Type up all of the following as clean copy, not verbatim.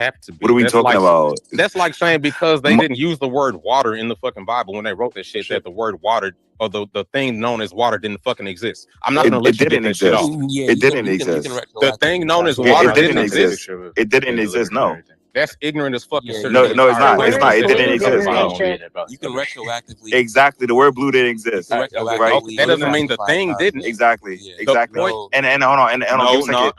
have to What are be. we talking about? That's like saying because they M- didn't use the word water in the fucking Bible when they wrote that shit, that the word water or the thing known as water didn't fucking exist. I'm not gonna It let you get didn't that shit off. exist. Yeah, It you can didn't exist. The thing known as Yeah, water it didn't didn't exist. exist. It didn't exist. No, That's ignorant as fuck, Yeah, considering no, the no, it's entire not. way It's that not. It they didn't look at the exist. Bible. No, you can retroactively. exactly. The word blue didn't exist. You can Right? retroactively That doesn't mean the classify thing didn't. concepts. Exactly. Yeah. The Exactly. point. So And hold on. And hold on. Give me a second.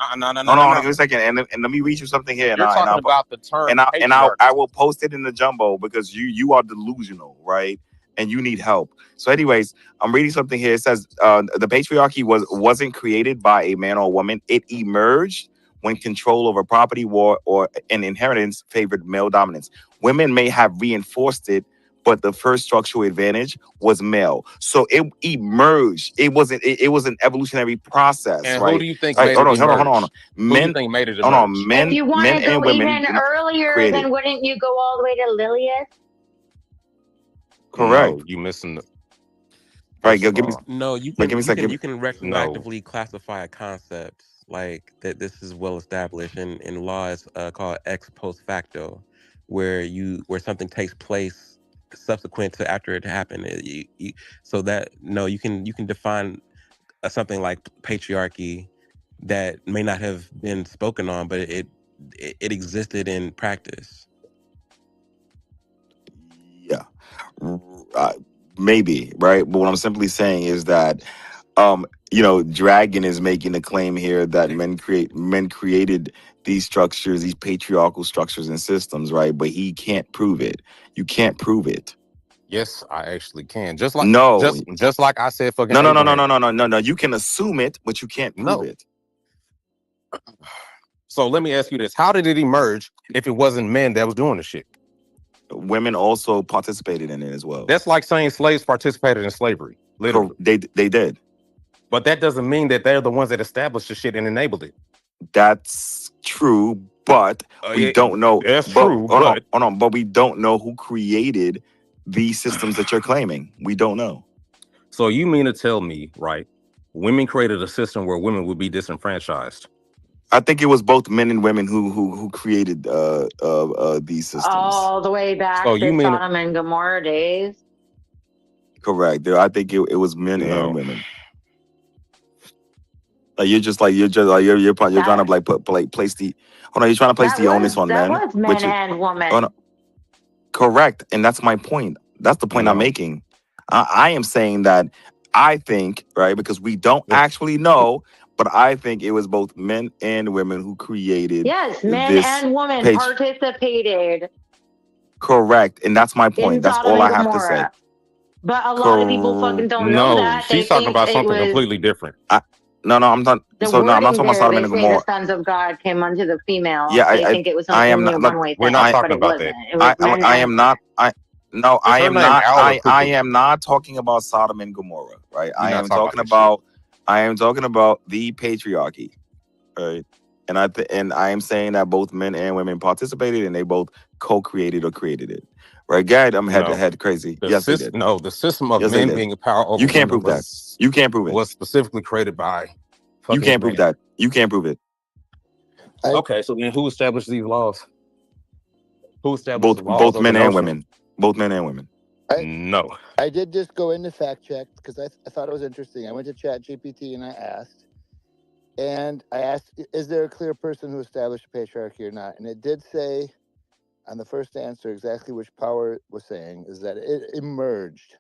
Hold on. Give me a second. And let me read you something here. You're talking about the term I patriarchy. will post it in the jumbo because you are delusional, right? And you need help. So, anyways, I'm reading something here. It says the patriarchy wasn't created by a man or a woman. It emerged when control over property, war, or an inheritance favored male dominance. Women may have reinforced it, but the first structural advantage was male. So it emerged. It was an evolutionary process, And who right? do you think Right. made it hold on. emerge? Who do you Men, think made it hold on. emerge? If you want Men to and go women even earlier, created. then wouldn't you go all the way to Lilith? Correct. No, you missing the Right. first of Give me. all. no, you Like, can give me a second. you can No. retroactively classify a concept like that. This is well established in law. It's called ex post facto, where something takes place subsequent to after it happened. So that no, you can define something like patriarchy that may not have been spoken on, but it existed in practice. Yeah. Uh, maybe, right? But what I'm simply saying is that Dragon is making a claim here that men created these structures, these patriarchal structures and systems, right? But he can't prove it. You can't prove it. Yes, I actually can. No. Just like I said fucking No, no, no, no, Abraham. no, no, no, no, no. You can assume it, but you can't prove No. it. So let me ask you this. How did it emerge if it wasn't men that was doing the shit? Women also participated in it as well. That's like saying slaves participated in slavery. Literally. They did. But that doesn't mean that they're the ones that established the shit and enabled it. That's true, but we don't know. That's But true, hold on, but we don't know who created these systems that you're claiming. We don't know. So you mean to tell me, right? Women created a system where women would be disenfranchised. I think it was both men and women who created these systems. All the way back So to you mean Sodom and Gomorrah days. Correct. I think it was men and women. Like you're trying to like place the hold on, you're trying to place the onus on men. That was men and women. Oh, no. Correct. And that's my point. That's the point I'm making. I am saying that I think, right, because we don't actually know, but I think it was both men and women who created. Yes, men and women participated. Correct. And that's my point. That's all I have to say. But a lot of people fucking don't know that. She's talking about something completely different. No, I'm not. So no, I'm not talking about Sodom and Gomorrah. The sons of God came unto the female. Yeah, they think it was I am only not. a one-way thing. We're not talking about that. I am not. I am not. I am not talking about Sodom and Gomorrah. Right. I am talking about the patriarchy. Right. And I am saying that both men and women participated, and they both co-created or created it. Right, Gad, I'm head to head crazy. Yes, they did. No, the system of men being in power over you can't prove that. You can't prove it. Was specifically created by. You can't prove that. You can't prove it. Okay, so then who established these laws? Who established the laws? Both men and women. Both men and women. No. I did just go into fact check because I thought it was interesting. I went to ChatGPT and I asked, is there a clear person who established patriarchy or not? And it did say on the first answer exactly which Power was saying is that it emerged.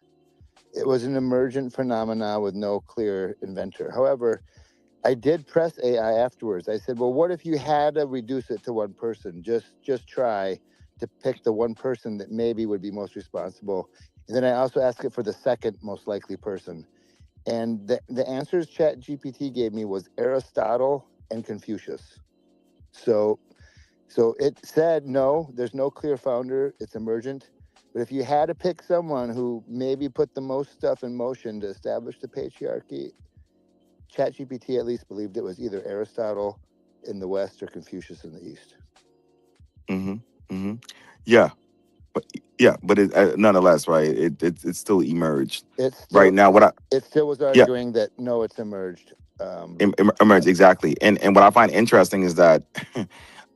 It was an emergent phenomena with no clear inventor. However, I did press AI afterwards. I said, well, what if you had to reduce it to one person? Just try to pick the one person that maybe would be most responsible. And then I also asked it for the second most likely person. And the answers ChatGPT gave me was Aristotle and Confucius. So it said, no, there's no clear founder. It's emergent. But if you had to pick someone who maybe put the most stuff in motion to establish the patriarchy, ChatGPT at least believed it was either Aristotle in the West or Confucius in the East. Yeah, but it nonetheless, right? It still emerged. It still was arguing that no, it's emerged. Emerged exactly. And what I find interesting is that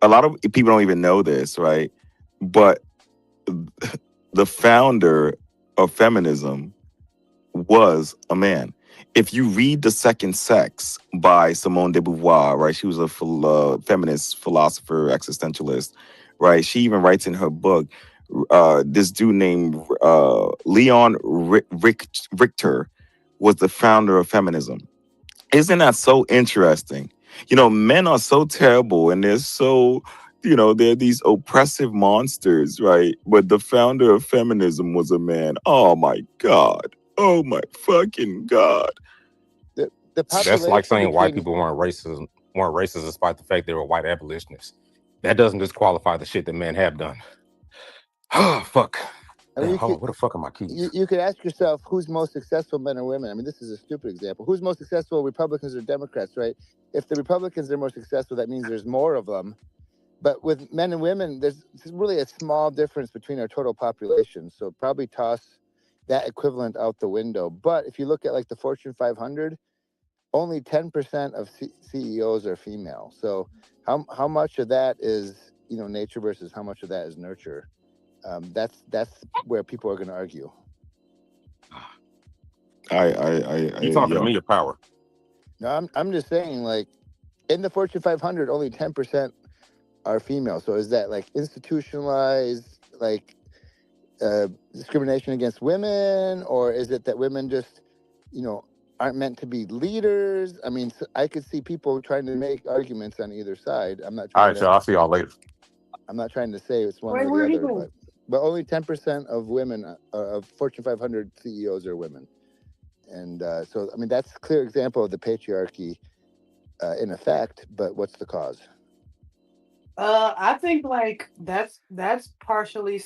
a lot of people don't even know this, right? But the founder of feminism was a man. If you read The Second Sex by Simone de Beauvoir, right? She was a feminist philosopher, existentialist, right? She even writes in her book, this dude named Leon Richter was the founder of feminism. Isn't that so interesting? Men are so terrible and they're so, they're these oppressive monsters, right? But the founder of feminism was a man. Oh my God. Oh my fucking God. The That's like saying white people weren't racist despite the fact they were white abolitionists. That doesn't disqualify the shit that men have done. Oh, fuck. I mean, Hold on, what the fuck are my keys? You could ask yourself, who's most successful, men or women? I mean, this is a stupid example. Who's most successful, Republicans or Democrats, right? If the Republicans are more successful, that means there's more of them. But with men and women, there's really a small difference between our total population. So probably toss that equivalent out the window. But if you look at like the Fortune 500, only 10% of CEOs are female. So how much of that is, nature versus how much of that is nurture? That's where people are going to argue. You talking to me or power? No, I'm just saying, like, in the Fortune 500, only 10% are female. So is that like institutionalized, like discrimination against women, or is it that women just, aren't meant to be leaders? I mean, I could see people trying to make arguments on either side. I'm not trying. All right, so I'll see y'all later. I'm not trying to say it's one or the other, but only 10% of women of Fortune 500 CEOs are women. And so, I mean, that's a clear example of the patriarchy in effect, but what's the cause? I think like that's partially.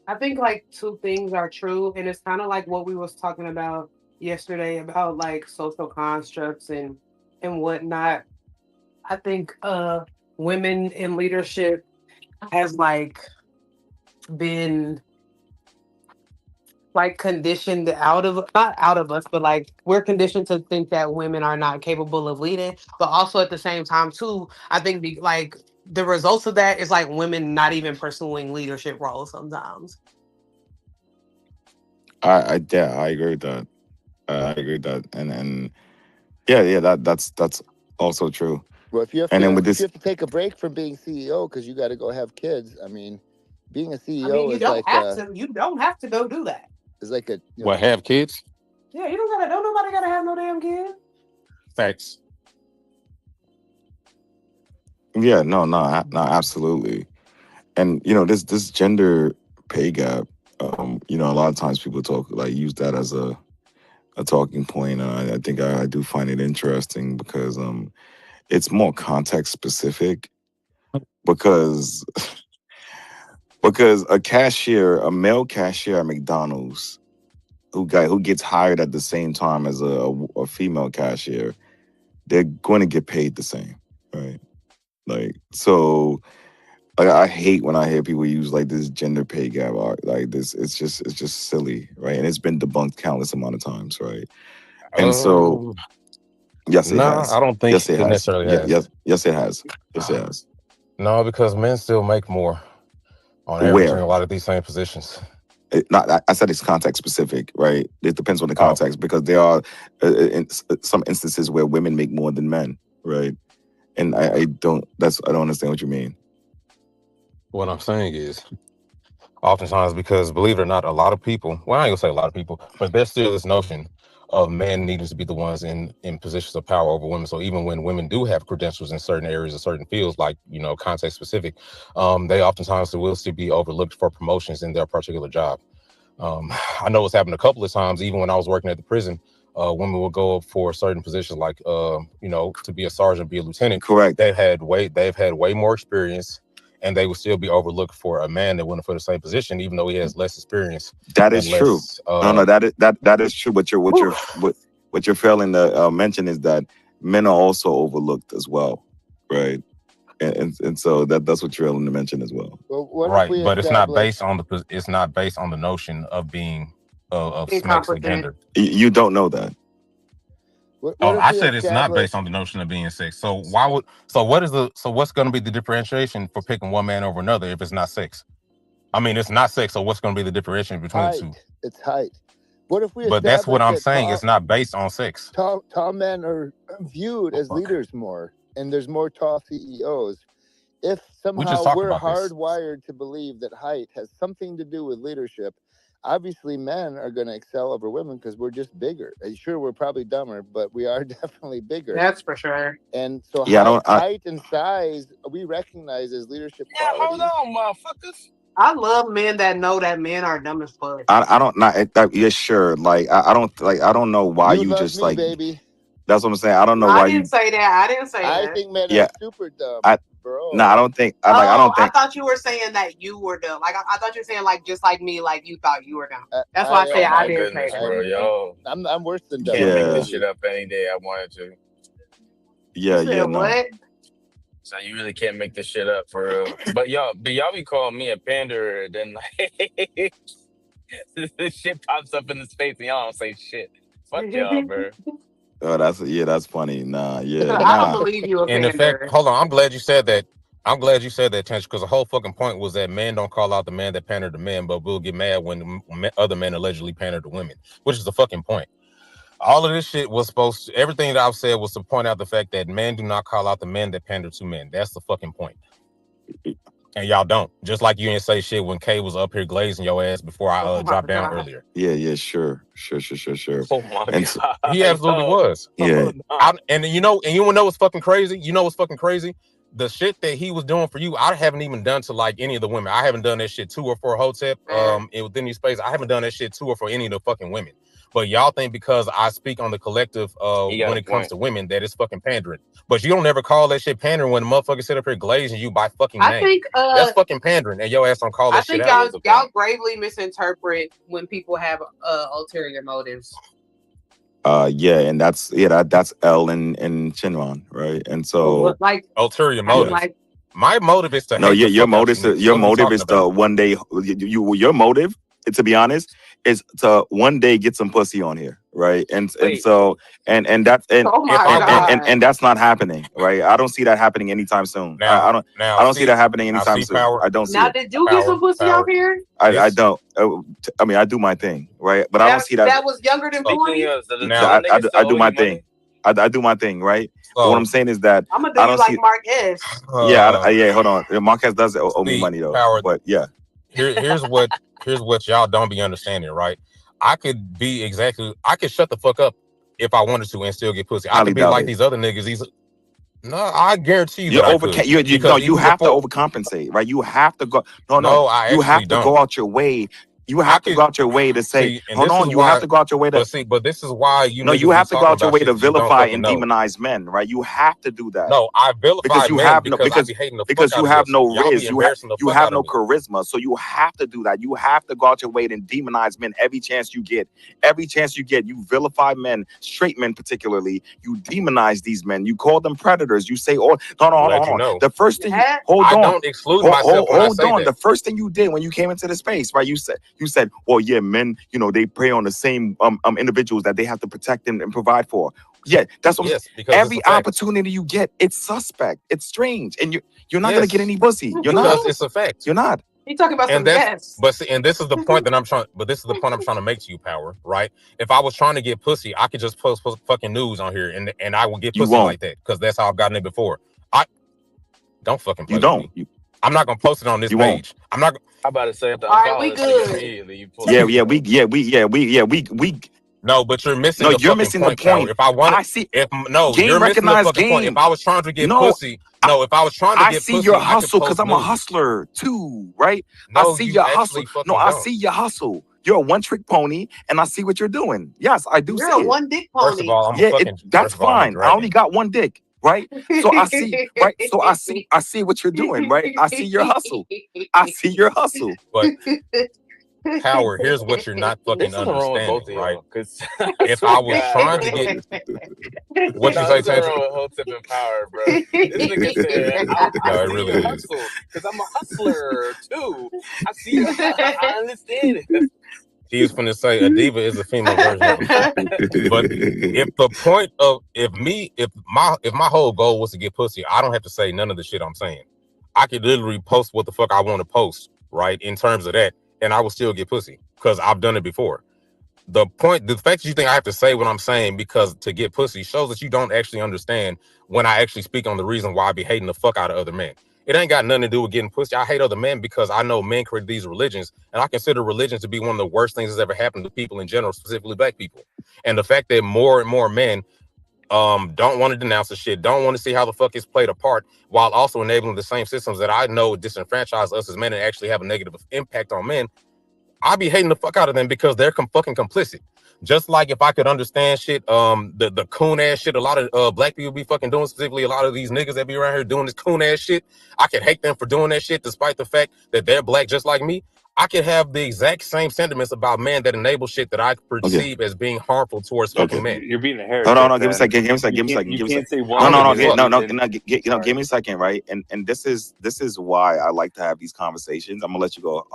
I think like two things are true, and it's kind of like what we was talking about yesterday about like social constructs and whatnot. I think women in leadership has like been like conditioned not out of us, but like we're conditioned to think that women are not capable of leading. But also at the same time too, I think like the results of that is like women not even pursuing leadership roles sometimes. I agree with that. I agree with that, and yeah, that's also true. Well, if you have you have to take a break from being CEO because you got to go have kids, I mean, being a CEO you don't have to go do that. It's like have kids? Yeah, don't nobody gotta have no damn kid. Facts. Yeah, no, absolutely. And this gender pay gap, a lot of times people use that as a talking point. I think I do find it interesting because it's more context specific because a male cashier at McDonald's who gets hired at the same time as a female cashier, they're going to get paid the same, right? So I hate when I hear people use like this gender pay gap like this. It's just silly, right? And it's been debunked countless amount of times, right? And so yes, it has. I don't think yes, it necessarily has. Yes, it has. Yes, it has. No, because men still make more on average in a lot of these same positions. I said it's context specific, right? It depends on the context because there are some instances where women make more than men, right? And I don't understand what you mean. What I'm saying is, oftentimes, because believe it or not, a lot of people, well, I ain't gonna say a lot of people, but there's still this notion of men needing to be the ones in positions of power over women. So even when women do have credentials in certain areas or certain fields, like, context specific, they oftentimes will still be overlooked for promotions in their particular job. I know it's happened a couple of times, even when I was working at the prison. Women will go up for certain positions like, to be a sergeant, be a lieutenant. Correct. They've had way more experience, and they would still be overlooked for a man that went for the same position, even though he has less experience. That is true. No, that is true. What you're failing to mention is that men are also overlooked as well, right? And so that's what you're failing to mention as well. Right, but it's not based on the notion of being of sex and gender. You don't know that. What if I we said it's not based establish on the notion of being sex. So why would what's going to be the differentiation for picking one man over another if it's not sex? I mean, it's not sex. So what's going to be the differentiation between the two? height? It's height. What if we But that's what establish I'm that saying. It's not based on sex. tall men are viewed as leaders more, and there's more tall CEOs? If somehow we're hardwired to believe that height has something to do with leadership, obviously men are going to excel over women because we're just bigger. And sure, we're probably dumber, but we are definitely bigger. That's for sure. And so height and size we recognize as leadership qualities. Hold on, motherfuckers. I love men that know that men are dumb as fuck. I don't not yeah, sure. Like I don't know why you just me, like baby. That's what I'm saying. I don't know why I didn't say that. I didn't say that. I think men are super dumb. Bro. No, I don't think. I thought you were saying that you were dumb. Like I thought you were saying like just like me, like you thought you were dumb. That's why I said I didn't say that. Bro, yo, I'm worse than dumb. Can't make this shit up any day I wanted to. Yeah, what? So you really can't make this shit up for real. But y'all be calling me a panderer, then like this shit pops up in the space and y'all don't say shit. Fuck y'all, bro. Oh, that's funny. Nah, yeah. I don't believe you. And in fact, hold on. I'm glad you said that. Tench, because the whole fucking point was that men don't call out the man that pandered to men, but we'll get mad when other men allegedly pander to women, which is the fucking point. All of this shit was everything that I've said was to point out the fact that men do not call out the men that pander to men. That's the fucking point. And y'all don't. Just like you didn't say shit when Kay was up here glazing your ass before I dropped down earlier. Yeah, sure. Oh my God. He absolutely was. Yeah. And you want to know what's fucking crazy? You know what's fucking crazy? The shit that he was doing for you, I haven't even done to like any of the women. I haven't done that shit to or for Hotep within these spaces. I haven't done that shit to or for any of the fucking women. But y'all think because I speak on the collective when it comes to women that it's fucking pandering. But you don't ever call that shit pandering when the motherfucker sit up here glazing you by fucking name. I think that's fucking pandering, and your ass don't call that shit out. I think y'all gravely misinterpret when people have ulterior motives. Yeah, and that's L and Chinron, right? And so like ulterior motives. Like, my motive is to your motive is to one day your motive, to be honest, is to one day get some pussy on here, right? And that's that's not happening, right? I don't see that happening anytime soon. I don't see that happening anytime soon. I don't see. Now, did you get some pussy out here? I don't. I mean, I do my thing, right? But I don't see that. That was younger than 40. I do my thing. I do my thing, right? But what I'm saying is that I'm gonna do you like Marquez. Yeah. Hold on. Marquez does owe me money though. But yeah. Here's what y'all don't be understanding, right? I could shut the fuck up if I wanted to and still get pussy. I could be like these other niggas. No, I guarantee you. You have to overcompensate, right? You have to go. You have to go out your way. You have to go out your way to say, hold on. You have to go out your way to. But this is why you have to go out your way to vilify and demonize men, right? You have to do that. No, I vilify men because you have no riz, you have no charisma, so you have to do that. You have to go out your way and demonize men every chance you get. Every chance you get, you vilify men, straight men particularly. You demonize these men. You call them predators. You say, "Oh, no." The first thing, hold on. I don't exclude myself when I say that. The first thing you did when you came into the space, right? You said, well, yeah, men, they prey on the same individuals that they have to protect and provide for. Yeah, that's what every opportunity you get, it's suspect. It's strange. And you're not gonna get any pussy. You're not. It's a fact. You're not. He's talking about some gas. But see, and this is the point that I'm trying to make to you, Power, right? If I was trying to get pussy, I could just post fucking news on here and I would get pussy like that because that's how I've gotten it before. I don't fucking play with me. I'm not gonna post it on this page. I'm not. I'm about to say, all right, we good. We. No, but you're missing. No, you're missing the point. If I want, you're missing the fucking point. If I was trying to get pussy, if I was trying to get pussy, I see your hustle because I'm a hustler too, right? I see your hustle. No, I see your hustle. You're a one-trick pony, and I see what you're doing. Yes, I do. You're a one-dick pony. First of all, that's fine. I only got one dick. Right, so I see, right, so I see what you're doing, right? I see your hustle. But Power, here's what you're not fucking understanding, right? Because if I was trying to get, what you say, Tantra? Hotep and Power, bro. This nigga said, I really hustle because I'm a hustler too. I see, I understand it. He was finna say a diva is a female version of a freak. But if the point of if my whole goal was to get pussy, I don't have to say none of the shit I'm saying. I could literally post what the fuck I want to post, right? In terms of that, and I will still get pussy because I've done it before. The fact that you think I have to say what I'm saying because to get pussy shows that you don't actually understand when I actually speak on the reason why I be hating the fuck out of other men. It ain't got nothing to do with getting pussy. I hate other men because I know men create these religions, and I consider religions to be one of the worst things that's ever happened to people in general, specifically black people. And the fact that more and more men don't want to denounce the shit, don't want to see how the fuck it's played a part, while also enabling the same systems that I know disenfranchise us as men and actually have a negative impact on men. I be hating the fuck out of them because they're fucking complicit. Just like if I could understand shit, the coon ass shit a lot of black people be fucking doing, specifically a lot of these niggas that be around here doing this coon ass shit. I could hate them for doing that shit despite the fact that they're black just like me. I could have the exact same sentiments about men that enable shit that I perceive as being harmful towards fucking men. You're being a heretic. Hold on, give me a second. Give me a second. Give me a second. You Give me a can't say second. one. Give me a second, right? And this is why I like to have these conversations. I'm gonna let you go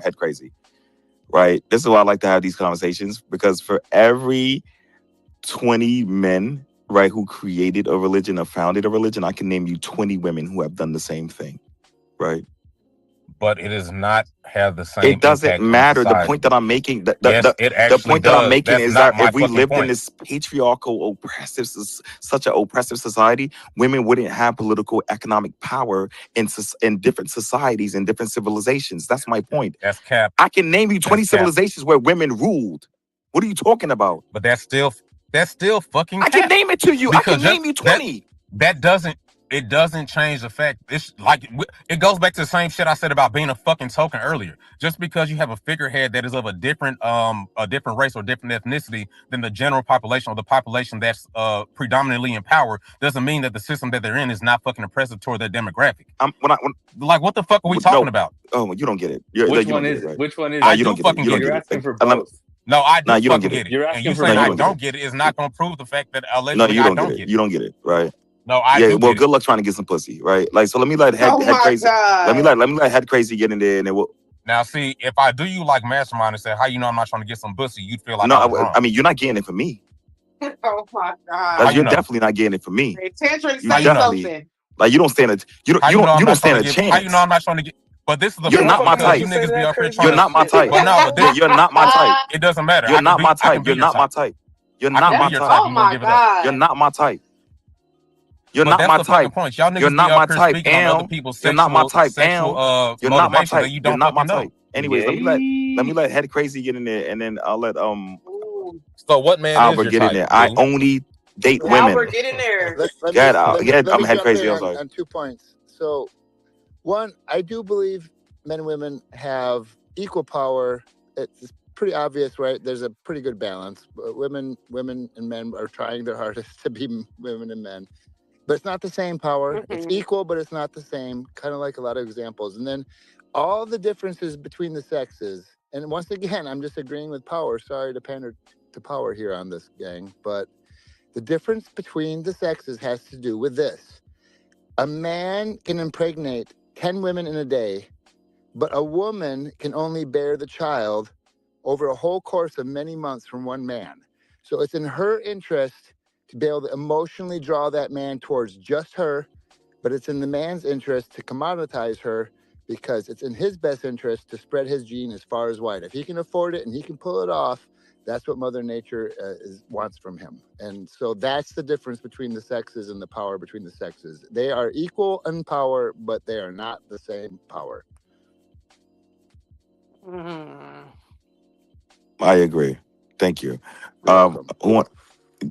head crazy. Right. This is why I like to have these conversations, because for every 20 men, right, who created a religion or founded a religion, I can name you 20 women who have done the same thing. Right. But it does not have the same. It doesn't matter. The point that I'm making, the point that I'm making is that if we lived in this patriarchal, such an oppressive society, women wouldn't have political, economic power in different societies and different civilizations. That's my point. That's cap. I can name you 20 civilizations where women ruled. What are you talking about? But that's still fucking cap. I can name it to you. I can name you 20. It doesn't change the fact. It goes back to the same shit I said about being a fucking token earlier. Just because you have a figurehead that is of a different race or different ethnicity than the general population or the population that's predominantly in power doesn't mean that the system that they're in is not fucking oppressive toward their demographic. What the fuck are we talking about? Oh, you don't get it. Which one is it? Which one is it? I do fucking get it. You're asking for both. No, I do you don't fucking get it. You're And you asking for saying I both. don't get it is not going to prove the fact that allegedly I don't get it. You don't get it, right? No, I do. Well, good luck trying to get some pussy, right? Like, so let me let head crazy. Let me let head crazy get in there, and then we'll. Now, see, if I do you like mastermind and say, "How you know I'm not trying to get some pussy?" You'd feel like I was wrong. I mean, you're not getting it from me. Oh my god! You're definitely not getting it from me. Tantric, say something. Like, you don't stand a you don't stand a chance. How you know I'm not trying to get? But this is the you're not my type. You niggas be up here you're not my type. But no, but you're not my type. It doesn't matter. You're not my type. You're not my type. You're not my type. Oh my god! You're not my type. You're not my type. You're not my type. You're not my type. You're not my type. You're not my type. Anyways, let me let head crazy get in there, and then I'll let So what man Albert is your get in there. I only date women. Albert, get in there. I'm head crazy. I'm sorry. On 2 points. So, one, I do believe men and women have equal power. It's pretty obvious, right? There's a pretty good balance. But women and men are trying their hardest to be women and men. But it's not the same power. Mm-hmm. It's equal, but it's not the same. Kind of like a lot of examples. And then all the differences between the sexes. And once again, I'm just agreeing with power. Sorry to pander to power here on this, gang. But the difference between the sexes has to do with this. A man can impregnate 10 women in a day, but a woman can only bear the child over a whole course of many months from one man. So it's in her interest to be able to emotionally draw that man towards just her, but it's in the man's interest to commoditize her because it's in his best interest to spread his gene as far as wide. If he can afford it and he can pull it off, that's what Mother Nature wants from him. And so that's the difference between the sexes and the power between the sexes. They are equal in power, but they are not the same power. I agree. Thank you.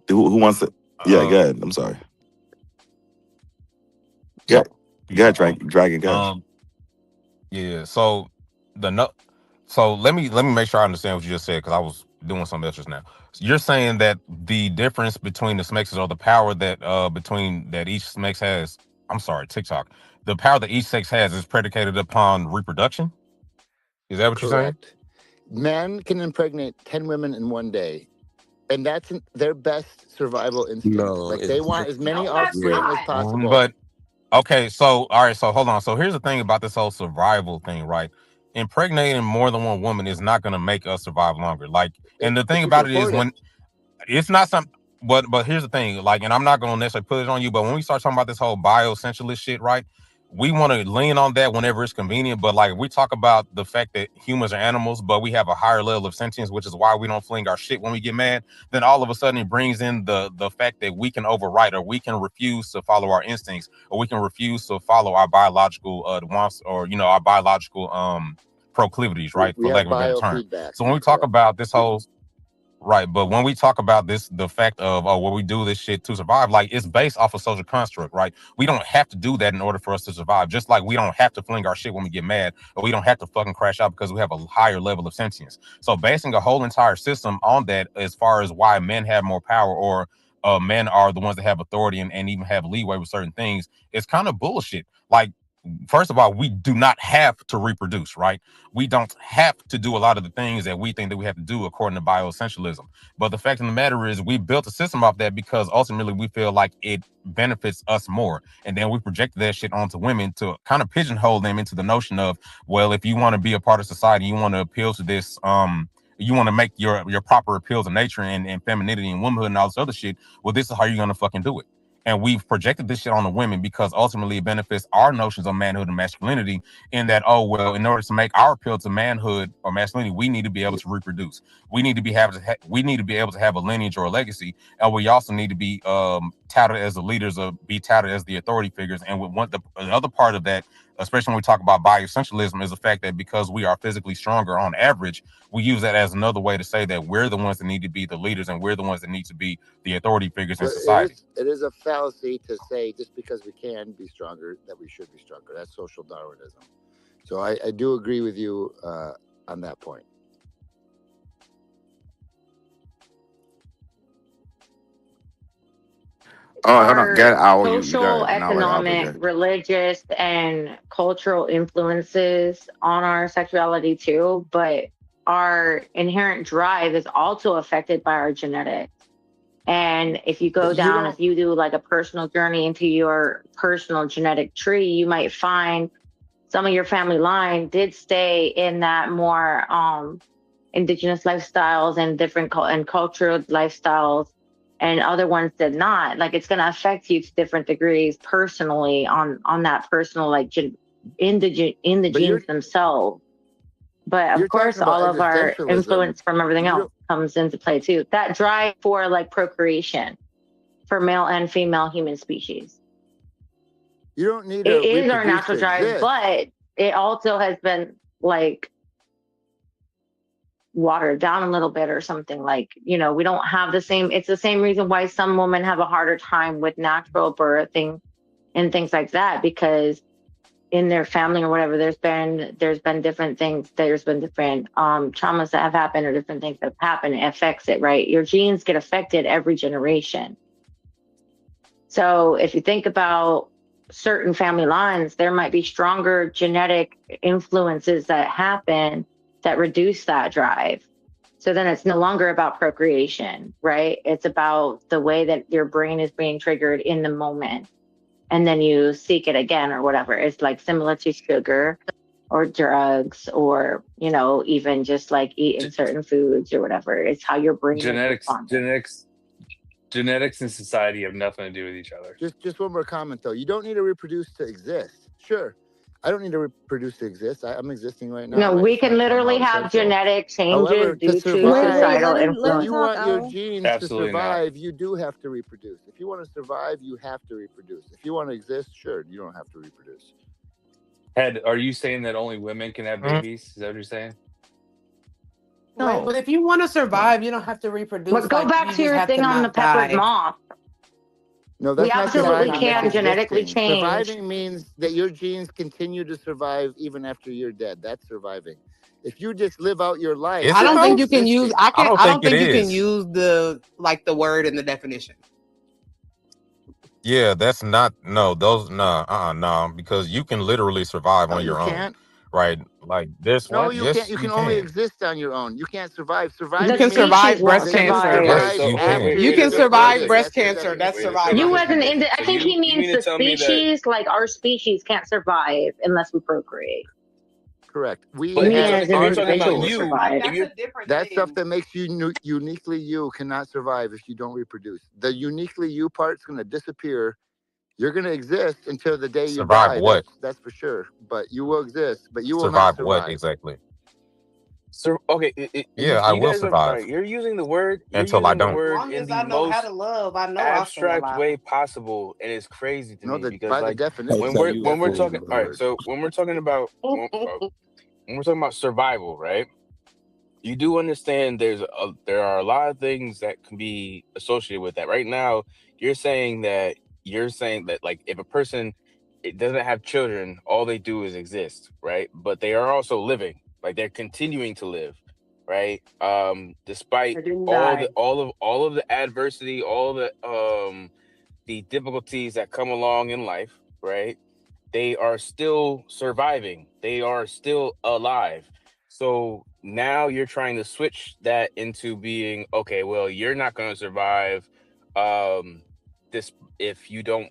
Who wants to? Yeah, go ahead. I'm sorry. Go ahead, Dragon. Go ahead. Yeah. So let me make sure I understand what you just said because I was doing something else just now. So you're saying that the difference between the sexes or the power that that each sex has. I'm sorry, TikTok. The power that each sex has is predicated upon reproduction. Is that what you're saying? Men can impregnate 10 women in one day. And that's their best survival instinct. No, like they want as many offspring as possible. But okay, so all right, so hold on. So here's the thing about this whole survival thing, right? impregnating more than one woman is not going to make us survive longer. Like, and the thing If you about can it is afford when it's not some, but here's the thing, like, and I'm not going to necessarily put it on you, but when we start talking about this whole bioessentialist shit, right? We want to lean on that whenever it's convenient, but like we talk about the fact that humans are animals, but we have a higher level of sentience, which is why we don't fling our shit when we get mad. Then all of a sudden it brings in the fact that we can overwrite, or we can refuse to follow our instincts, or we can refuse to follow our biological wants, or our biological proclivities, right? We For have lack of a better term. biofeedback. So when we talk about this whole right, but when we talk about this, the fact of well, we do this shit to survive, like it's based off a social construct, right? We don't have to do that in order for us to survive. Just like we don't have to fling our shit when we get mad, or we don't have to fucking crash out because we have a higher level of sentience. So basing a whole entire system on that, as far as why men have more power, or men are the ones that have authority and even have leeway with certain things, it's kind of bullshit. Like, first of all, we do not have to reproduce, right? We don't have to do a lot of the things that we think that we have to do according to bioessentialism. But the fact of the matter is we built a system off that because ultimately we feel like it benefits us more. And then we projected that shit onto women to kind of pigeonhole them into the notion of, well, if you want to be a part of society, you want to appeal to this, you want to make your proper appeal to nature and femininity and womanhood and all this other shit, well, this is how you're going to fucking do it. And we've projected this shit on the women because ultimately it benefits our notions of manhood and masculinity, in that, oh, well, in order to make our appeal to manhood or masculinity, we need to be able to reproduce. We need to be able to have a lineage or a legacy. And we also need to be touted as the leaders, or be touted as the authority figures. And we want the other part of that, especially when we talk about bioessentialism, is the fact that because we are physically stronger on average, we use that as another way to say that we're the ones that need to be the leaders, and we're the ones that need to be the authority figures in society. It is a fallacy to say just because we can be stronger that we should be stronger. That's social Darwinism. So I do agree with you on that point. Oh, hold on. Get out. Social, you economic, religious, and cultural influences on our sexuality too, but our inherent drive is also affected by our genetics. And if you go down, if you do like a personal journey into your personal genetic tree, you might find some of your family line did stay in that more indigenous lifestyles and different and cultural lifestyles, and other ones did not. Like, it's going to affect you to different degrees personally on that personal, like in the genes themselves. But of course, all of our influence from everything else comes into play too. That drive for like procreation for male and female human species. You don't need it is our natural drive, but it also has been like watered down a little bit or something. Like, we don't have the same, it's the same reason why some women have a harder time with natural birthing and things like that, because in their family or whatever, there's been different things, there's been different traumas that have happened, or different things that have happened. It affects it, right? Your genes get affected every generation. So if you think about certain family lines, there might be stronger genetic influences that happen that reduce that drive. So then it's no longer about procreation, right? It's about the way that your brain is being triggered in the moment. And then you seek it again or whatever. It's like similar to sugar or drugs, or, even just like eating certain foods or whatever. It's how your brain genetics and society have nothing to do with each other. Just one more comment though. You don't need to reproduce to exist. Sure. I don't need to reproduce to exist. I'm existing right now. No, we can literally have genetic changes due to societal influence. If you want your genes to survive, you do have to reproduce. If you want to survive, you have to reproduce. If you want to exist, sure, you don't have to reproduce. Ed, are you saying that only women can have babies? Is that what you're saying? No, right, but if you want to survive, you don't have to reproduce. But go back to your thing on the peppered moth. No, that's we absolutely can genetically change. Surviving means that your genes continue to survive even after you're dead. That's surviving. If you just live out your life, I don't think you can use. I don't think you can use the word in the definition. Yeah, that's not because you can literally survive on your own. Right, like this. No, you can't. You can only exist on your own. You can't survive. You can survive breast cancer. Yes, you can. You can survive breast cancer. That's surviving. You as an I think he means the species, like our species, can't survive unless we procreate. correct. We But Me have as an if you're talking about individual to artificial. you, survive. if That's you're a different That stuff thing. that makes you uniquely you cannot survive if you don't reproduce. The uniquely you part's going to disappear. You're going to exist until the day you Survive die. what? That's for sure. But you will exist, but you will not Survive what survive. exactly? so okay, Yeah, I you will guys are all survive right. You're using the word. You're until I using the don't. As word long in as the I know how most to love, I know I'll stay abstract alive. way possible, and it's crazy to No, me because by the like definition, So you when we're fully talking, definition of the all right. word. So when we're talking about when we're talking about survival, right? You do understand there are a lot of things that can be associated with that. Right now, you're saying that like if a person it doesn't have children, all they do is exist, right? But they are also living, like they're continuing to live, right? Despite I didn't die. all of the adversity, all the difficulties that come along in life, right? They are still surviving. They are still alive. So now you're trying to switch that into being okay, well, you're not going to survive um this if you don't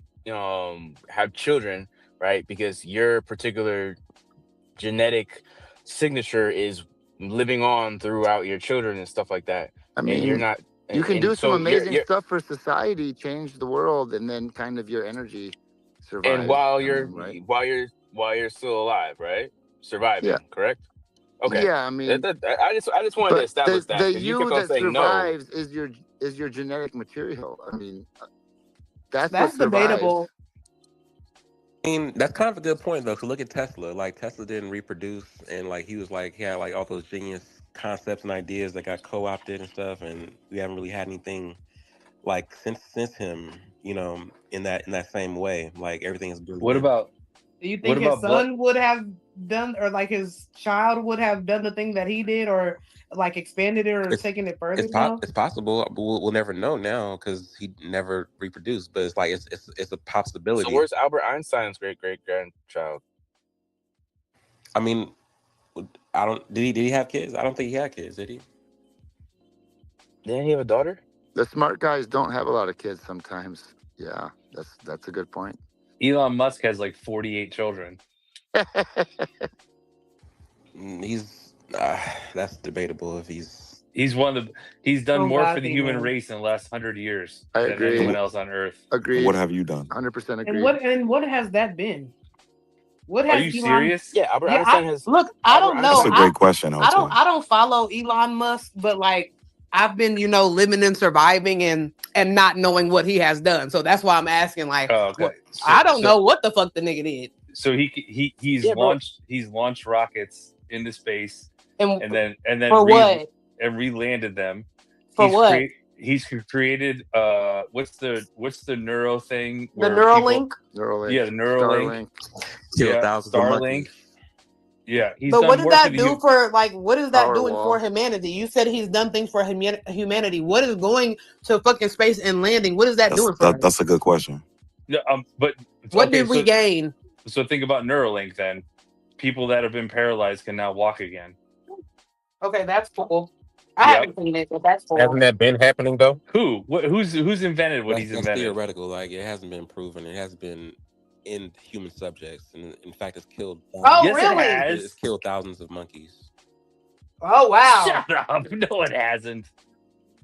have children, right? Because your particular genetic signature is living on throughout your children and stuff like that. I And you're mean, not you can do and some so amazing you're stuff for society, change the world, and then kind of your energy and survives. I mean, right? while you're still alive, right? Yeah, Surviving, correct? Okay. yeah. I mean, I just wanted to but establish that the because you kept you on that saying no. survives is your genetic material. I mean, that's what That's survives. debatable. I mean, that's kind of a good point though. To look at Tesla, like Tesla didn't reproduce, and like he had like all those genius concepts and ideas that got co-opted and stuff, and we haven't really had anything like since him, in that same way. Like everything has What been. about Do you what think his about blood? son would have done, or like his child would have done the thing that he did, or like expanded it or It's taken it further? You know? it's possible, but we'll never know now because he never reproduced. But it's like it's a So possibility. where's Albert Einstein's great great grandchild? I mean, I don't. Did he have kids? I don't think he had kids. Did he? Didn't he have a daughter? The smart guys don't have a lot of kids sometimes. Yeah, that's a good point. Elon Musk has like 48 children. He's that's debatable if he's. He's done Oh more God, for the they human know. race in the last 100 years I than agree. anyone else on Earth. Agreed. What have you done? 100% And agreed. what has that been? What Are has you Elon? serious? Yeah, Albert Yeah, Einstein has I Albert don't That's know. a Einstein. great question, Hotel. I don't follow Elon Musk, but like I've been, living and surviving and not knowing what he has done. So that's why I'm asking. Like, Oh, okay. I don't know what the fuck the nigga did. So he's Yeah, bro. launched rockets into space And and then for what? re-landed them. For what? He's created what's the neuro thing The where people Neuralink. yeah, the Neuralink, Kill yeah, thousands of Starlink. monkeys. Yeah, he's But what done does more for that the do for like? What is that doing for Powerwall. humanity? You said he's done things for humanity. What is going to fucking space and landing? What is that doing for us? That's a good question. Yeah, but What okay, did we gain? so think about Neuralink then. People that have been paralyzed can now walk again. Okay, that's cool. I Yep. haven't seen it, but that's cool. Hasn't that been happening though? Who's invented what he's That's invented? theoretical. Like it hasn't been proven. It hasn't been in human subjects, and in fact, it's killed. Oh, Yes, really? it has. It's killed thousands of monkeys. Oh, wow. Shut up! No, it hasn't.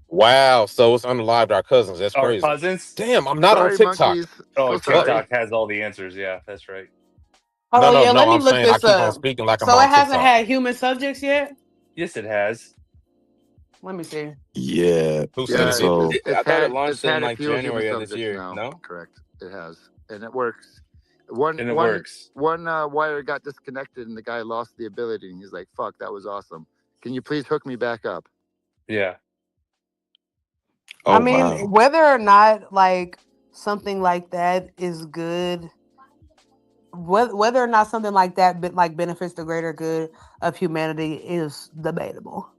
Wow, so it's unalived our cousins. That's Our crazy. cousins. Damn, I'm not Sorry, on TikTok. monkeys. Oh, So sorry. TikTok has all the answers. Yeah, that's right. Oh, No, yeah, let me I'm look saying I this keep on up. speaking like I'm So on it hasn't TikTok. had human subjects yet? Yes, it has. Let me see. Yeah. Who said Yeah, it So didn't? I thought it it's launched in had a like few human January of this subjects year. now. No? Correct. It has, and it works. One And it works. one wire got disconnected, and the guy lost the ability. And he's like, "Fuck, that was awesome. Can you please hook me back up?" Yeah. oh I mean, wow. whether or not like something like that is good, whether or not something like that like benefits the greater good of humanity is debatable.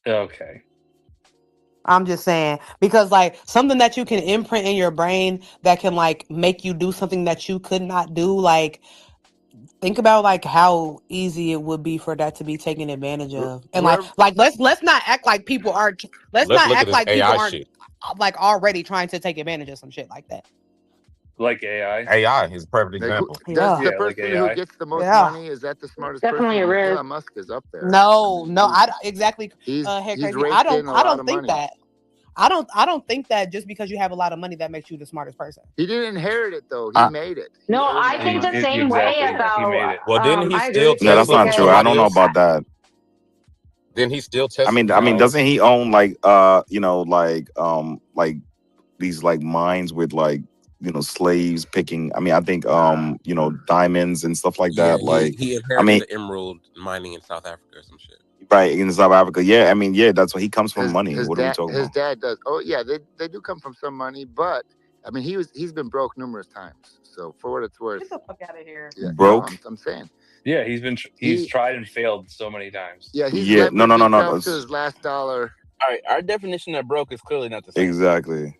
Okay. I'm just saying because like something that you can imprint in your brain that can like make you do something that you could not do, like think about like how easy it would be for that to be taken advantage of. And Whoever like let's not act like people aren't let's Let's not look at act this like people AI aren't shit. like already trying to take advantage of some shit like that. Like AI. AI is a perfect Like, example. does Yeah. the Yeah, like person who AI. gets the most Yeah. money, is that the smartest person? Definitely I a mean, risk. Elon Musk is up there. No, I mean, no, exactly. he's Hey, he's Crazy, raked in a I lot don't of think money. that. I don't think that just because you have a lot of money that makes you the smartest person. He didn't inherit it though. He I, made it. He No, earned I that think the money. same way Exactly. He made about. it. Well, didn't he I agree steal with no, you that's Tesla not from true. because I somebody don't know else? about that. Didn't he steal I Tesla mean, from somebody else? doesn't he own like these like mines with like slaves picking? I mean, I think diamonds and stuff like Yeah, that. Like, he I inherited mean, the emerald mining in South Africa or some shit. right in South Africa. Yeah, I mean, yeah, that's what he comes from. Money. His What are we dad talking his about? dad does. Oh yeah, they do come from some money, but I mean he's been broke numerous times. So for what it's worth, Get the fuck out of here. yeah, no, Broke? I'm saying Yeah, he's he tried and failed so many times. yeah he's Yeah, no, leveraged himself to that's- his last dollar. All right, our definition of broke is clearly not the same. exactly.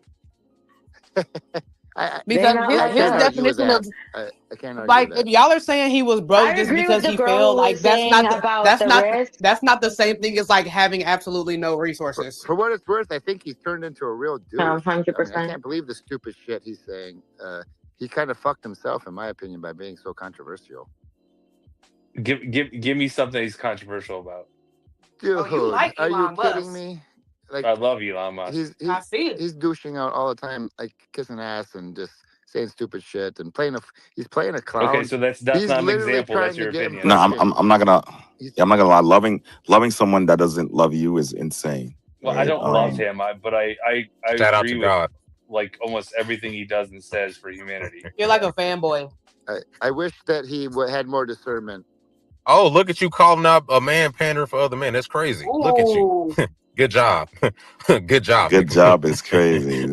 Because not his, like his us. argue with definition that. of I can't argue like with if that. y'all are saying he was broke I just agree with because the he girl failed, who like was saying about the risk. that's not the same thing as like having absolutely no resources. For what it's worth, I think he's turned into a real dude. I mean, I 100%. can't believe the stupid shit he's saying. He kind of fucked himself, in my opinion, by being so controversial. Give me something he's controversial about. Dude, Oh, you like are you Elon kidding Musk. me? Like I love Elon Musk. I see it. he's douching out all the time, like kissing ass and just saying stupid shit and he's playing a clown. Okay, so that's He's not an literally example. trying That's your to get him opinion. No, questioned. I'm not gonna. He's, Yeah, I'm not gonna lie. Loving someone that doesn't love you is insane. Well, I Right? don't love him, but I Shout out agree to with God. like almost everything he does and says for humanity. You're like a fanboy. I wish that he had more discernment. Oh, look at you calling out a man pandering for other men. That's crazy. Look at you. Ooh. Good job. Good job. Good people. job is crazy.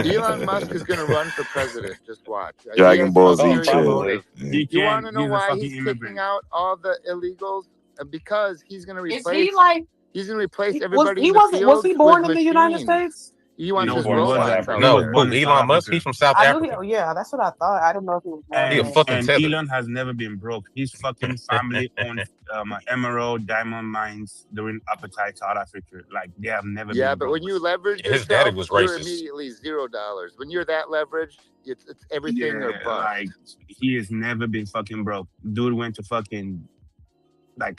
Elon Musk is going to run for president. Just watch. He Dragon has Ball a Z Oh, very shit. good probably. motive. He You can. want to know He's a why fucking he's immigrant. kicking out all the illegals? Because he's going to Is replace. he like He's going to replace was everybody he in the was fields he born with in the United machines. States? He wants He was his born in South robots out Africa. He No, was there. born who? in South Elon Musk? Africa. He's from South I knew Africa. yeah, that's what I thought. I didn't know if he was born He a there. fucking And tether. Elon has never been broke. His fucking family owns emerald diamond mines during apartheid South Africa. Like they have never Yeah, been but broke. when you leverage His daddy yourself, was you're racist. immediately $0. When you're that leveraged, it's everything or bust. Like he has never been fucking broke. Dude went to fucking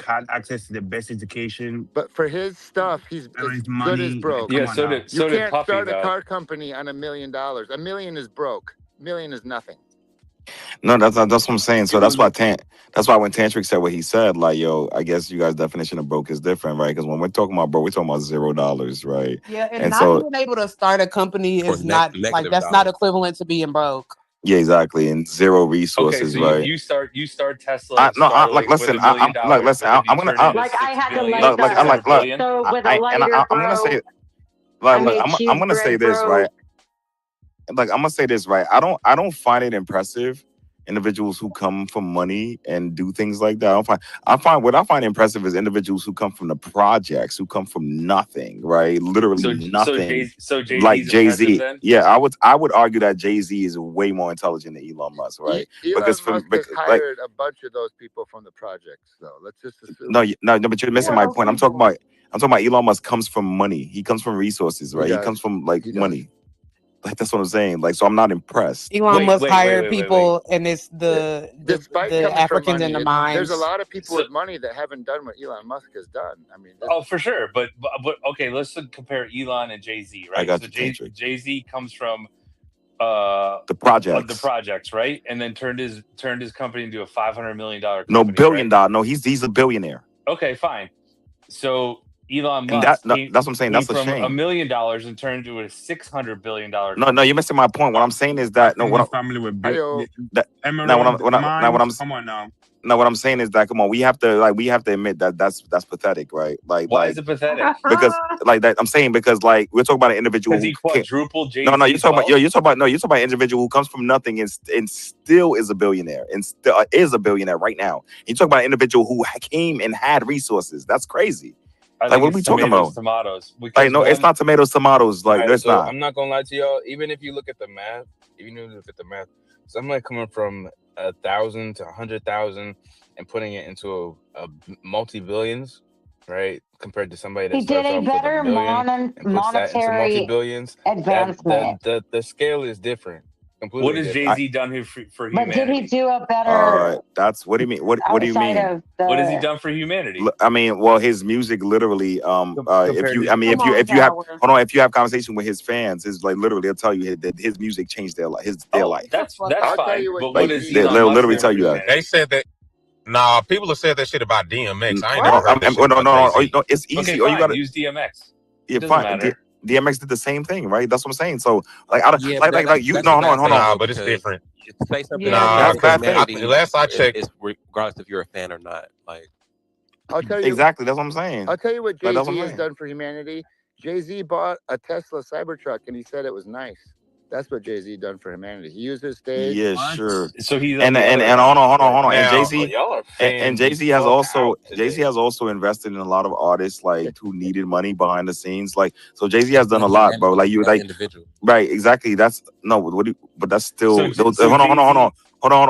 had access to the best education. But for his stuff, he's as His good as money. broke. Yeah, Come on so now. did You can't Puffy start a though. car company on $1 million. $1 million is broke. $1 million is nothing. No, that's what I'm saying. So that's why when Tantric said what he said, like, yo, I guess you guys' definition of broke is different, right? Because when we're talking about broke, we're talking about $0, right? Yeah, and And not so being able to start a company Or is not like negative that's not dollars. equivalent to being broke. yeah, exactly, and zero Okay, resources, so right? you start Tesla, Like, Starlink with listen, $1 million, listen, but then you I'm gonna, turn it into Like I 6 had to billion, light like, 600 the billion. stove with a lighter, I'm gonna say, I look, made cheese I'm gonna say bread, this, bro. right? Like, I'm gonna say this, right? I don't find it impressive individuals who come from money and do things like that. I find impressive is individuals who come from the projects, who come from nothing, right? Literally nothing. Like Jay-Z's Jay-Z. impressive then? Yeah, I would argue that Jay-Z is way more intelligent than Elon Musk, right? Elon Musk has hired a bunch of those people from the projects, though. Let's just assume. No, but you're missing my point. I'm talking about Elon Musk comes from money. He comes from resources, right? He comes from money. Like that's what I'm saying. Like, so I'm not impressed. Elon Musk hired people, and it's the Africans in the mines. There's a lot of people with money that haven't done what Elon Musk has done. I mean, for sure. But okay, let's compare Elon and Jay-Z, right? I got so you, Jay-Z comes from the projects, right? And then turned his company into a $500 million company. No, $1 billion. Right? No, he's a billionaire. Okay, fine. So Elon And Musk that's what I'm saying. That's a from shame. $1 million and turned into a $600 billion. No, you're missing my point. What I'm saying is that family with what I'm saying is that come on, we have to admit that that's pathetic, right? Like, why is it pathetic? Because like that, I'm saying because like we're talking about an individual because he quadrupled Jay-Z's No, you're talking wealth? about you're talking about an individual who comes from nothing and still is a billionaire and still is a billionaire right now. You talk about an individual who came and had resources. That's crazy. Like, what are we talking about? Tomatoes. Like, no, it's not tomatoes. Like, it's not. I'm not gonna lie to y'all. Even if you look at the math, somebody coming from 1,000 to 100,000 and putting it into a multi-billions, right? Compared to somebody that He did a better and puts that into monetary multi-billions, advancement. the scale is different. What Completely has different. Jay-Z done for But did he humanity? do a better That's what do you mean? What do you outside mean? of What has he the? done for humanity I mean, well, his music literally. If compared you, to I mean, Come Jay-Z? on, if you have, Towers. hold on, if you have conversation with his fans, is like literally they'll tell you that his music changed their Oh, life. that's I'll tell fine. you what But what Like has Jay-Z they'll Elon done for Musk literally done tell for you humanity. that. They humanity? said that. Nah, people have said that shit about DMX. I ain't No, never heard that shit no, about no, Jay-Z. no. It's Okay, easy. All you fine. gotta, Use DMX. yeah, It doesn't fine. matter. DMX did the same thing, right? That's what I'm saying. So, like, I don't Yeah, but like you. that's No, a hold on, bad hold faith on. Nah, though, but it's because different. to say something Yeah, about That's Nah, bad faith. humanity last I checked, is regardless if you're a fan or not. Like, I'll tell you. Exactly. That's what I'm saying. I'll tell you what Like, that's Jay-Z what I'm has saying. done for humanity. Jay-Z bought a Tesla Cybertruck and he said it was nice. That's what Jay-Z done for humanity. He used his stage. Yeah, What? sure. So he's on And the other and end. hold on. And now, Oh, Jay-Z y'all are and fanning the Jay-Z has fuck also out today. invested in a lot of artists like who needed money behind the scenes. Like so Jay-Z has that's done not a lot, bro. humanity. Like It's you that like individual. right, exactly. That's no what do you, but that's So still those, so hold on, Jay-Z hold on.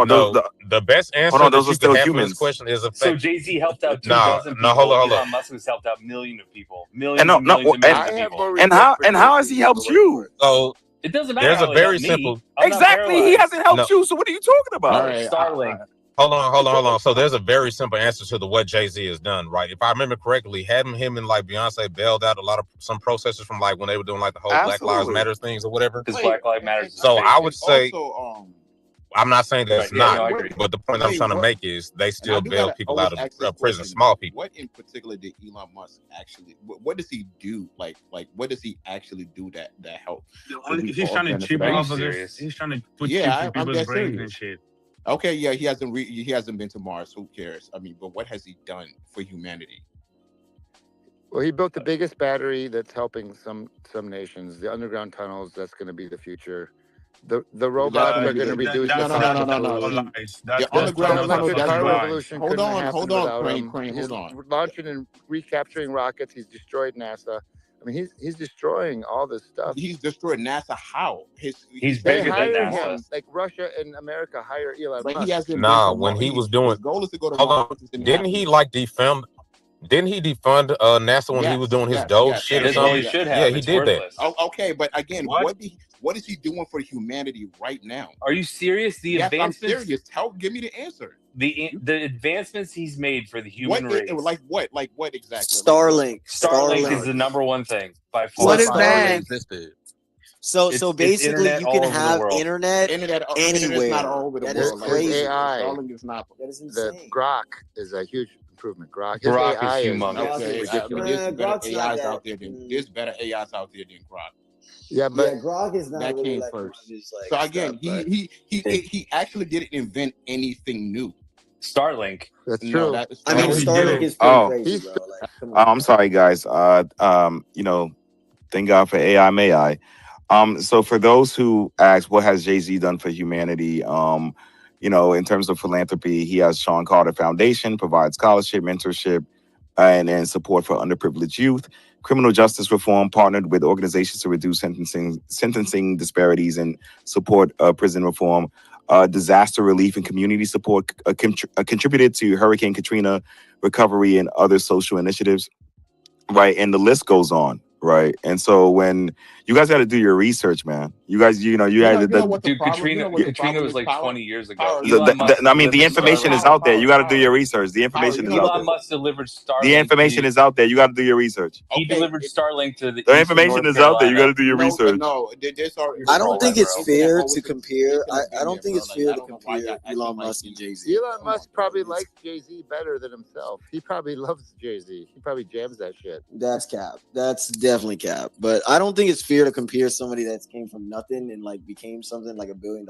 no, the best answer Those that are you could still have for this humans. question is so effect. Jay-Z helped out 2 Nah, dozen no, hold people. on, hold on. Elon Musk has helped out millions of people. And Millions and millions and millions I of have people. more and respect for how has Jay-Z he for helped what it's you? worth. So It doesn't matter there's how a he helped very me. simple. I'm not Exactly. He paralyzed. hasn't helped No, you. So what are you talking All about? right, Starlink. hold on. So there's a very simple answer to the what Jay-Z has done, right? If I remember correctly, having him and like Beyonce bailed out a lot of some protesters from like when they were doing like the whole Black Lives Absolutely. Matter things or whatever. Because Black Lives Matter is a So I fake. would say Also, I'm not saying that Right. it's Yeah, not, no, I agree. but the point I'm trying to what? make is they And I still do bail gotta people always out ask this of prison, question: small people. what in particular did Elon Musk actually? What does he do? Like, what does he actually do that help? He's trying to chew Are you motherfuckers. serious? He's trying to put Yeah, chips in I'm people's dead brains and serious. shit. Okay, yeah, he hasn't been to Mars. Who cares? I mean, but what has he done for humanity? Well, he built the biggest battery that's helping some nations. The underground tunnels, that's going to be the future. The robots That's are going to reduce the no, no, That's no, cost no, of no, no. food. lies. That's The that's The underground tunnel. electric motherfucking That's car great. lies. revolution Hold couldn't have on, happened hold on, without him. Crane, He's hold on. launching and recapturing rockets. He's destroyed NASA. I mean, he's destroying all this stuff. He's destroyed NASA. How? He's They bigger than hire NASA. him, like Russia and America hire Elon But he Musk. hasn't been Nah, to when Mars. he was doing, His goal is to go to hold Mars. on, It didn't didn't happen he yet. like defund? Didn't he defund NASA when he was doing his Doge shit or That's well, he something? Yes. should Yeah, have. he It's did that. worthless. Oh, okay, but again, What? what is he doing for humanity right now? Are you serious? The Yes, I'm advancements, serious. Give me the answer. the advancements he's made for the human What race. like what exactly? Starlink is Starlink. the number one thing by So far. What is Starlink never that? existed. So It's basically, internet you all can over the have world. internet Internet's not anywhere. all over the That His, is world. Like his crazy. AI, Starlink is not. That is the insane. Grok is a huge improvement. His Grok is AI humongous. Okay, ridiculous. there's better Grok's not AIs that. out there than there's better AIs out there than Grok. Yeah, but Yeah, Grok is not That really came like one first. of his like So stuff, again, but he actually didn't invent anything new. Starlink. that's No, true. that I mean, No, he Starlink. Starlink didn't. is pretty Oh, crazy, He's bro. Like, come on. I'm sorry, guys. Thank God for AI. May I? So for those who ask, what has Jay Z done for humanity? In terms of philanthropy, he has Sean Carter Foundation, provides scholarship, mentorship, and support for underprivileged youth. Criminal justice reform, partnered with organizations to reduce sentencing disparities and support prison reform. Disaster relief and community support, contributed to Hurricane Katrina recovery and other social initiatives, right? And the list goes on, right? And so when you guys got to do your research, man, you guys, you guys, What the Dude, problem? Katrina What the Katrina problem was is? like Power. 20 years ago. Power. Elon Musk I mean, the delivered information is Starlink. out there. You got to do your research. The information is out Elon there. Musk delivered The Starlink information is out there. You got to do your research. he Okay. delivered Starlink to the The east of information North is out there. You got Carolina. to do your No, research. no. There's already. I don't think it's Internet fair always to compare. internet I don't been think there, it's bro. fair Like, I to don't know why compare y'all acting Elon like Musk and these. Jay Z. Elon Come on, Musk bro. probably likes Jay-Z better than himself. He probably loves Jay-Z. He probably jams that shit. That's cap. That's definitely cap. But I don't think it's fair to compare somebody that came from nothing and like became something like $1 billion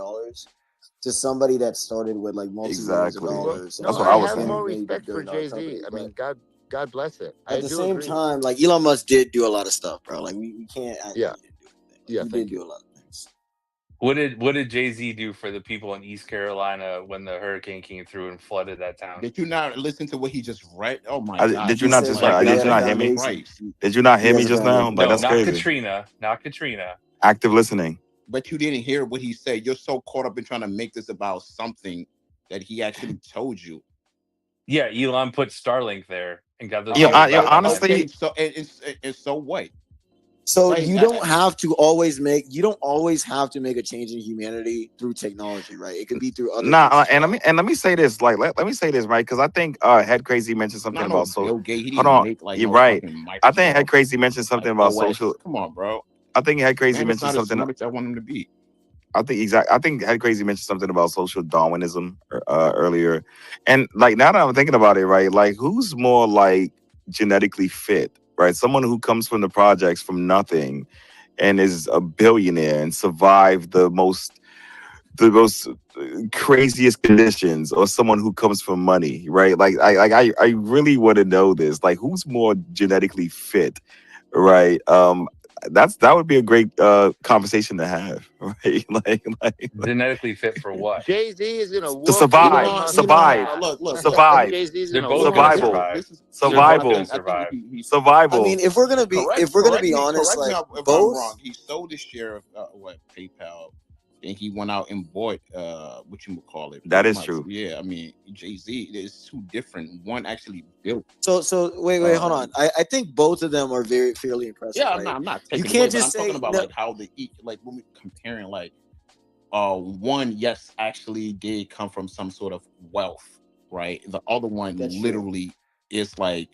to somebody that started with like multi-millions of Exactly. dollars. No, That's and what I I was have saying. more made respect for billion-dollar Jay-Z. companies. I But mean, God bless it. at I the do same agree. time, like Elon Musk did do a lot of stuff, bro. Like we can't act Yeah. like he didn't do anything. Like, Yeah, he thank did do you. a lot of things. What did Jay-Z do for the people in East Carolina when the hurricane came through and flooded that town? Did you not listen to what he just read? Oh my God! Did you He not says just like not? he Did had you a not hear me? foundation. Did you not He hear me has a just now? foundation. Like No, that's not crazy. Katrina. Not Katrina. Active listening. But you didn't hear what he said. You're so caught up in trying to make this about something that he actually told you. Yeah, Elon put Starlink there and got those Yeah, people back online. honestly, Okay, so and so what? So Like, you don't have to always make a change in humanity through technology, right? It could be through other things as and well. let me say this, like let me say this, right? Because I think Head Crazy mentioned something not no about Bill Gates. He hold didn't on, make like you're no right. fucking I think Head Microsoft Crazy mentioned something like about OS. social. Come on, bro. I think Head Crazy Man, it's mentioned not as something. smart as I want him to be. I think Head Crazy mentioned something about social Darwinism earlier, and like now that I'm thinking about it, right? Like who's more like genetically fit, right? Someone who comes from the projects from nothing and is a billionaire and survived the most craziest conditions, or someone who comes from money, right? I really want to know this. Like, who's more genetically fit, right? That would be a great conversation to have, right? Genetically fit for what? Jay-Z is gonna To whoop Elon survive, Musk's survive, ass. Look. Jay-Z's They're gonna both whoop gonna his survival, ass. survive. This is They're both gonna survival, I think survive. he's I mean, survival. if we're gonna be honest, correct me like if I'm both. wrong. He sold his share of what PayPal, and he went out and bought what you would call it, That is Musk. true. Yeah, I mean Jay-Z. There's two different. One actually built. So wait, hold on. I think both of them are very fairly impressive, Yeah, right? I'm not You taking it away, can't but just I'm talking say about no. like how they eat. Like when we comparing like one, yes, actually did come from some sort of wealth, right? The other one That's true. literally is like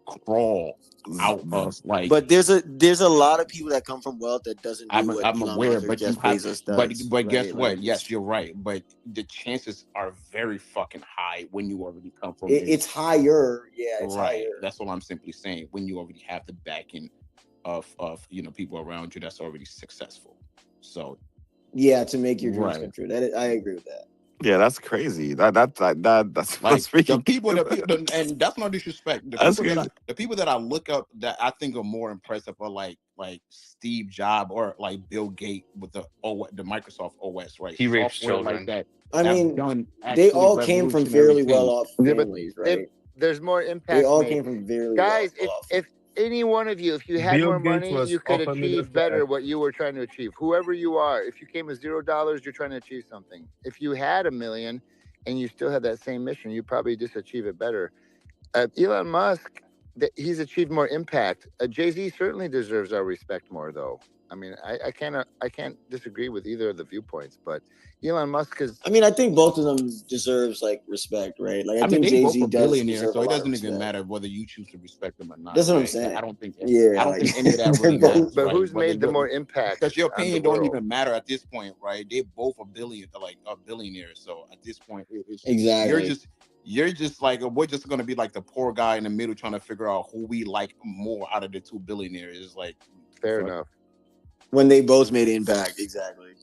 crawl out of like. But there's a lot of people that come from wealth that doesn't do what I'm Elon aware, Musk or but you Jeff have, Bezos does, but guess right? what? Like Yes, you're right, but the chances are very fucking high when you already come from it's higher. Yeah, it's right. higher. That's all I'm simply saying. When you already have the backing of people around you that's already successful. So Yeah, to make your dreams right. come true. I agree with that. Yeah, that's crazy. That's Like freaking and that's no disrespect. that's crazy. The people that I look up that I think are more impressive are like Steve Jobs or like Bill Gates with the Microsoft OS, right? He rapes Software like children. that. I Have mean, done they actually all came from revolutionary fairly well things. off Yeah, but families, right? there's more They impact all made. came from very Guys, well off. if any one of you, if you had Bill more Gates money, was you could openly achieve gay. better what you were trying to achieve. Whoever you are, if you came with $0, you're trying to achieve something. If you had $1 million and you still had that same mission, you probably just achieve it better. Elon Musk, he's achieved more impact. Jay-Z certainly deserves our respect more, though. I mean, I can't disagree with either of the viewpoints, but Elon Musk is. I mean, I think both of them deserves like respect, right? Like I I mean, think they both Jay-Z are does billionaires, deserve a so it lot of doesn't even respect. matter whether you choose to respect them or not, That's what I'm right? saying. I don't think Yeah, I don't like think any of that they're really both. matters, But right? who's made the more impact Because your on the opinion don't world? even matter at this point, right? They both are billionaires. So at this point, Exactly. you're just like we're just gonna be like the poor guy in the middle trying to figure out who we like more out of the two billionaires. It's like Fair fuck. enough. When they both made impact, exactly.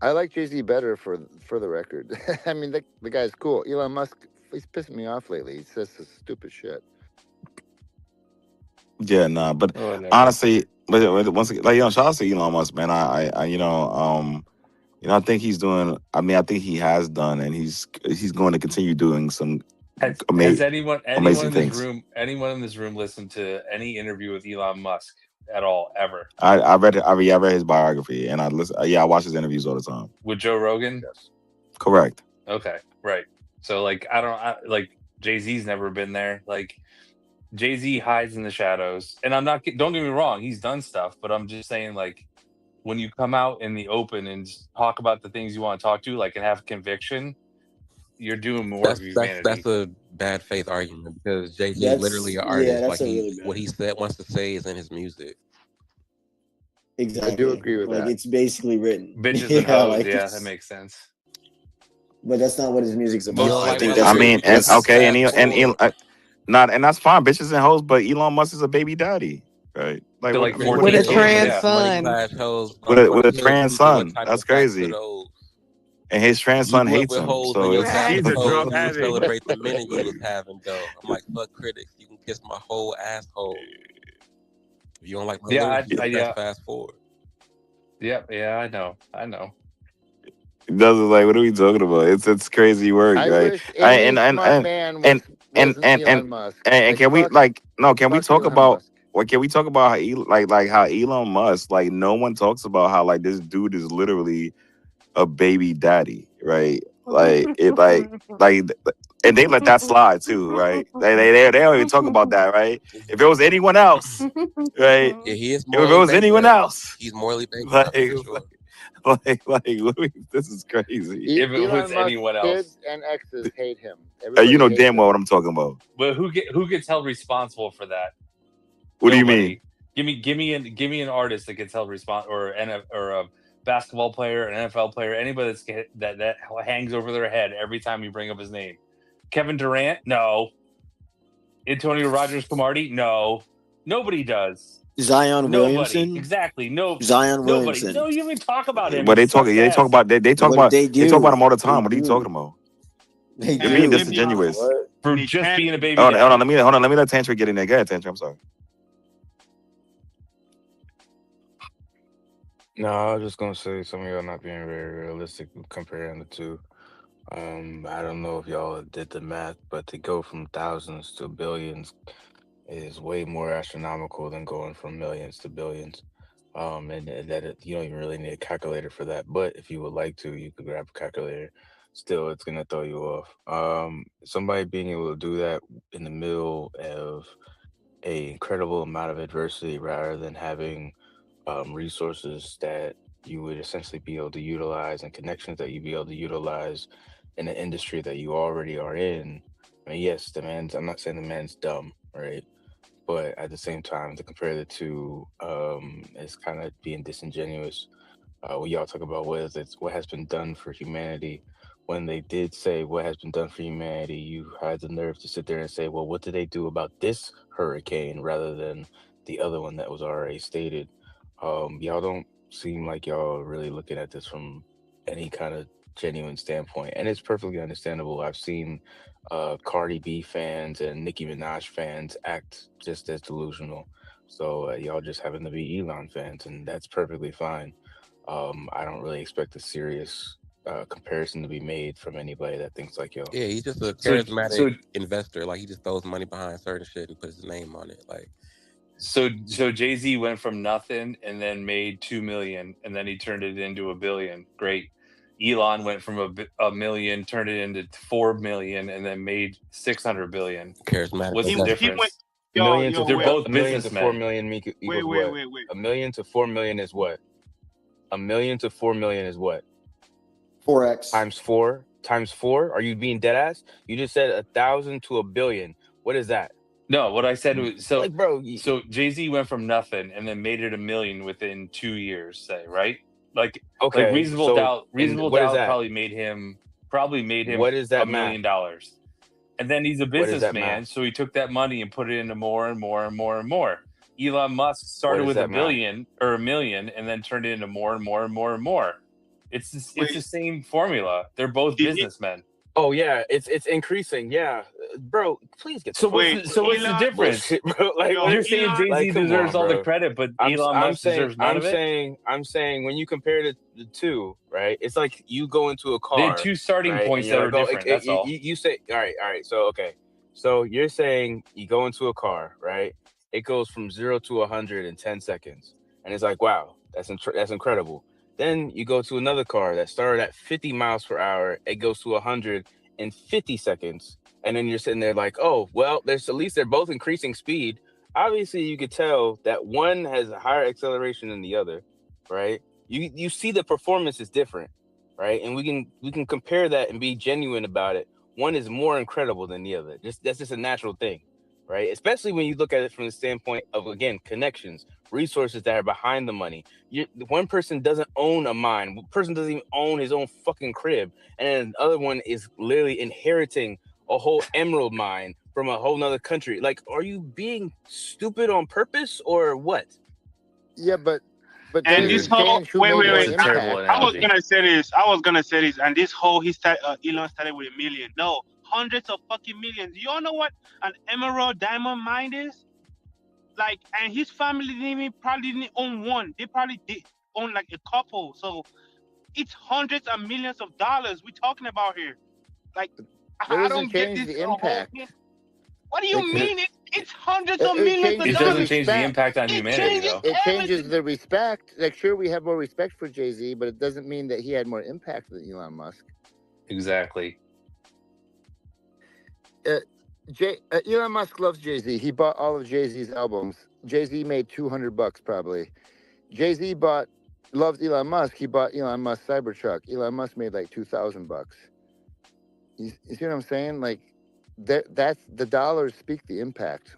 I like Jay-Z better for the record. I mean, the guy's cool. Elon Musk, he's pissing me off lately. He says some stupid shit. Yeah, nah, but Whatever. honestly, but once again, like shout out to Elon Musk, man. I think he's doing. I mean, I think he has done, and he's going to continue doing some Has anyone amazing in this things. room listened to any interview with Elon Musk at all ever? I read it. I read his biography, and I listen. Yeah, I watch his interviews all the time. With Joe Rogan? Yes. Correct. Okay, right. So like like Jay-Z's never been there. Like Jay-Z hides in the shadows. And don't get me wrong, he's done stuff, but I'm just saying like when you come out in the open and just talk about the things you want to talk to, like and have conviction, you're doing more of humanity. That's a bad faith argument because Jay-Z is literally an artist. That's Like a really bad. what he wants to say is in his music. Exactly. I do agree with like that. it's basically written. Bitches and hoes, yeah, it's- that makes sense. But that's not what his music's You about. don't like my I lyrics? mean, and Just okay, fast forward. not, and that's fine, bitches and hoes. But Elon Musk is a baby daddy, right? Like, To what, like I mean, what 14 With a are you talking kids, about? trans yeah. Money son. class hoes. With a He trans speaking what son. type That's of facts are crazy. those. And his trans You son grew up hates with him. hoes So when your it's dad He's was a hoes. drug You would addict. celebrate the men you was having though. I'm like, fuck critics. You can kiss my whole asshole. If you don't like my Yeah, lyrics, you just yeah. fast forward. Yeah, I know. it doesn't like what are we talking about? It's crazy work, I right? wish any smart man and wasn't Elon Musk. and can we can we talk Elon about Musk. can we talk about how Elon Musk, like, no one talks about how like this dude is literally a baby daddy, right? Like it like and they let that slide too, right? They don't even talk about that, right? If it was anyone else, right? Yeah, he is If it morally was anyone bankrupt. else, He's morally like, bankrupt for sure. this is crazy. If it was Elon Musk's anyone kids else. and exes hate him. Everybody You know hates damn well him. what I'm talking about. But who gets held responsible for that? What do you Nobody. mean? Give me an artist that gets held responsible, or a basketball player, an NFL player, anybody that hangs over their head every time you bring up his name. Kevin Durant, no. Antonio Rogers Camardi, no. Nobody does. Zion Nobody. Williamson. Exactly. No. Zion Nobody. Williamson. No, you even talk about him. But He they talk. sucks They talk ass. about. They talk What about. did they They talk about do? him all the They time. What are you do. talking about? They You're do. being Let me disingenuous. What? For Nick just being a Cannon. baby Hold on, daddy. Let me let Tantra get in there. Go ahead, Tantra. I'm sorry. No, I was just gonna say some of y'all not being very realistic comparing the two. I don't know if y'all did the math, but to go from thousands to billions is way more astronomical than going from millions to billions. And that you don't even really need a calculator for that. But if you would like to, you could grab a calculator. Still, it's gonna throw you off. Somebody being able to do that in the middle of a incredible amount of adversity, rather than having resources that you would essentially be able to utilize and connections that you'd be able to utilize in an industry that you already are in. I mean, yes, the man's. I'm not saying the man's dumb, right? But at the same time, to compare the two is kind of being disingenuous. When y'all talk about what has been done for humanity, when they did say what has been done for humanity, you had the nerve to sit there and say, well, what did they do about this hurricane rather than the other one that was already stated? Y'all don't seem like y'all are really looking at this from any kind of genuine standpoint, and it's perfectly understandable. I've seen Cardi B fans and Nicki Minaj fans act just as delusional. So y'all just happen to be Elon fans, and that's perfectly fine. I don't really expect a serious comparison to be made from anybody that thinks like y'all. Yeah, he's just a So charismatic investor. Like he just throws money behind certain shit and puts his name on it. Like so Jay-Z went from nothing and then made 2 million and then he turned it into $1 billion. Great. Elon went from a million, turned it into 4 million, and then made 600 billion. charismatic What's the He investor. went. difference? A million to Yo, They're wait, both a million to 4 businessmen. million wait, equals wait, what? wait, wait. A million to 4 million is what? A million to 4 million is what? 4x. Times four? Times four? Are you being dead ass? You just said 1,000 to 1 billion. What is that? No, what I said was Like, bro, so Jay-Z went from nothing and then made it 1 million within 2 years, say, right? Like okay. reasonable So, doubt, and reasonable what is doubt that? probably made him What is that $1 math? million. And then he's a What is that businessman, math? so he took that money and put it into more and more and more and more. Elon Musk What started is with that $1 math? billion or 1 million and then turned it into more and more and more and more. It's the Wait, same formula. They're both did he? businessmen. Oh yeah, it's increasing. Yeah, bro, please get the fuck Wait, out of So here what's with the this Elon. difference? bullshit, bro. Like, Yo, You're what? saying Elon. Jay-Z Like, come deserves on, all the bro. credit, but Elon I'm Musk saying deserves none of it? I'm saying when you compare the two, right? It's like you go into a They had car, two starting right? And points you're that like, are oh, different. That's all. you say, all right. So okay, so you're saying you go into a car, right? It goes from 0 to 100 in 10 seconds, and it's like, wow, that's incredible. Then you go to another car that started at 50 miles per hour. It goes to 100 in 50 seconds. And then you're sitting there like, oh, well, there's at least they're both increasing speed. Obviously, you could tell that one has a higher acceleration than the other, right? You see the performance is different, right? And we can compare that and be genuine about it. One is more incredible than the other. That's just a natural thing, right? Especially when you look at it from the standpoint of, again, connections, resources that are behind the money. One person doesn't own a mine. One person doesn't even own his own fucking crib, and then the other one is literally inheriting a whole emerald mine from a whole nother country. Like, are you being stupid on purpose or what? Yeah, but that And doesn't this Dude, whole change who wait, made wait, more it's wait. a terrible impact. I was analogy. gonna say this. And this whole Elon started with 1 million. No, hundreds of fucking millions. You all know what an emerald diamond mine is? Like, and his family probably didn't own one. They probably did own like a couple. So it's hundreds of millions of dollars we're talking about here. Like, That I doesn't don't get change this the whole impact. thing. What do It, you It, mean? It's hundreds of it millions of changes it the doesn't dollars. change the respect. impact on It humanity, changes though. It changes everything. the respect. Like, sure, we have more respect for Jay-Z, but it doesn't mean that he had more impact than Elon Musk. Exactly. Elon Musk loves Jay-Z. He bought all of Jay-Z's albums. Jay-Z made $200 probably. Jay-Z loves Elon Musk. He bought Elon Musk Cybertruck. Elon Musk made like $2,000. You see what I'm saying? Like that's the dollars speak the impact.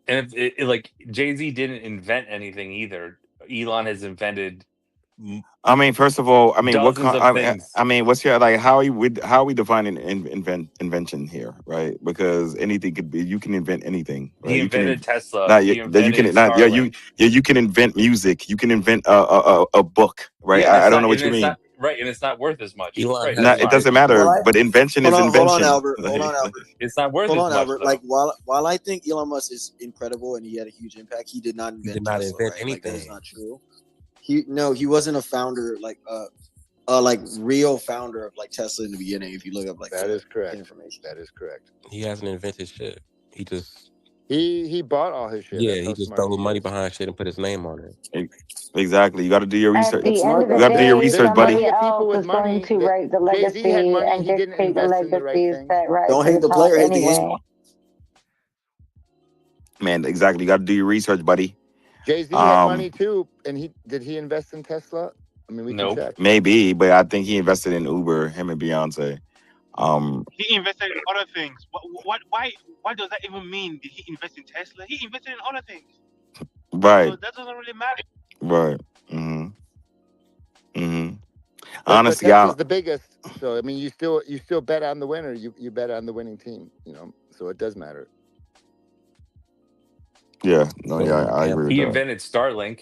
And like Jay-Z didn't invent anything either. Elon has invented I mean, first of all, I mean, dozens of things. I mean, what's your like? How are we defining invention here, right? Because anything could be. You can invent anything, right? He You can invented Tesla. not He that you invented can not Starlink. you can invent music. You can invent a book, right? Yeah, I don't know what you it's mean. not right, and it's not worth as much. Elon Right, has that's Not, it fine. doesn't Well, matter. But invention is hold on, invention. Albert. Hold on, Albert. It's not worth Hold as on, much Albert. though. Like while I think Elon Musk is incredible and he had a huge impact, he did not he invent did not Tesla, invent right? Like that is anything. not true. He wasn't a founder like real founder of like Tesla in the beginning. If you look up like That is correct. information, That is correct. He hasn't invented shit. He just He bought all his shit. yeah, That's he how just smart threw he money is. behind shit and put his name on it. Exactly. You got to do your At research. the that's end smart of the You though. got to do your day, research, Plenty buddy. somebody of people else with is going money. to write the Jay-Z had legacy money. and He didn't dictate the invest in the right legacy thing. set right Don't to hate the the top player, hate the game. anyway. Man, exactly. You got to do your research, buddy. Jay-Z had money too, and did he invest in Tesla? I mean, we can Nope. check. Maybe, but I think he invested in Uber. Him and Beyonce. He invested in other things. What does that even mean? Did he invest in Tesla? He invested in other things. Right. So that doesn't really matter. Right. Mm-hmm. Mm-hmm. But Honestly, Tesla's the biggest. So I mean, you still bet on the winner. You bet on the winning team. You know, so it does matter. yeah. No, yeah, I agree with He that. invented Starlink.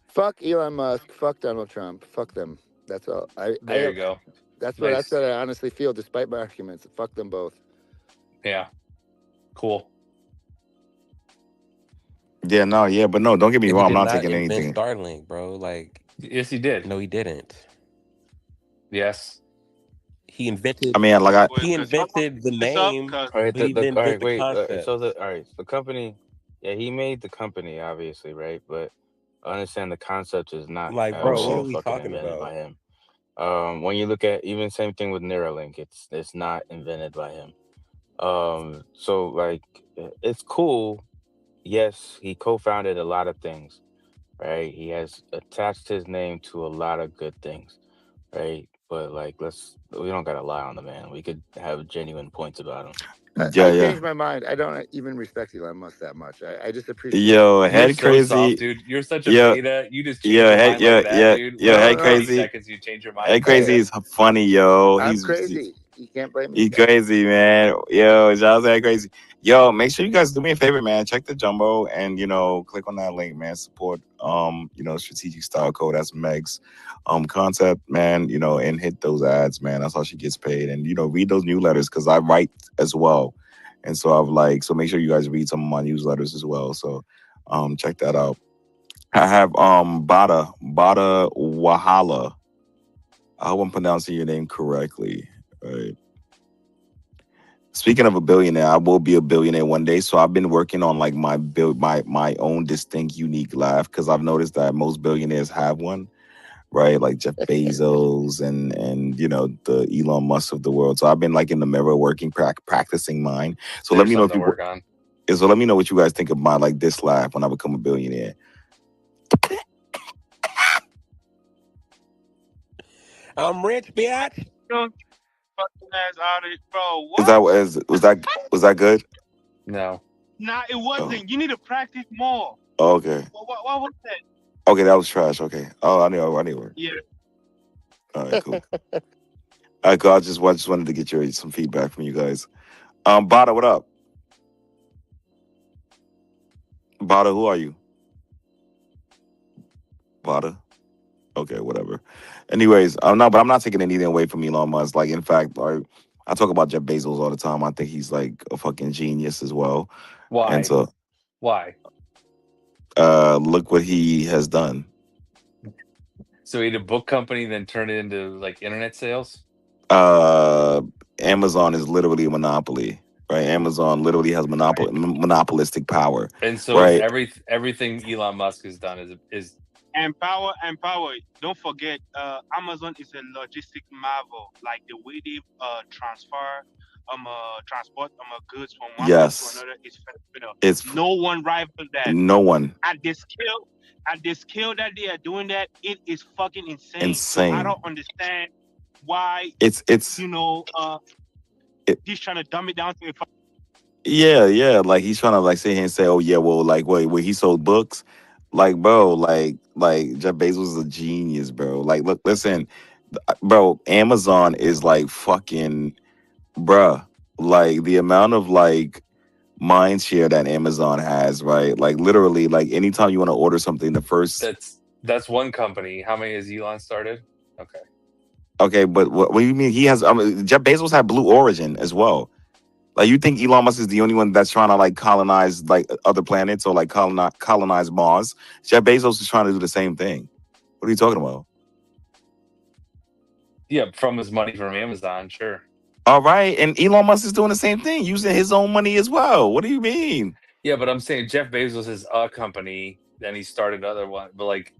Fuck Elon Musk. Fuck Donald Trump. Fuck them. That's all. There you go. That's Nice. what I honestly feel, despite my arguments. Fuck them both. Yeah. Cool. Yeah, no, yeah, but no, don't get me And wrong. he I'm did not not taking invent anything. Starlink, bro. Like, Yes, he did. no, he didn't. Yes. He invented. I mean, like He invented the name, All right, but he didn't all right, invent the wait. concept. All right, the company, yeah, he made the company, obviously, right? But I understand the concept is not Like, at bro, what are all we fucking talking invented about? by him. When you look at even same thing with Neuralink, it's not invented by him. So like, it's cool. Yes, he co-founded a lot of things, right? He has attached his name to a lot of good things, right? But like, we don't gotta lie on the man. We could have genuine points about him. I changed my mind. I don't even respect Elon Musk that much. I just appreciate. Yo, You're head so crazy, soft, dude. You're such a yo, beta. You just change your mind like that, dude. yo, Within head 30 crazy, seconds, you change your mind. head crazy is funny, yo. I'm He's crazy. You can't blame me. He's crazy, man. Yo, Giles that crazy. Yo, make sure you guys do me a favor, man. Check the jumbo and click on that link, man. Support Strategic Style Co. That's Meg's concept, man. And hit those ads, man. That's how she gets paid. And read those newsletters because I write as well. And so so make sure you guys read some of my newsletters as well. So check that out. I have Bada Wahala. I hope I'm pronouncing your name correctly. Right. Speaking of a billionaire, I will be a billionaire one day. So I've been working on like my own distinct, unique laugh because I've noticed that most billionaires have one, right? Like Jeff Bezos and the Elon Musk of the world. So I've been like in the mirror working, practicing mine. So let me know if you work on. So let me know what you guys think of my like this laugh when I become a billionaire. I'm rich, bitch. Don't fucking ass out of it, bro. What? Was that good? No. Nah, it wasn't. You need to practice more. Oh, okay. What was that? Okay, that was trash. Okay. Oh, I knew. Yeah. All right, cool. All right, cool. I just wanted to get some feedback from you guys. Bada, what up? Bada, who are you? Bada. Okay, whatever. Anyways, but I'm not taking anything away from Elon Musk. Like, in fact, I talk about Jeff Bezos all the time. I think he's like a fucking genius as well. Why? And so, why? Look what he has done. So he had a book company, then turned it into like internet sales. Amazon is literally a monopoly, right? Amazon literally has monopolistic power. And so right? everything Elon Musk has done is And power. Don't forget, Amazon is a logistic marvel. Like the way they transfer, transport goods from one place to Yes, another is phenomenal. it's No one rivals that. no one. At the scale, that they are doing that, it is fucking insane. So I Insane. don't understand why It's you know it, he's trying to dumb it down to a yeah. Like he's trying to like sit here and say, oh yeah, well, like wait, he sold books. Like, bro, like Jeff Bezos is a genius, bro. Like, look, listen, bro, Amazon is like fucking bruh. Like the amount of like mind share that Amazon has, right? Like literally, like anytime you want to order something, the first That's one company. How many has Elon started? Okay. okay, but what do you mean he has? I mean, Jeff Bezos had Blue Origin as well. Like you think Elon Musk is the only one that's trying to like colonize like other planets or like colonize Mars? Jeff Bezos is trying to do the same thing. What are you talking about? Yeah, from his money from Amazon, sure. All right, and Elon Musk is doing the same thing, using his own money as well. What do you mean? Yeah, but I'm saying Jeff Bezos is a company, then he started another one. But like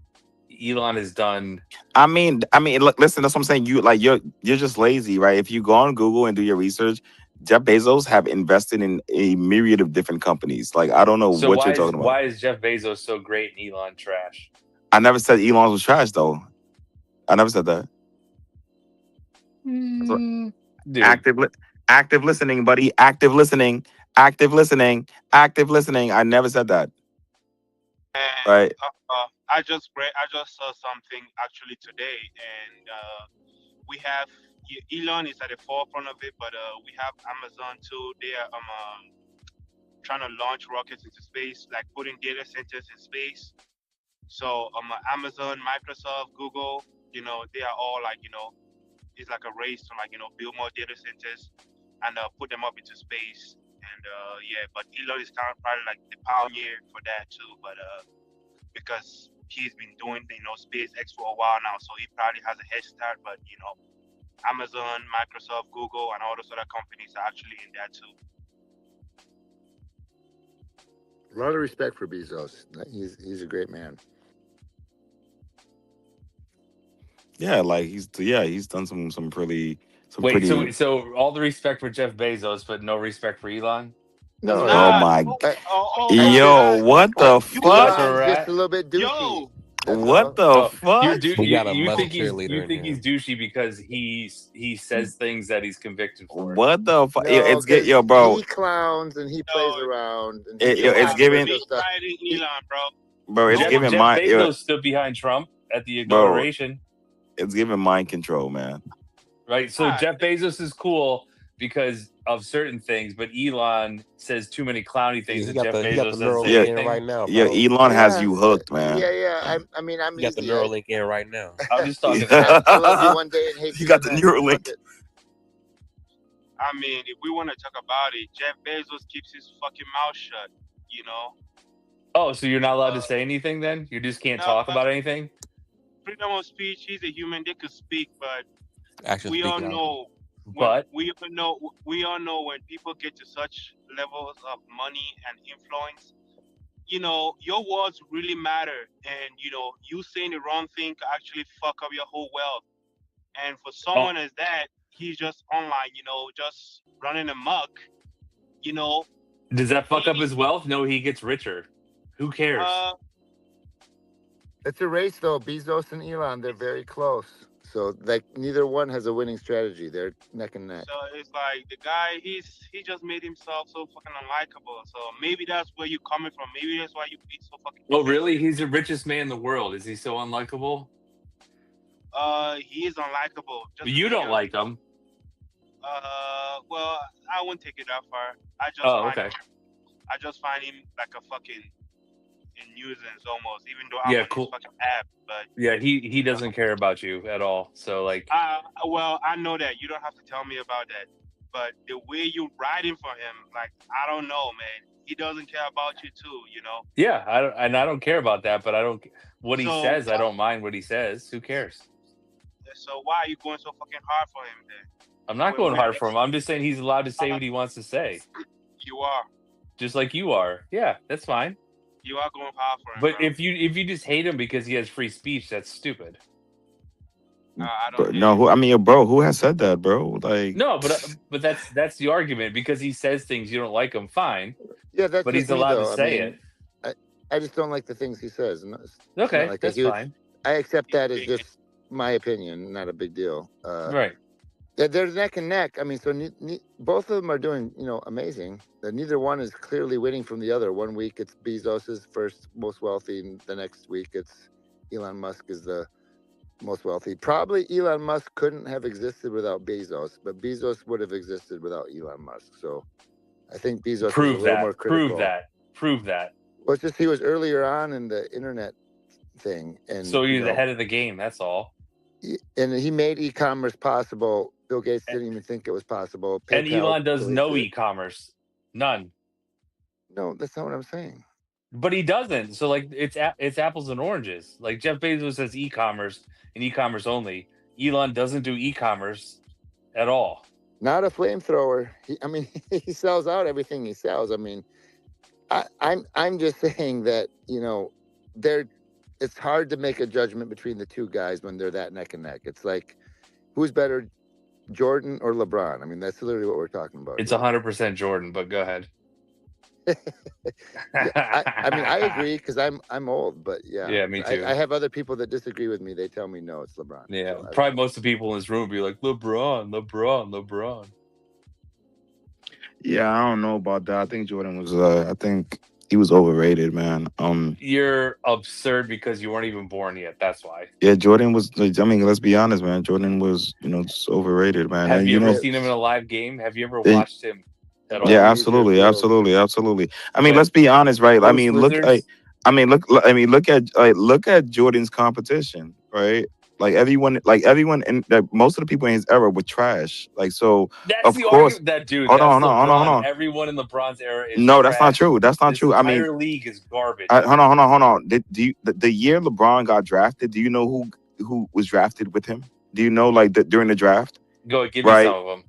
Elon has done. I mean, look, listen. That's what I'm saying. You're just lazy, right? If you go on Google and do your research, Jeff Bezos have invested in a myriad of different companies. Like I don't know So what you're talking about. why is Jeff Bezos so great and Elon trash? I never said Elon was trash, though. I never said that. That's what- Dude, Active, active listening, buddy. Active listening. Active listening. Active listening. I never said that. and Right. I just saw something actually today, and we have Elon is at the forefront of it, but we have Amazon too. They are trying to launch rockets into space, like putting data centers in space. So Amazon, Microsoft, Google, they are all like it's like a race to like build more data centers and put them up into space. And yeah, but Elon is kind of probably like the pioneer for that too. But because he's been doing SpaceX for a while now, so he probably has a head start. But Amazon, Microsoft, Google, and all those other companies are actually in that too. A lot of respect for Bezos. He's a great man. Yeah, like he's done some pretty wait, so all the respect for Jeff Bezos, but no respect for Elon? That's No, what you're Oh Nah, saying? my, it's just yo, what the That's fuck? where Elon's we're just a at. little bit douchey. yo, That's What all. the Oh, fuck? We got a you mother think cheerleader in here. he's douchey because he says things that he's convicted for. What the fuck? No, It's get because yo, he bro. clowns and he plays yo, around and he you says It's have some to giving, be Bezos stuff. riding Elon, bro. bro. It's No Jeff one giving can. Jeff my, Bezos stood behind Trump at the bro. inauguration, It's giving mind control, man. right? So Ah, Jeff Bezos is cool because of certain things, but Elon says too many clowny Yeah, things he that got Jeff he got the Bezos doesn't say Neuralink Yeah, in right anything. now, yeah. bro. Elon has Yeah, you hooked, man. yeah. I mean, I'm He got the easy. Neuralink in right now. I'm just talking I facts. love you one day and hate You you the got the next. Fuck Neuralink. it. I mean, if we want to talk about it, Jeff Bezos keeps his fucking mouth shut. You know, Oh, so you're not allowed to uh, say anything then? You just can't no, talk about anything? freedom of speech. He's a human; they could speak, but Actions we speak all louder. know when But we all know when people get to such levels of money and influence, your words really matter, and you saying the wrong thing could actually fuck up your whole wealth. And for oh, someone as that, he's just online, just running amok. You know, does that fuck up he his wealth? No, he gets richer. Who cares? uh, It's a race, though. Bezos and Elon, they're very close. So, like, neither one has a winning strategy. They're neck and neck. so it's like the guy, he just made himself so fucking unlikable. So maybe that's where you're coming from. Maybe that's why you be so fucking Oh, really? defensive. He's the richest man in the world. Is he so unlikable? He is unlikable, just the You way don't you're. like him. Well, I wouldn't take it that far. Oh, okay. I just find him like a fucking in nuisance almost, even though I'm Yeah, on his cool. fucking app. But Yeah, he doesn't care about you at all. So like, well, I know that you don't have to tell me about that. But the way you riding for him, like I don't know, man. He doesn't care about you too. yeah, I don't care about that, but I don't what he So says, I don't mind what he says. Who cares? why are you going so fucking hard for him then? I'm not going When hard for him. I'm just saying he's allowed to say what he wants to say. you are. Just like you are. Yeah, that's fine. You are going hard for him, But bro. if you just hate him because he has free speech, that's stupid. I don't But hear no, you. I mean, bro, who has said that, bro? Like, No, but that's the argument because he says things you don't like him. Fine, Yeah, that's but just he's me allowed to though. I say mean, it. I just don't like the things he says, and it's not Okay, like a that's huge. fine. I accept that as just my opinion, not a big deal. Right. They're neck and neck. I mean, so both of them are doing, amazing. Neither one is clearly winning from the other. One week it's Bezos's first most wealthy, and the next week it's Elon Musk is the most wealthy. Probably Elon Musk couldn't have existed without Bezos, but Bezos would have existed without Elon Musk. So I think Bezos is a Prove little more that. Prove critical. that. Prove that. Well, it's just he was earlier on in the internet thing, and So he's ahead of the game. That's all. and he made e-commerce possible. Bill Gates didn't even think it was possible. And PayPal Elon does released no it. e-commerce. None. No, that's not what I'm saying. But he doesn't. So like it's apples and oranges. Like Jeff Bezos says e-commerce and e-commerce only. Elon doesn't do e-commerce at all. Not a flamethrower. He sells out everything he sells. I mean, I'm just saying that it's hard to make a judgment between the two guys when they're that neck and neck. It's like, who's better, Jordan or LeBron? I mean, that's literally what we're talking about. It's 100% Jordan, but go ahead. Yeah, I agree because I'm old, but Yeah, me too. I have other people that disagree with me. They tell me no, it's LeBron. Yeah, So probably most of the people in this room would be like LeBron. yeah, I don't know about that. I think Jordan was. I think he was overrated, man. You're absurd because you weren't even born yet. That's why. Yeah, Jordan was. I mean, let's be honest, man. Jordan was, just overrated, man. Have And you ever seen him in a live game? Have you ever eh, watched him at all? yeah, Leisure absolutely, Field. absolutely. I mean, But let's be honest, right? I Post mean, look, Wizards, look at Jordan's competition, right? Like everyone, and most of the people in his era were trash. Like, so that's of the course, argument. That dude, hold that's on, hold LeBron. on. Everyone in LeBron's era is No, that's not trash. true. That's not This true. I mean, entire league is garbage. hold on. The year LeBron got drafted, do you know who was drafted with him? Do you know like during the draft? Go give me Right. some of them.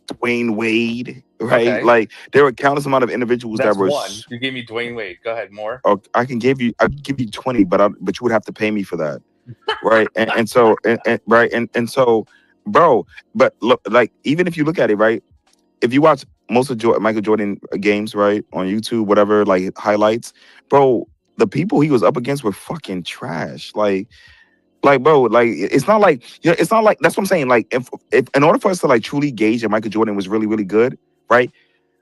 Dwayne Wade, right? Okay. Like there were countless amount of individuals That's that were. one. You gave me Dwayne Wade. Go ahead, more. I can give you 20, but you would have to pay me for that, right? And so right and so, bro. But look, like even if you look at it, right? If you watch most of Michael Jordan games, right, on YouTube, whatever, like highlights, bro, the people he was up against were fucking trash. Like, bro, like it's not like it's not like that's what I'm saying. Like, if in order for us to like truly gauge if Michael Jordan was really really good, right,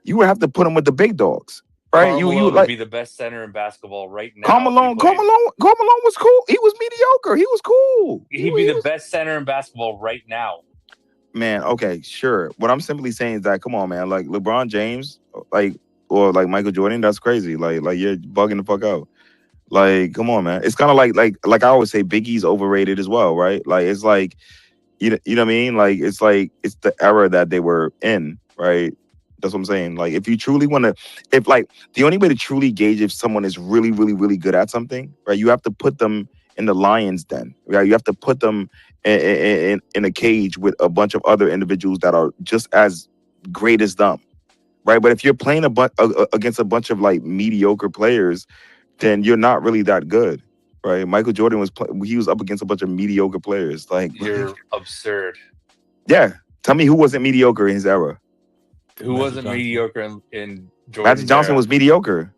you would have to put him with the big dogs, right? Karl You Malone would like be the best center in basketball right now. Karl Malone was cool. He was mediocre. He was cool. He'd be the best center in basketball right now. Man, okay, sure. What I'm simply saying is that come on, man, like LeBron James, like or like Michael Jordan, that's crazy. Like you're bugging the fuck out. Like, come on, man. It's kind of like I always say, Biggie's overrated as well, right? Like it's like you know what I mean? Like it's the era that they were in, right? That's what I'm saying. Like if you truly want to, if like the only way to truly gauge if someone is really, really, really good at something, right? You have to put them in the lion's den, right? You have to put them in a cage with a bunch of other individuals that are just as great as them, right? But if you're playing against a bunch of like mediocre players, then you're not really that good, right? Michael Jordan he was up against a bunch of mediocre players. Like you're absurd. Yeah, tell me who wasn't mediocre in his era. Who wasn't mediocre in Jordan's Magic Johnson era? was mediocre.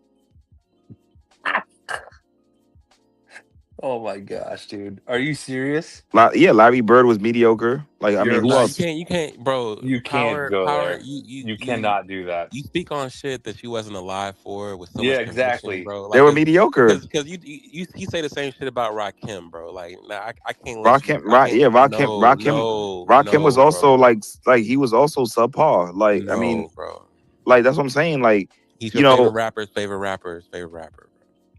Oh my gosh, dude. Are you serious? Yeah, Larry Bird was mediocre. Like, I mean, who else? You can't, bro. You can't go there. You cannot do that. You speak on shit that you wasn't alive for with so Yeah, much exactly. bro. Like, they were mediocre. Because you say the same shit about Rakim, bro. Like, nah, I can't. Rakim was also like he was also subpar. Like, I mean, bro. Like that's what I'm saying. Like, he's your favorite rapper's favorite rapper.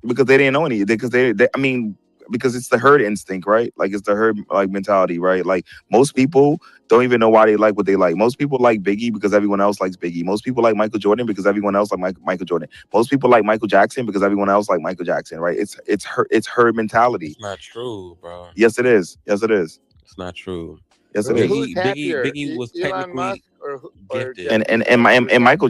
Because they didn't know any. Because I mean, because it's the herd instinct, right? Like it's the herd like mentality, right? Like most people don't even know why they like what they like. Most people like Biggie because everyone else likes Biggie. Most people like Michael Jordan because everyone else like Michael Jordan. Most people like Michael Jackson because everyone else like Michael Jackson, right? It's herd mentality. It's not true, bro. Yes, it is. Yes, it is. It's not true. Yes, it is. Biggie was Elon Musk gifted. And Michael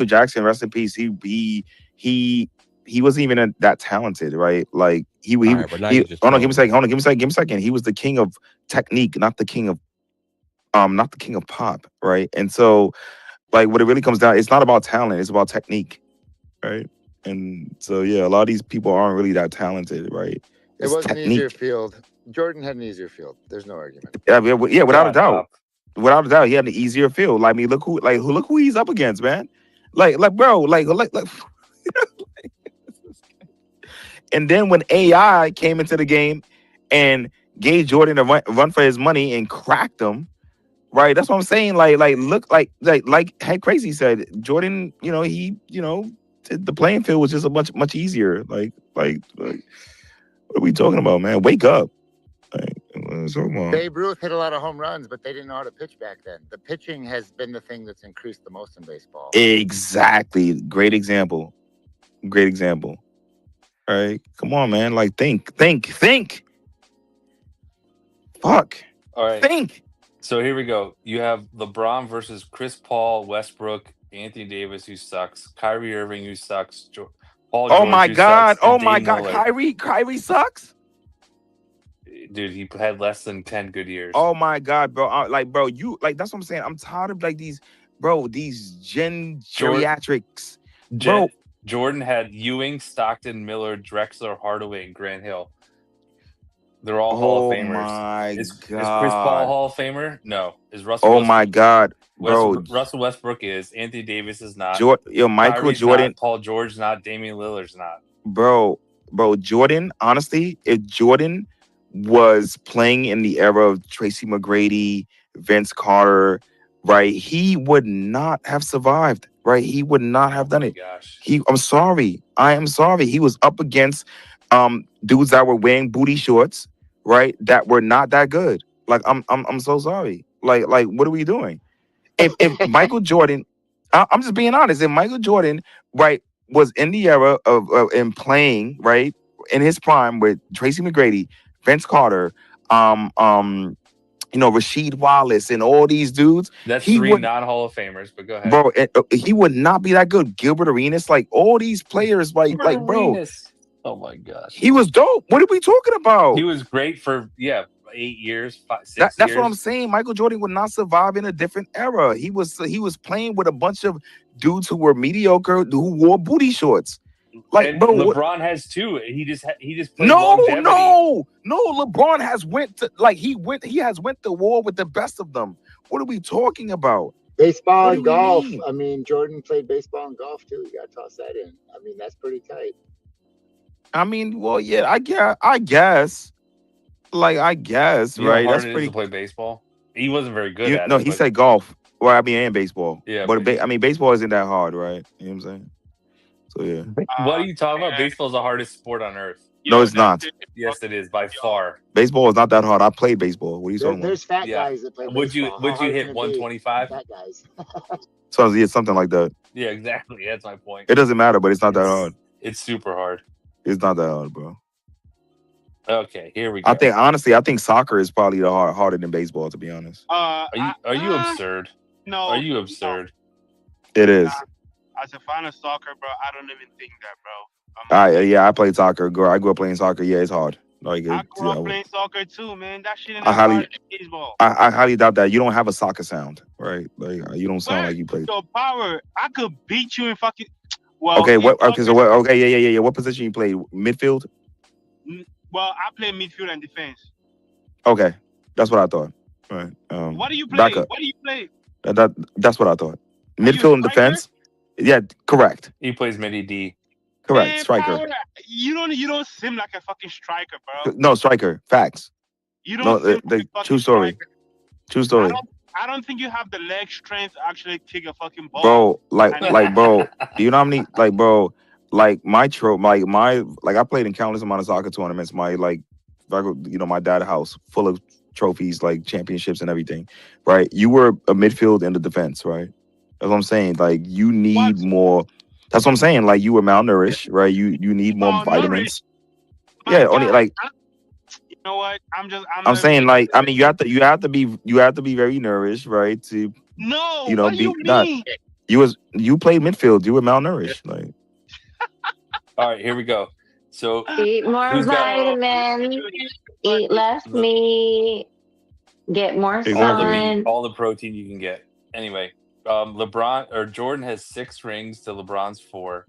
Jackson, rest in peace. He he wasn't even that talented, right? Like All right, but now you just hold on, give me a trolling. second, hold on, give me a second. He was the king of technique, not the king of pop, right? And so like what it really comes down, it's not about talent, it's about technique, right? And so yeah, a lot of these people aren't really that talented, right? It It's was an easier technique. field. Jordan had an easier field. There's no argument. Yeah, without a God, doubt. Pop. Without a doubt, he had an easier field. Like, I mean, look who he's up against, man. Bro, like. And then when AI came into the game and gave Jordan a run for his money and cracked him, right? That's what I'm saying. Look, like Head Crazy said, Jordan, the playing field was just a much easier. Like, what are we talking about, man? Wake up. Like, what's going on? Babe Ruth hit a lot of home runs, but they didn't know how to pitch back then. The pitching has been the thing that's increased the most in baseball. Exactly. Great example. All right. Come on, man. Like, think. Fuck. All right. Think. So here we go. You have LeBron versus Chris Paul, Westbrook, Anthony Davis, who sucks, Kyrie Irving, who sucks, Paul George, Oh my who God. sucks, and Oh my Dame God. Lillard. Kyrie sucks. Dude, he had less than 10 good years. Oh my God, bro. Bro, you like that's what I'm saying. I'm tired of like these geriatrics. Bro, Jordan had Ewing, Stockton, Miller, Drexler, Hardaway, and Grant Hill. They're all Hall of oh Famers. my Is Chris Paul God. Hall of Famer? No. Is Russell Oh Westbrook? my God, bro. Russell Westbrook is. Anthony Davis is not. Michael Kyrie's Jordan. not. Paul George not. Damian Lillard's not. Bro, Jordan, honestly, if Jordan was playing in the era of Tracy McGrady, Vince Carter, right, he would not have survived, right? He would not have done it. Gosh. I'm sorry. I am sorry. He was up against dudes that were wearing booty shorts, right? That were not that good. Like I'm so sorry. Like what are we doing? If Michael Jordan, I'm just being honest, if Michael Jordan, right, was in the era of in playing, right, in his prime with Tracy McGrady, Vince Carter, Rasheed Wallace and all these dudes, That's he three would, non-Hall of Famers, but go ahead. bro, he would not be that good. Gilbert Arenas, like all these players, bro, oh my gosh, he was dope. What are we talking about? He was great for 8 years, 6 years. That's what I'm saying. Michael Jordan would not survive in a different era. He was playing with a bunch of dudes who were mediocre, who wore booty shorts. Like, and bro, LeBron has too. He just played no. LeBron has he has went to war with the best of them. What are we talking about? Baseball and golf. I mean, Jordan played baseball and golf too. You got to toss that in. I mean, that's pretty tight. I mean, well, yeah, I guess. Like, I guess, you right? Know how hard That's it is pretty. to play baseball. He wasn't very good at it. No, he said golf. Well, I mean, and baseball. Yeah, but baseball isn't that hard, right? You know what I'm saying? So yeah. What are you talking about? Baseball is the hardest sport on earth. No, it's not. Yes, it is by far. Baseball is not that hard. I played baseball. What are you talking There's fat guys that play baseball. Would you hit 125? Fat guys. So yeah, something like that. Yeah, exactly. That's my point. It doesn't matter, but it's not that hard. It's super hard. It's not that hard, bro. Okay, here we go. I think soccer is probably harder than baseball, to be honest. Are you absurd? No. Are you absurd? No. It is. As a fan of soccer, bro, I don't even think that, bro. I played soccer. I grew up playing soccer. Yeah, it's hard. Like, I grew up playing soccer too, man. That shit ain't I hard highly, as baseball. I highly doubt that. You don't have a soccer sound, right? Like, you don't sound like you play. Your power, I could beat you in fucking. Well, okay. Yeah. What position you play? Midfield. Well, I play midfield and defense. Okay, that's what I thought. Right. What do you play? Backup. What do you play? That's what I thought. Midfield and defense. Yeah, correct. He plays midi D. Correct, Man, striker. Power, you don't seem like a fucking striker, bro. No, striker. Facts. You don't. Seem like a true story. Striker. True story. I don't think you have the leg strength to actually kick a fucking ball. Bro, bro, do you know how many, bro, my I played in countless amount of soccer tournaments. My dad's house full of trophies, like championships and everything, right? You were a midfield in the defense, right? That's what I'm saying. Like, you need more. That's what I'm saying. Like, you were malnourished, right? You need more vitamins. Yeah, only you know what? I'm saying, like, I mean, you have to be very nourished, right? To what do you mean? You played midfield. You were malnourished, like. All right, here we go. So Eat more who's got vitamins. Eat less the, meat. Get more all the Exactly. meat, sun. all the protein you can get? Anyway, LeBron or Jordan has 6 rings to LeBron's 4.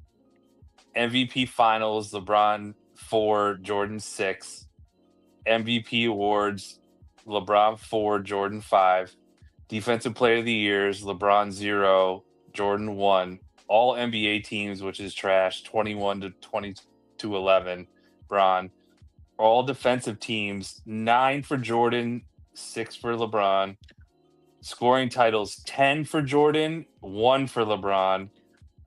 MVP Finals, LeBron 4, Jordan 6. MVP awards, LeBron 4, Jordan 5. Defensive Player of the Years, LeBron 0, Jordan 1. All NBA teams, which is trash, 21 to 20 to 11, Bron. All defensive teams, 9 for Jordan, 6 for LeBron. Scoring titles, 10 for Jordan, 1 for LeBron.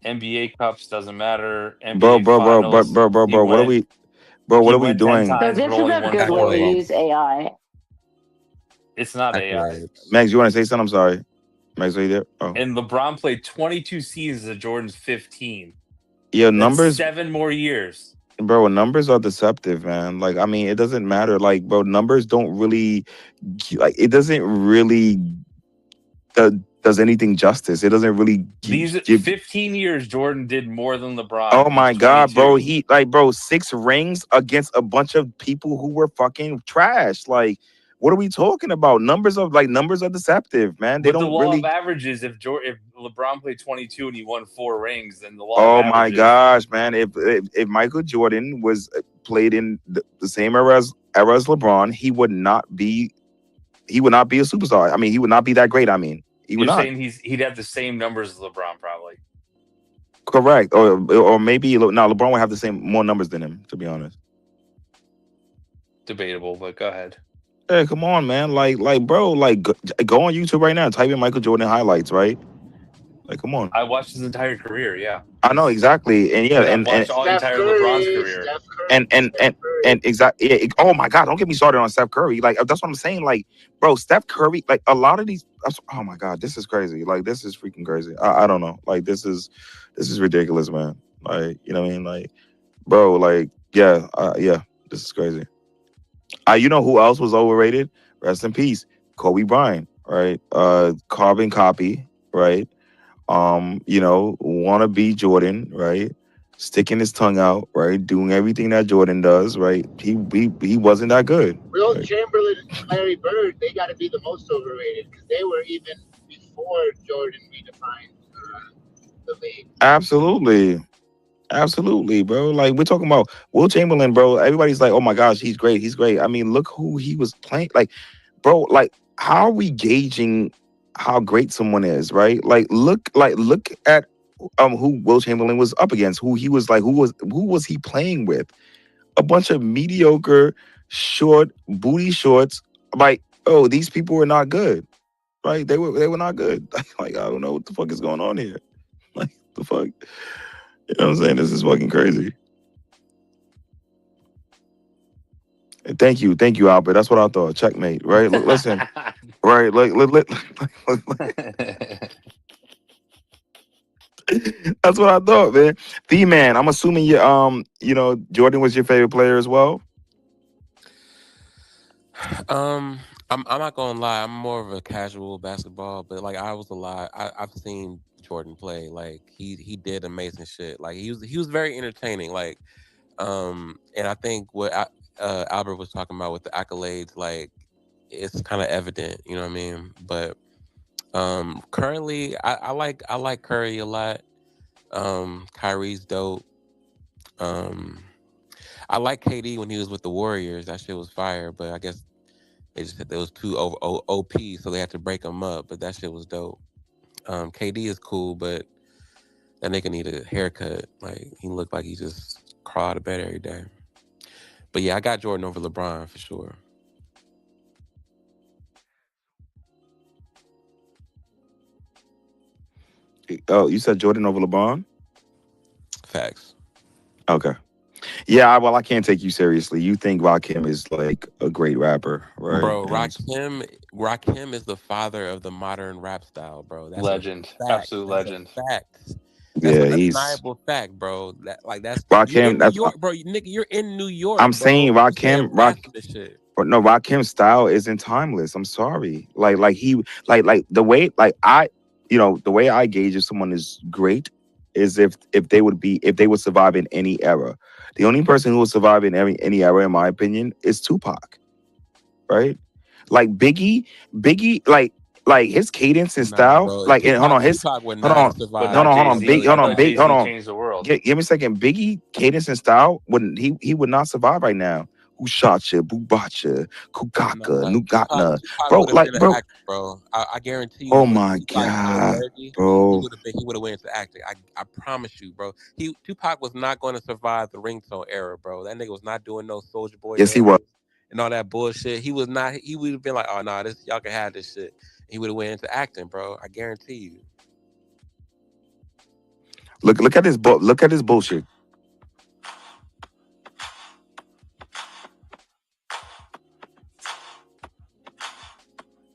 NBA Cups doesn't matter. Bro, NBA bro, bro, but Finals, bro, what he are we went 10 doing? So times, but this is only a won good 4 way of to them. Accolades. use AI. It's not AI. Accolades. Max, you want to say something? I'm sorry. Max, are you there? Oh, And LeBron played 22 seasons of Jordan's 15. yeah, That's numbers, 7 more years. bro. Numbers are deceptive, man. Like, I mean, it doesn't matter. Like, bro, numbers don't really, like, it doesn't really does anything justice. It doesn't really These give. 15 years, Jordan did more than LeBron Oh in these my God, bro. 22. He like, bro, 6 rings against a bunch of people who were fucking trash. Like, what are we talking about? Numbers are deceptive, man. They But the don't law of really. averages, if LeBron played 22 and he won 4 rings, then the law of Oh my averages, gosh, man. If Michael Jordan was played in the same era as LeBron, he would not be a superstar. I mean, he would not be that great. I mean, he would you're not. saying he'd have the same numbers as LeBron, probably. Correct. Or maybe no, LeBron would have the same more numbers than him, to be honest. Debatable, but go ahead. Hey, come on, man. Bro, go on YouTube right now and type in Michael Jordan highlights, right? Like, come on. I watched his entire career, yeah. I know exactly, and yeah, And I've and watched all Steph entire LeBron's Curry, career. Steph Curry, and and Steph and Curry. and exactly. Oh my God, don't get me started on Steph Curry. Like, that's what I'm saying. Like, bro, Steph Curry. Like, a lot of these. Oh my God, this is crazy. Like, this is freaking crazy. I don't know. Like, this is ridiculous, man. Like, you know what I mean? Like, bro, like, yeah, this is crazy. You know who else was overrated? Rest in peace, Kobe Bryant. Right? Carbon copy. Right? Wanna be Jordan, right? Sticking his tongue out, right? Doing everything that Jordan does, right? He wasn't that good. Will Right? Chamberlain and Larry Bird, they got to be the most overrated because they were even before Jordan redefined the league. Absolutely. Absolutely, bro. Like, we're talking about Will Chamberlain, bro. Everybody's like, oh my gosh, he's great. He's great. I mean, look who he was playing. Like, bro, like, how are we gauging how great someone is, right? Look at who Will Chamberlain was up against, who he was like, who was he playing with? A bunch of mediocre, short, booty shorts. Like, oh, these people were not good, right? They were not good. Like, I don't know what the fuck is going on here. Like, the fuck. You know what I'm saying? This is fucking crazy. And thank you, Albert. That's what I thought. Checkmate, right? Look, listen, right? That's what I thought, man. The man. I'm assuming Jordan was your favorite player as well. I'm not gonna lie. I'm more of a casual basketball, but like I was a lot. I've seen Jordan play. Like he did amazing shit. Like he was very entertaining. Like and I think what Albert was talking about with the accolades, like it's kind of evident. You know what I mean? But currently, I like Curry a lot. Kyrie's dope. Um, I like KD when he was with the Warriors. That shit was fire. But I guess they just said they was too OP, so they had to break them up. But that shit was dope. KD is cool, but that nigga need a haircut. Like he looked like he just crawl out of bed every day. But yeah, I got Jordan over LeBron for sure. Oh, you said Jordan over LeBron? Facts. Okay. Yeah, well, I can't take you seriously. You think Rakim is like a great rapper, right? Bro, Rakim is the father of the modern rap style, bro. That's a Legend. fact. Absolute That's a legend. fact. That's Yeah, an he's undeniable fact, bro. That's you're Rakim. in New That's York, bro. Nigga, you're in New York, I'm bro. saying You can't rap this shit. No, Rakim's style isn't timeless. I'm sorry. He like the way like the way I gauge if someone is great is if they would survive in any era. The only person who would survive in any era, in my opinion, is Tupac, right? Like Biggie, like his cadence and Nah, style, bro. like and hold on, Tupac would hold not on, But survive not hold in on, a Jay-Z. big, million hold I on, thought big, years. hold Jay-Z on. changed the world. Give me a second. Biggie cadence and style wouldn't he would not survive right now. Who shot you? Bubacha, Kukaka, Nah, Tupac Nugatna, Tupac bro. would have Like, been an bro. actor, bro. I guarantee you, Oh when my Tupac turned god, 30, bro. he would have went into acting. I promise you, bro. Tupac was not going to survive the ringtone era, bro. That nigga was not doing no Soldier Boy Yes, he was. dances and all that bullshit. He was not. He would have been like, oh nah, this y'all can have this shit. He would have went into acting, bro. I guarantee you. Look at this look at this bullshit.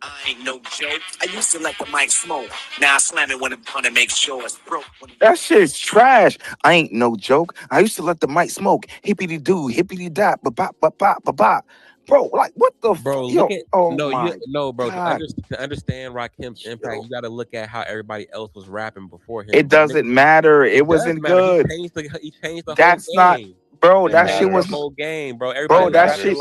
I ain't no joke. I used to let the mic smoke. Now I slam it when I'm gonna make sure it's broke. That shit's trash. I ain't no joke. I used to let the mic smoke. Hippity doo, hippity dot, ba ba ba ba ba ba. Bro, like what the fuck? Bro, look Yo, at oh no, you my no, bro. god. To understand Rakim's impact, Yo. you got to look at how everybody else was rapping before It him. Them doesn't niggas, matter. It it does wasn't matter. good. He changed the whole That's not, game. bro. He It That changed shit the was, matters. whole game, bro. bro. It That shit,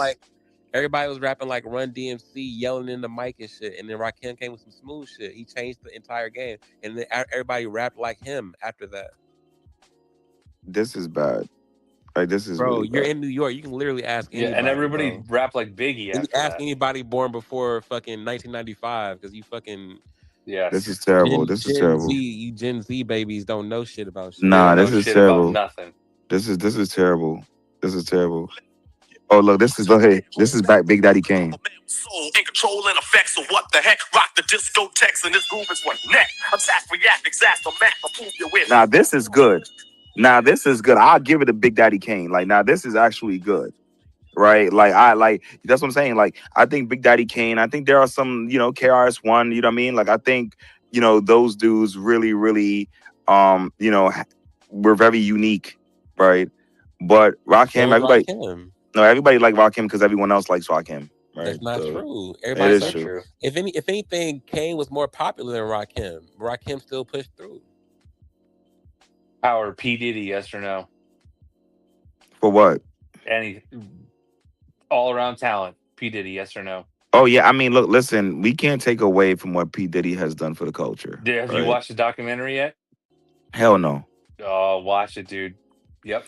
Everybody was rapping like Run DMC, yelling in the mic and shit. And then Rakim came with some smooth shit. He changed the entire game, and then everybody rapped like him after that. this is bad. Like this is Bro, really you're bad. in New York. You can literally ask Yeah, and anybody, everybody bro. rapped like Biggie after Ask that. anybody born before fucking 1995, because you fucking This is Yes. terrible. This is terrible. You Gen Z babies don't know shit about They shit. Nah, don't know this is shit about terrible. nothing. This is terrible. This is terrible. Oh look, this is hey, this is back Big Daddy Kane. Soul in control and effects. So what the heck? Rock the discotheques and this groove is what next. Attack, react, exast, map, approve your win. Now this is good. Now this is good. I'll give it to Big Daddy Kane. Like now this is actually good. Right? Like I like that's what I'm saying. Like I think Big Daddy Kane, I think there are some, KRS-One, you know what I mean? Like I think, those dudes really, really were very unique, right? But So Rakim, was everybody Rakim. no, everybody like Rakim because everyone else likes Rakim, right? That's not So true. it Everybody That's is not like true. true. if anything, Kane was more popular than Rakim. Rakim still pushed through. Power P. Diddy, yes or no? For what? Any all around talent. P. Diddy, yes or no? Oh yeah, I mean, look, listen, we can't take away from what P. Diddy has done for the culture, Have you right? watched the documentary yet? Hell no. Oh, watch it, dude. Yep.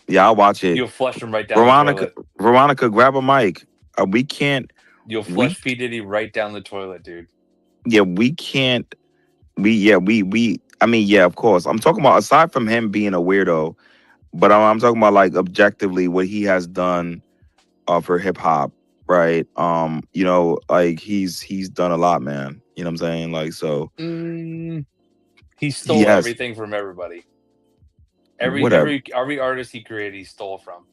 Yeah, I'll watch it. You'll flush him right down the Veronica, toilet. Veronica, grab a mic. We can't. You'll We flush P. Diddy right down the toilet, dude. yeah, we can't. We. I mean, yeah, of course. I'm talking about aside from him being a weirdo, but I'm talking about like objectively what he has done for hip hop, right? Like he's done a lot, man. You know what I'm saying? Like so, He he stole has everything from everybody. whatever, Every artist he created, he stole from.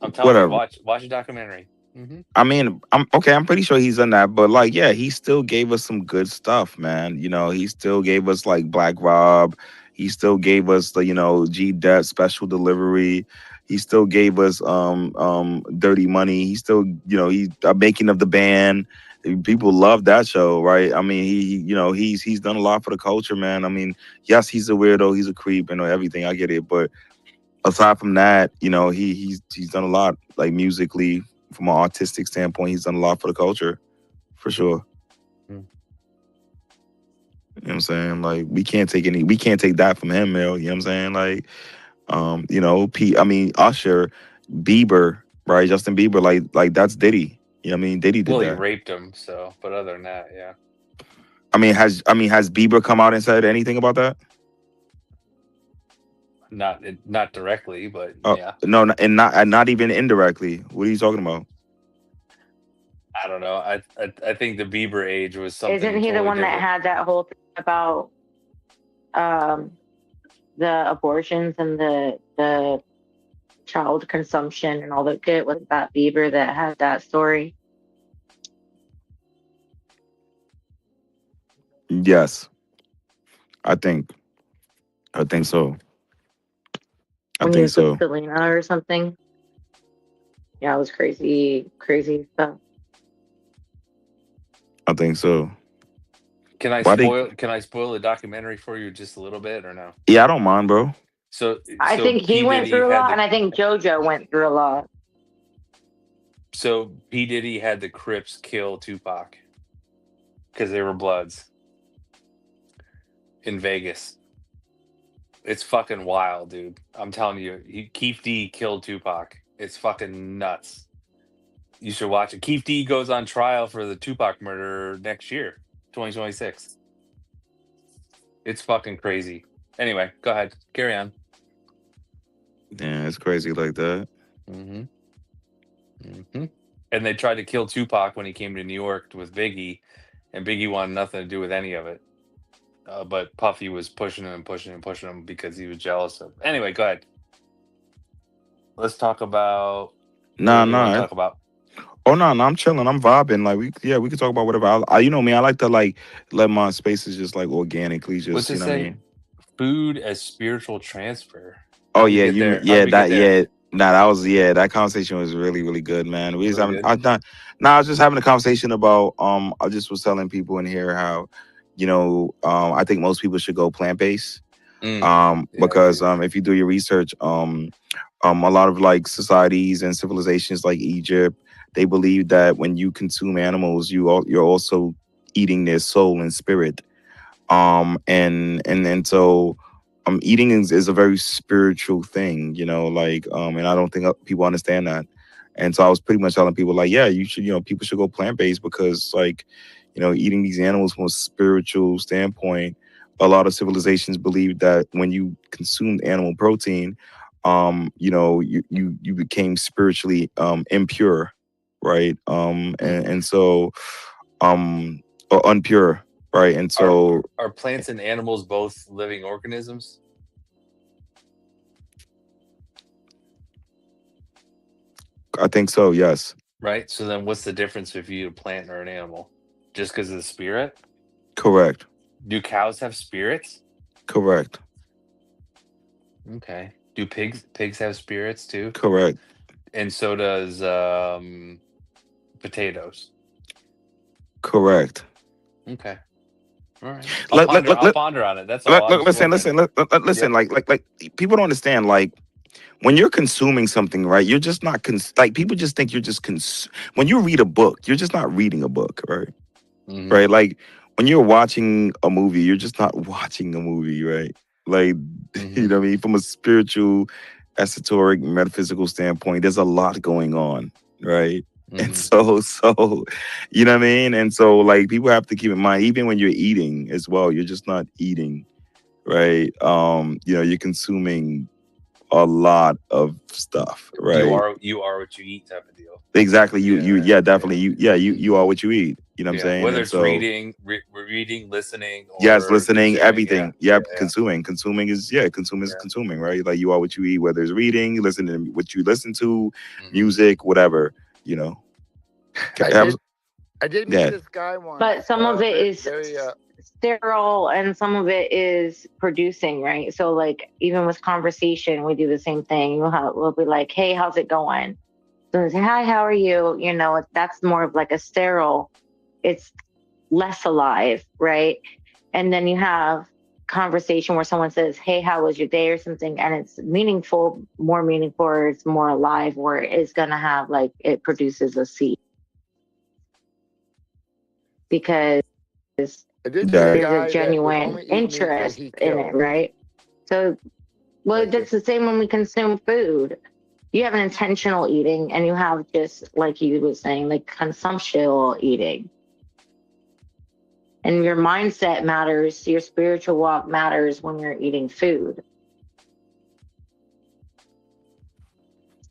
I'm telling you, whatever. watch a documentary. I mean, I'm okay. I'm pretty sure he's done that, but like, yeah, he still gave us some good stuff, man. He still gave us like Black Rob. He still gave us the G Dep Special Delivery. He still gave us Dirty Money. He still he Making of the Band. People love that show, right? I mean, he's done a lot for the culture, man. I mean, yes, he's a weirdo, he's a creep, and everything. I get it, but aside from that, he's done a lot, like musically, from an artistic standpoint. He's done a lot for the culture, for sure. Mm. You know what I'm saying? Like we can't take that from him, Mel. You know what I'm saying? Like, Usher, Bieber, right? Justin Bieber, like that's Diddy. You know what I mean? Diddy did Well, he that. raped him, so but other than that, yeah. Has Bieber come out and said anything about that? Not directly, but yeah. No, and not even indirectly. What are you talking about? I don't know. I think the Bieber age was Isn't something he the totally one that different. had that whole thing about um the abortions and the child consumption and all that shit? Was that Bieber that had that story? Yes, I think so. I When he think was with so. Selena or something? Yeah, it was crazy, crazy stuff. I think so. Can I Why they? spoil the documentary for you just a little bit or no? Yeah, I don't mind, bro. So I think he P went Diddy through a had lot, and I think JoJo went through a lot. P Diddy had the Crips kill Tupac because they were Bloods in Vegas. It's fucking wild, dude. I'm telling you, Keith D killed Tupac. It's fucking nuts. You should watch it. Keith D goes on trial for the Tupac murder next year, 2026. It's fucking crazy. Anyway, go ahead. Carry on. Yeah, it's crazy like that. Mm-hmm. Mm-hmm. And they tried to kill Tupac when he came to New York with Biggie, and Biggie wanted nothing to do with any of it. But Puffy was pushing him and pushing him and pushing him because he was jealous of. Anyway, go ahead. Let's talk about Nah, whatever you want to nah. talk about. Oh no, no, I'm chilling. I'm vibing. Like we can talk about whatever. You know me. I like to like let my spaces just like organically, What's just it you know what I say? mean. Food as spiritual transfer. Oh How'd we yeah, get there? How'd yeah, we get that there? yeah. Nah, that was that conversation was really really good, man. We just Really having good. I thought I was just having a conversation about I just was telling people in here how I think most people should go plant based. Yeah, Because dude. if you do your research, a lot of like societies and civilizations like Egypt, they believe that when you consume animals, you're also eating their soul and spirit. And so eating is a very spiritual thing, like and I don't think people understand that. And so I was pretty much telling people like, yeah, you should, people should go plant-based because like, eating these animals from a spiritual standpoint, a lot of civilizations believe that when you consumed animal protein, you became spiritually impure, right? And so or unpure, right? And so Are plants and animals both living organisms? I think so, yes. Right. So then, what's the difference if you eat a plant or an animal? Just because of the spirit? Correct. Do cows have spirits? Correct. Okay. Do pigs have spirits too? Correct. And so does potatoes. Correct. Okay. All right. Let, let, let, I'll let, ponder on it. That's all. I'm just listen, looking. listen. Yep. Like people don't understand. Like when you're consuming something, right? You're just not like people just think you're just when you read a book, you're just not reading a book, right? Mhm. Right? Like when you're watching a movie, you're just not watching a movie, right? Like you know what I mean? From a spiritual, esoteric, metaphysical standpoint, there's a lot going on, right? And so you know what I mean? And so like people have to keep in mind, even when you're eating as well, you're just not eating, right? You're consuming a lot of stuff, right? You are what you eat type of deal. Exactly. Definitely. You are what you eat. You know what I'm saying? Whether And it's so reading, reading, listening, or yes, listening, consuming. everything. Yep, consuming. Consuming is consuming, right? Like you are what you eat, whether it's reading, listening, what you listen to, music, whatever, I did meet Yeah. this guy once. But some of it is very, sterile and some of it is producing, right? So like even with conversation, we do the same thing. We'll be like, hey, how's it going? So say, hi, how are you? That's more of like a sterile, it's less alive, right? And then you have conversation where someone says, hey, how was your day or something, and it's meaningful, or it's more alive, or it's gonna have like it produces a seed. Because there's a genuine interest in it, right? So, well, that's the same when we consume food. You have an intentional eating, and you have just like you were saying, like consumptual eating. And your mindset matters. Your spiritual walk matters when you're eating food.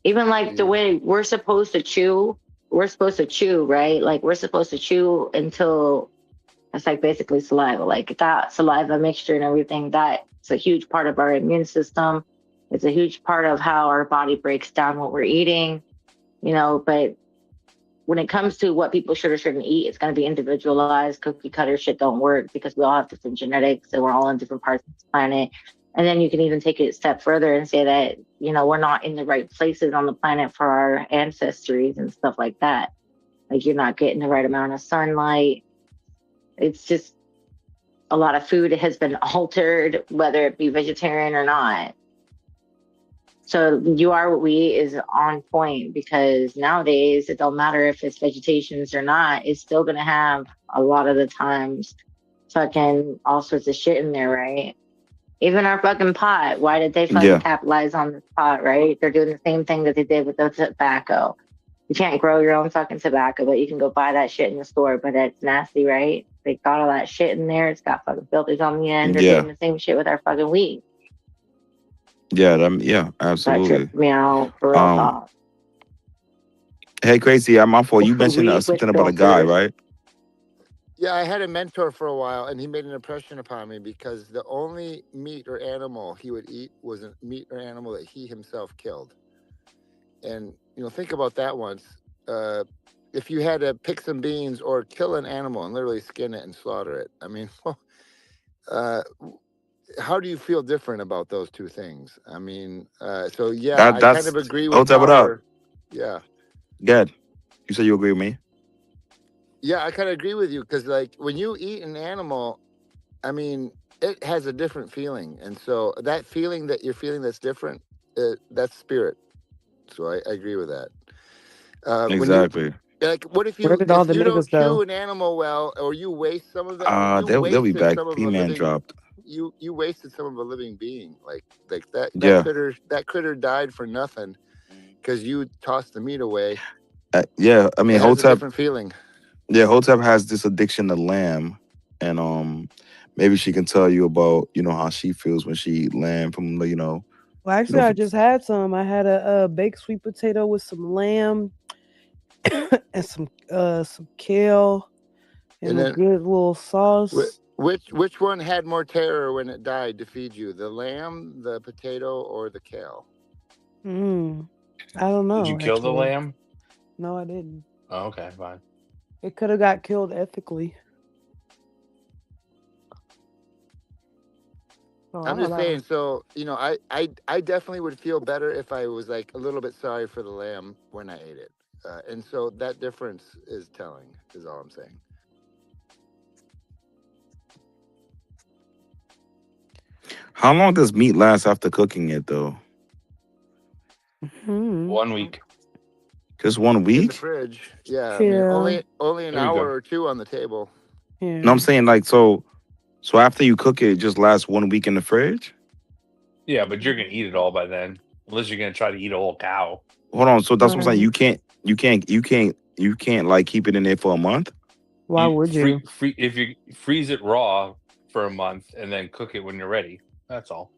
Even like the way we're supposed to chew, right? Like we're supposed to chew until it's like basically saliva, like that saliva mixture and everything. That's a huge part of our immune system. It's a huge part of how our body breaks down what we're eating, but when it comes to what people should or shouldn't eat, it's going to be individualized. Cookie cutter shit don't work because we all have different genetics and we're all in different parts of the planet. And then you can even take it a step further and say that, we're not in the right places on the planet for our ancestries and stuff like that. Like you're not getting the right amount of sunlight. It's just a lot of food has been altered, whether it be vegetarian or not. So you are what we eat is on point because nowadays it don't matter if it's vegetations or not, it's still gonna have a lot of the times fucking all sorts of shit in there, right? Even our fucking pot. Why did they fucking Yeah, capitalize on this pot, right? They're doing the same thing that they did with the tobacco. You can't grow your own fucking tobacco, but you can go buy that shit in the store, but it's nasty, right? They got all that shit in there. It's got fucking filters on the end. They're yeah, doing the same shit with our fucking weed. yeah, That absolutely. tripped me out for real Um, talk. hey, crazy, I'm my fault. You mentioned Weed with something about a guy, filters. right? Yeah, I had a mentor for a while, and he made an impression upon me because the only meat or animal he would eat was a meat or animal that he himself killed. And think about that once. Uh, if you had to pick some beans or kill an animal and literally skin it and slaughter it, I mean, uh, how do you feel different about those two things? I mean, so yeah, I kind That's of agree with Hotep. What up? power. Yeah, Good. You said you agree with me? yeah, I kind of agree with you because like when you eat an animal, I mean, it has a different feeling, and so that feeling that you're feeling that's different, that's spirit. So I agree with that. When you Exactly. like, what if Where you did all if the you don't niggas chew go? an animal well, or you waste some of the you They'll be wasted back. some of P a man living dropped. you wasted some of a living being like that Yeah. critter died for nothing because you tossed the meat away. Yeah. I mean, It has a Hotep. different feeling. Yeah, Hotep has this addiction to lamb, and maybe she can tell you about how she feels when she eat lamb from Well, you actually, know I from, just had some. I had a baked sweet potato with some lamb and some kale and And a then good little sauce. which one had more terror when it died to feed you? The lamb, the potato, or the kale? Mm, I don't Did you know, kill the actually. lamb? No, I didn't. Oh, okay, fine. It could have got killed ethically. So I I'm don't just know. saying. So I definitely would feel better if I was like a little bit sorry for the lamb when I ate it, and so that difference is telling. Is all I'm saying. how long does meat last after cooking it though? Hmm. 1 week. Just one In the week? fridge, yeah. I mean, Yeah. only an There we hour go. or two on the table. No, I'm Yeah. saying like so after you cook it, it just lasts 1 week in the fridge. Yeah, but you're gonna eat it all by then, unless you're gonna try to eat a whole cow. Hold on. So that's what I'm saying. Right. You can't like keep it in there for a month. Why You would you? free if you freeze it raw for a month and then cook it when you're ready. That's all.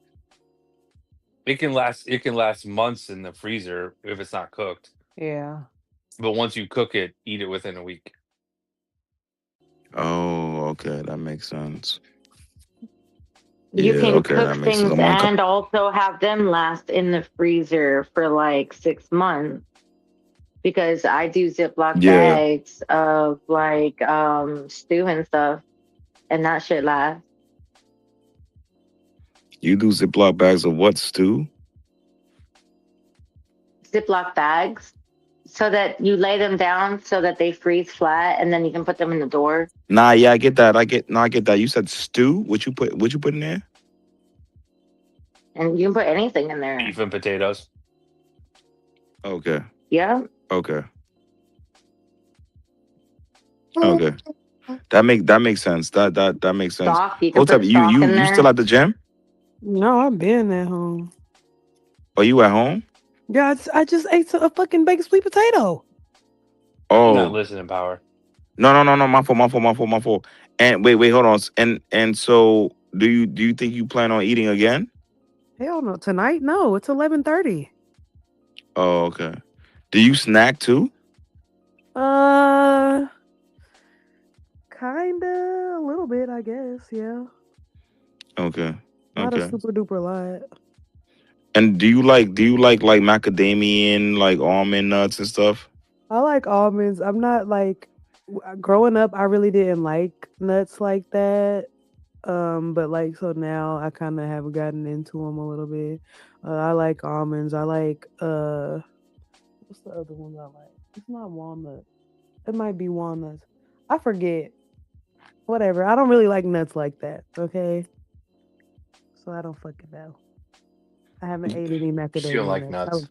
It can last months in the freezer if it's not cooked. Yeah. But once you cook it, eat it within a week. Oh, okay, that makes sense. You Yeah, can okay, cook that makes sense. things I'm on. and also have them last in the freezer for like 6 months because I do Ziploc Yeah, bags of like stew and stuff, and that shit lasts. you do Ziploc bags of what stew? Ziploc bags so that you lay them down so that they freeze flat, and then you can put them in the door. Nah, yeah, I get that. I get that. You said stew. What you put in there? And you can put anything in there. Beef and potatoes. Okay, Yeah. okay, okay. That makes sense. That makes sense. Stock. You can Hold up, put you stock you in you still there. at the gym? No, I've been at home. Are you at home? Yeah, I just ate a fucking baked sweet potato. You're not Oh, listening, Power. no. My fault. And wait, hold on. And so do you think you plan on eating again? Hell no. Tonight? No, it's 11:30. Oh, okay. Do you snack too? Uh, kinda, a little bit, I guess. Yeah, Okay, not a okay. super duper lot. And do you like macadamia and like almond nuts and stuff? I like almonds. I'm not like growing up. I really didn't like nuts like that. But like so now I kind of have gotten into them a little bit. I like almonds. I like what's the other one I like? It's not walnut. It might be walnuts. I forget. Whatever. I don't really like nuts like that. Okay, so I don't fucking know. I haven't ate any She don't macadamia like nuts. nuts.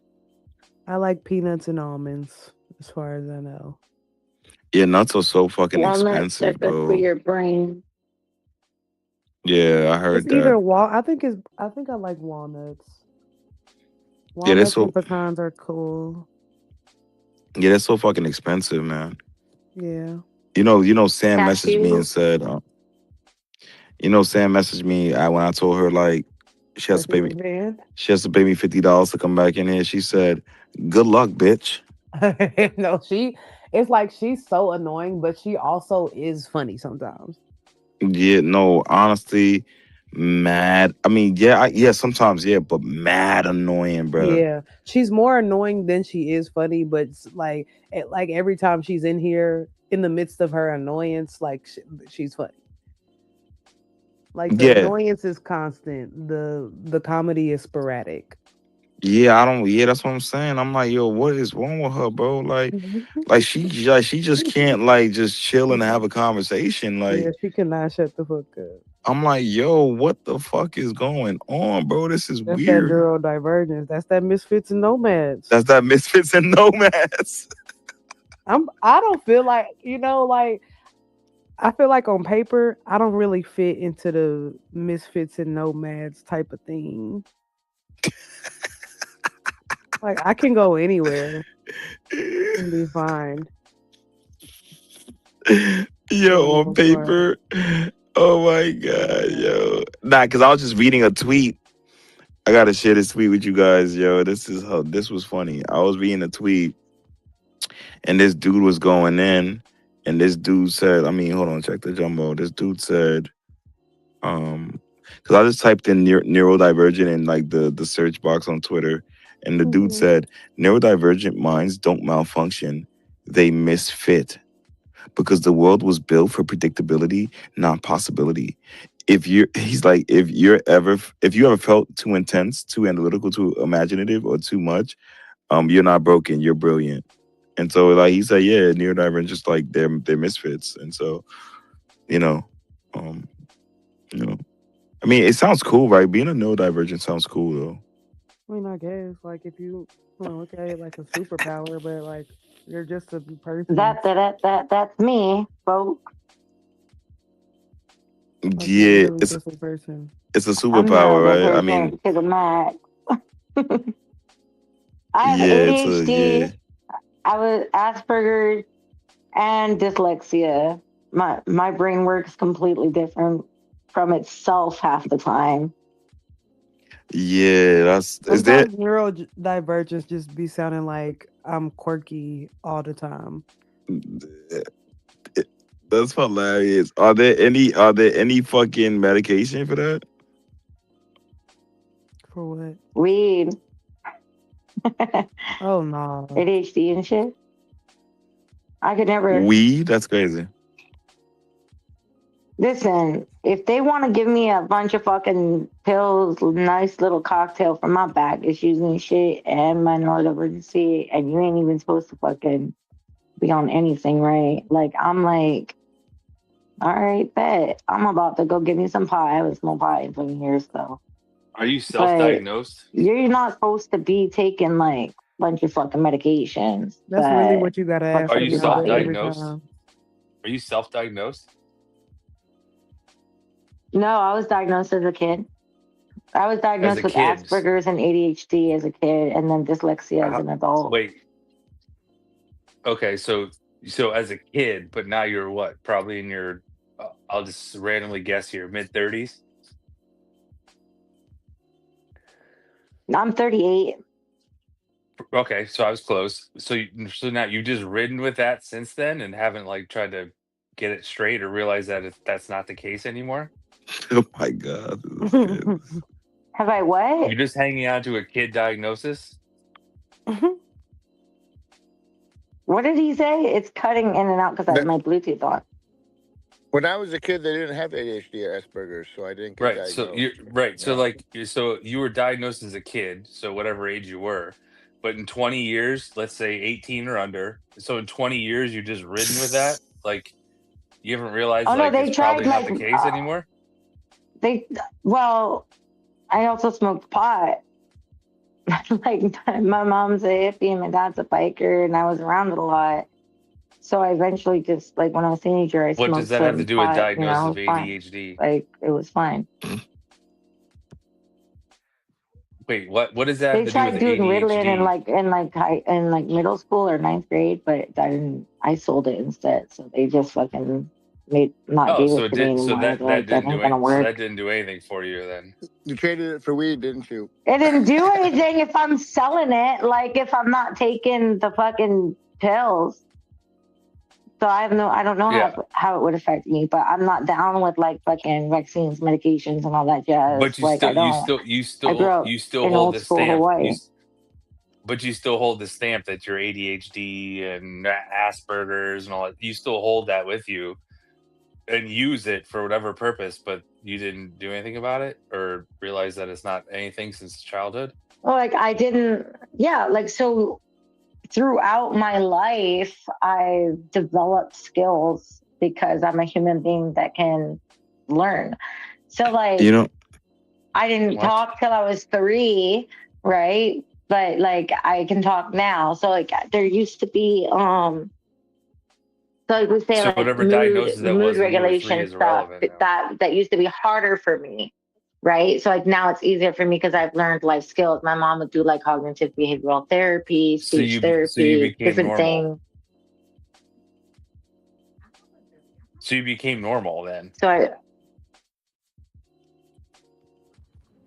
I like peanuts and almonds, as far as I know. Yeah, nuts are so fucking Walnuts are expensive, good for bro. your brain. Yeah, I It's heard that. either wal. I think it's. I think I like walnuts. Yeah, they're Walnuts so and pecans are cool. yeah, they're so fucking expensive, man. Yeah. Sam messaged me and Cashew. said, Sam messaged me when I told her like she has That to she pay me was banned. she has to pay me $50 to come back in here. She said, "Good luck, bitch." No, she. It's like she's so annoying, but she also is funny sometimes. Yeah, no, honestly, mad. I mean, yeah, sometimes, yeah, but mad annoying, bro. Yeah, she's more annoying than she is funny, but like, like every time she's in here, in the midst of her annoyance, like she's funny. Like the Yeah, annoyance is constant. The comedy is sporadic. yeah, I don't. Yeah, that's what I'm saying. I'm like, yo, what is wrong with her, bro? Like she just can't like just chill and have a conversation. Yeah, Like, she cannot shut the fuck up. I'm like, yo, what the fuck is going on, bro? This is That's that weird. neurodivergence. That's that misfits and nomads. That's that Misfits and Nomads. I don't feel like, like I feel like on paper, I don't really fit into the misfits and nomads type of thing. Like I can go anywhere and be fine for the Yo, on most part. paper. Oh my god, yo. Nah, cause I was just reading a tweet. I gotta share this tweet with you guys, yo. This was funny. I was reading a tweet and this dude was going in, and this dude said, I mean, hold on, check the jumbo. This dude said, because I just typed in neurodivergent in like the search box on Twitter, and the dude Mhm. said, neurodivergent minds don't malfunction, they misfit because the world was built for predictability, not possibility. He's like, if you ever felt too intense, too analytical, too imaginative, or too much, you're not broken, you're brilliant. And so like he said, yeah, neurodivergent just like they're misfits. And so, you know, um, you know, I mean, it sounds cool, right? Being a neurodivergent sounds cool though. I mean, I guess like if you want to look at it like a superpower, but like you're just a person. That's me, folks. Like you're Yeah, literally just a person. it's a I'm superpower, right? I mean, neurodivergent to the max. I have yeah, it's a yeah. ADHD. I was Asperger's and dyslexia. My brain works completely different from itself half the time. Yeah, that's is there Sometimes neurodivergence just be sounding like I'm quirky all the time. that's hilarious. Are there any fucking medication for that? For what? Weed, Oh no. ADHD and shit. I could never Weed? That's crazy. listen. If they want to give me a bunch of fucking pills, nice little cocktail for my back issues and shit, and my neurodivergency, and you ain't even supposed to fucking be on anything, right? Like I'm like, all right, bet I'm about to go get me some pie. I haven't smoked pie in 20 years though. Are you But self-diagnosed? you're not supposed to be taking like a bunch of fucking medications That's really that what you gotta fucks ask Are up the you your doctor body. every self-diagnosed? time. Are you self-diagnosed? No, I was diagnosed as a kid. I was As diagnosed a with kid? Asperger's and ADHD as a kid, and then dyslexia as How, an adult. wait, okay, so as a kid, but now you're what? Probably in your I'll just randomly guess here, mid-30s. I'm 38. Okay, so I was close. So now you've just ridden with that since then and haven't like tried to get it straight or realize that that's not the case anymore? Oh my god, this is crazy. Have I what? You're just hanging on to a kid diagnosis? What did he say? It's cutting in and out because I have That- my Bluetooth on. When I was a kid, they didn't have ADHD or Asperger's, so I didn't get Right. So you're diagnosed. right. So Yeah. so you were diagnosed as a kid, so whatever age you were. But in 20 years, let's say 18 or under. So in 20 years you just ridden with that? Like You haven't realized Oh no, like they it's tried probably not like the case anymore? well, I also smoked pot. Like my mom's a hippie and my dad's a biker, and I was around it a lot. So I eventually just like when I was a teenager, I What does smoked that have to some do with pot. diagnosis It of was fine. ADHD? Like it was fine. Wait, what does that They have to do with tried doing Ritalin ADHD? in like middle school or ninth grade, but I didn't. I sold it instead, so they just fucking not Oh, gave so it it to me did. So anymore. They're like, that ain't gonna So work. that didn't do anything for you then. You traded it for weed, didn't you? It didn't do anything if I'm selling it. Like if I'm not taking the fucking pills. So I don't know Yeah, how it would affect me, but I'm not down with like fucking vaccines, medications, and all that jazz. but you Like still I don't. I grew up you still in hold old the school stamp. Hawaii. But you still hold the stamp that you're ADHD and Asperger's and all that. You still hold that with you and use it for whatever purpose, but you didn't do anything about it or realize that it's not anything since childhood. Well, like I didn't. Yeah, like so throughout my life, I've developed skills because I'm a human being that can learn. So like You know, I didn't What? talk till I was 3, right? But like I can talk now. So like there used to be so like we say So like whatever diagnosis that mood was when you were 3 regulation is stuff irrelevant now. that used to be harder for me. Right. So like now it's easier for me because I've learned life skills. My mom would do like cognitive behavioral therapy, speech So you therapy, became different normal. things. So you became normal then. So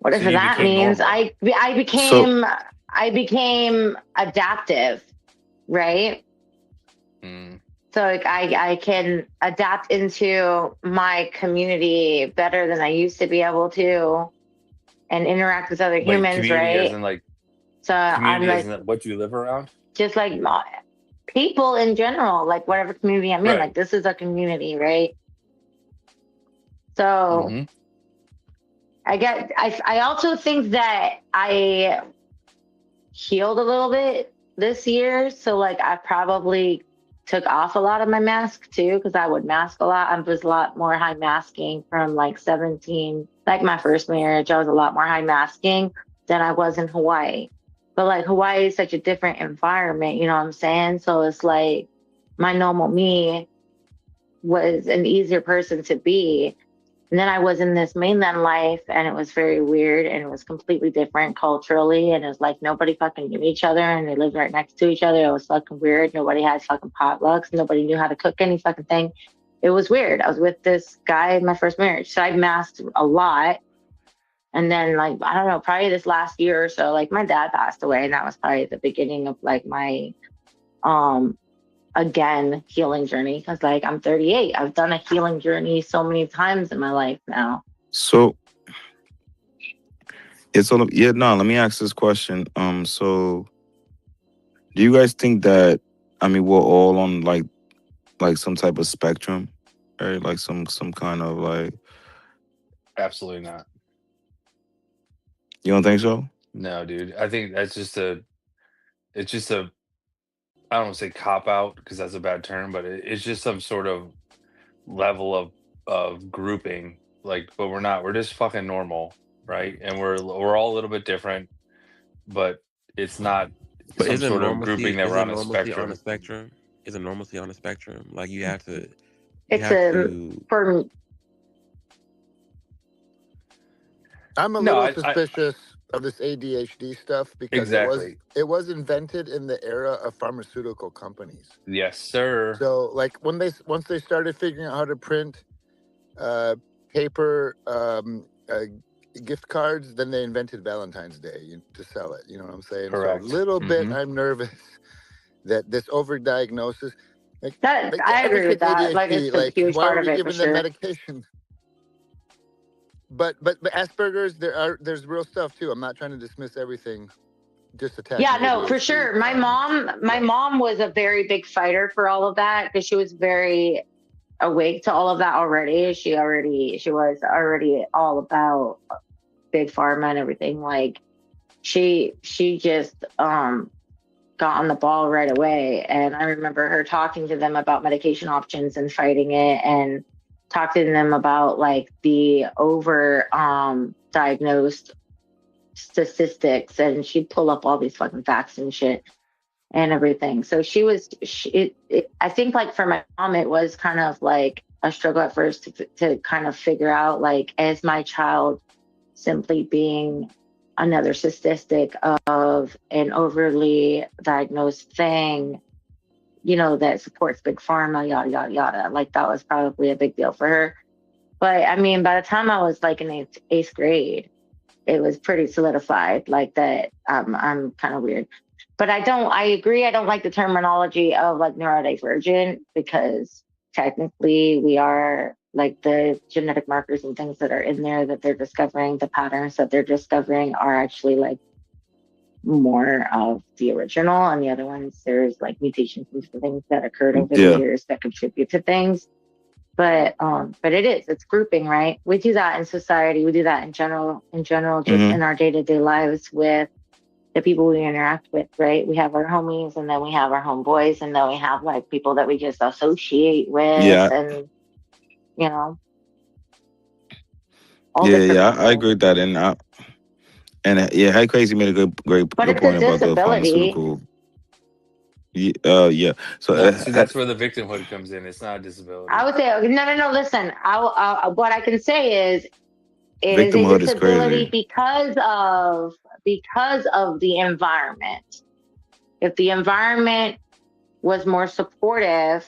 So whatever you that became means, normal. so I became adaptive, right? Mm. So like I can adapt into my community better than I used to be able to and interact with other Wait, humans, community as right? in like So I'm community as like in what you live around? just like people in general, like whatever community I'm in, Right. like this is a community, right? So Mm-hmm. I also think that I healed a little bit this year. So like I probably took off a lot of my mask too, because I would mask a lot. I was a lot more high masking from like 17, like my first marriage, I was a lot more high masking than I was in Hawaii. But like Hawaii is such a different environment, you know what I'm saying? So it's like my normal me was an easier person to be. And then I was in this mainland life and it was very weird and it was completely different culturally. And it was like nobody fucking knew each other and they lived right next to each other. It was fucking weird. Nobody had fucking potlucks. Nobody knew how to cook any fucking thing. It was weird. I was with this guy in my first marriage. So I masked a lot. And then like, I don't know, probably this last year or so, like my dad passed away. And that was probably the beginning of like my um again healing journey. Cause like I'm 38. I've done a healing journey so many times in my life now. so it's all yeah, no, let me ask this question. So do you guys think that we're all on like some type of spectrum? Right? Like some kind of like Absolutely not. you don't think so? No, dude. I think that's just it's just a I don't want to say cop out because that's a bad term, but it's just some sort of level of grouping. Like, but we're not. We're just fucking normal, right? And we're all a little bit different, but it's not But some sort of grouping that we're on a normalcy on a spectrum. spectrum? Isn't normalcy on a spectrum? Like you It's have a to for I'm a No, little I suspicious of this ADHD stuff because exactly. it was invented in the era of pharmaceutical companies. Yes, sir. So like once they started figuring out how to print paper gift cards, then they invented Valentine's Day to sell it. You know what I'm saying? So a Correct. little bit, Hmm. I'm nervous that this overdiagnosis. that. Like I every agree with kid's that. Like ADHD. it's a Like huge why are part of we it for giving them sure. medication? But Asperger's, there's real stuff too. I'm not trying to dismiss everything. Just Yeah, attacking no, for ADHD. sure. My Yeah. mom was a very big fighter for all of that because she was very awake to all of that already. She was already all about big pharma and everything. Like she just got on the ball right away. And I remember her talking to them about medication options and fighting it, and talking to them about like the over diagnosed statistics, and she'd pull up all these fucking facts and shit and everything. So I think like for my mom, it was kind of like a struggle at first to kind of figure out, like, is my child simply being another statistic of an overly diagnosed thing, that supports big pharma, yada, yada, yada. Like that was probably a big deal for her. But I mean, by the time I was like in eighth grade, it was pretty solidified, like that I'm kind of weird. But I agree, I don't like the terminology of like neurodivergent, because technically we are, like, the genetic markers and things that are in there that they're discovering, the patterns that they're discovering are actually like more of the original, and the other ones, there's like mutations and things that occurred over the Yeah. years that contribute to things. But it's grouping, right? We do that in society, we do that in general, just in our day-to-day lives with the people we interact with, right? We have our homies, and then we have our homeboys, and then we have like people that we just associate with, Yeah. and all Yeah, different I people. agree with that, and yeah, Hey Crazy made a great But it's a point about the disability. pharmaceutical. Yeah. So No, see, that's where the victimhood comes in. It's not a disability. I would say no. Listen, what I can say is it is a victimhood is disability crazy. because of the environment. If the environment was more supportive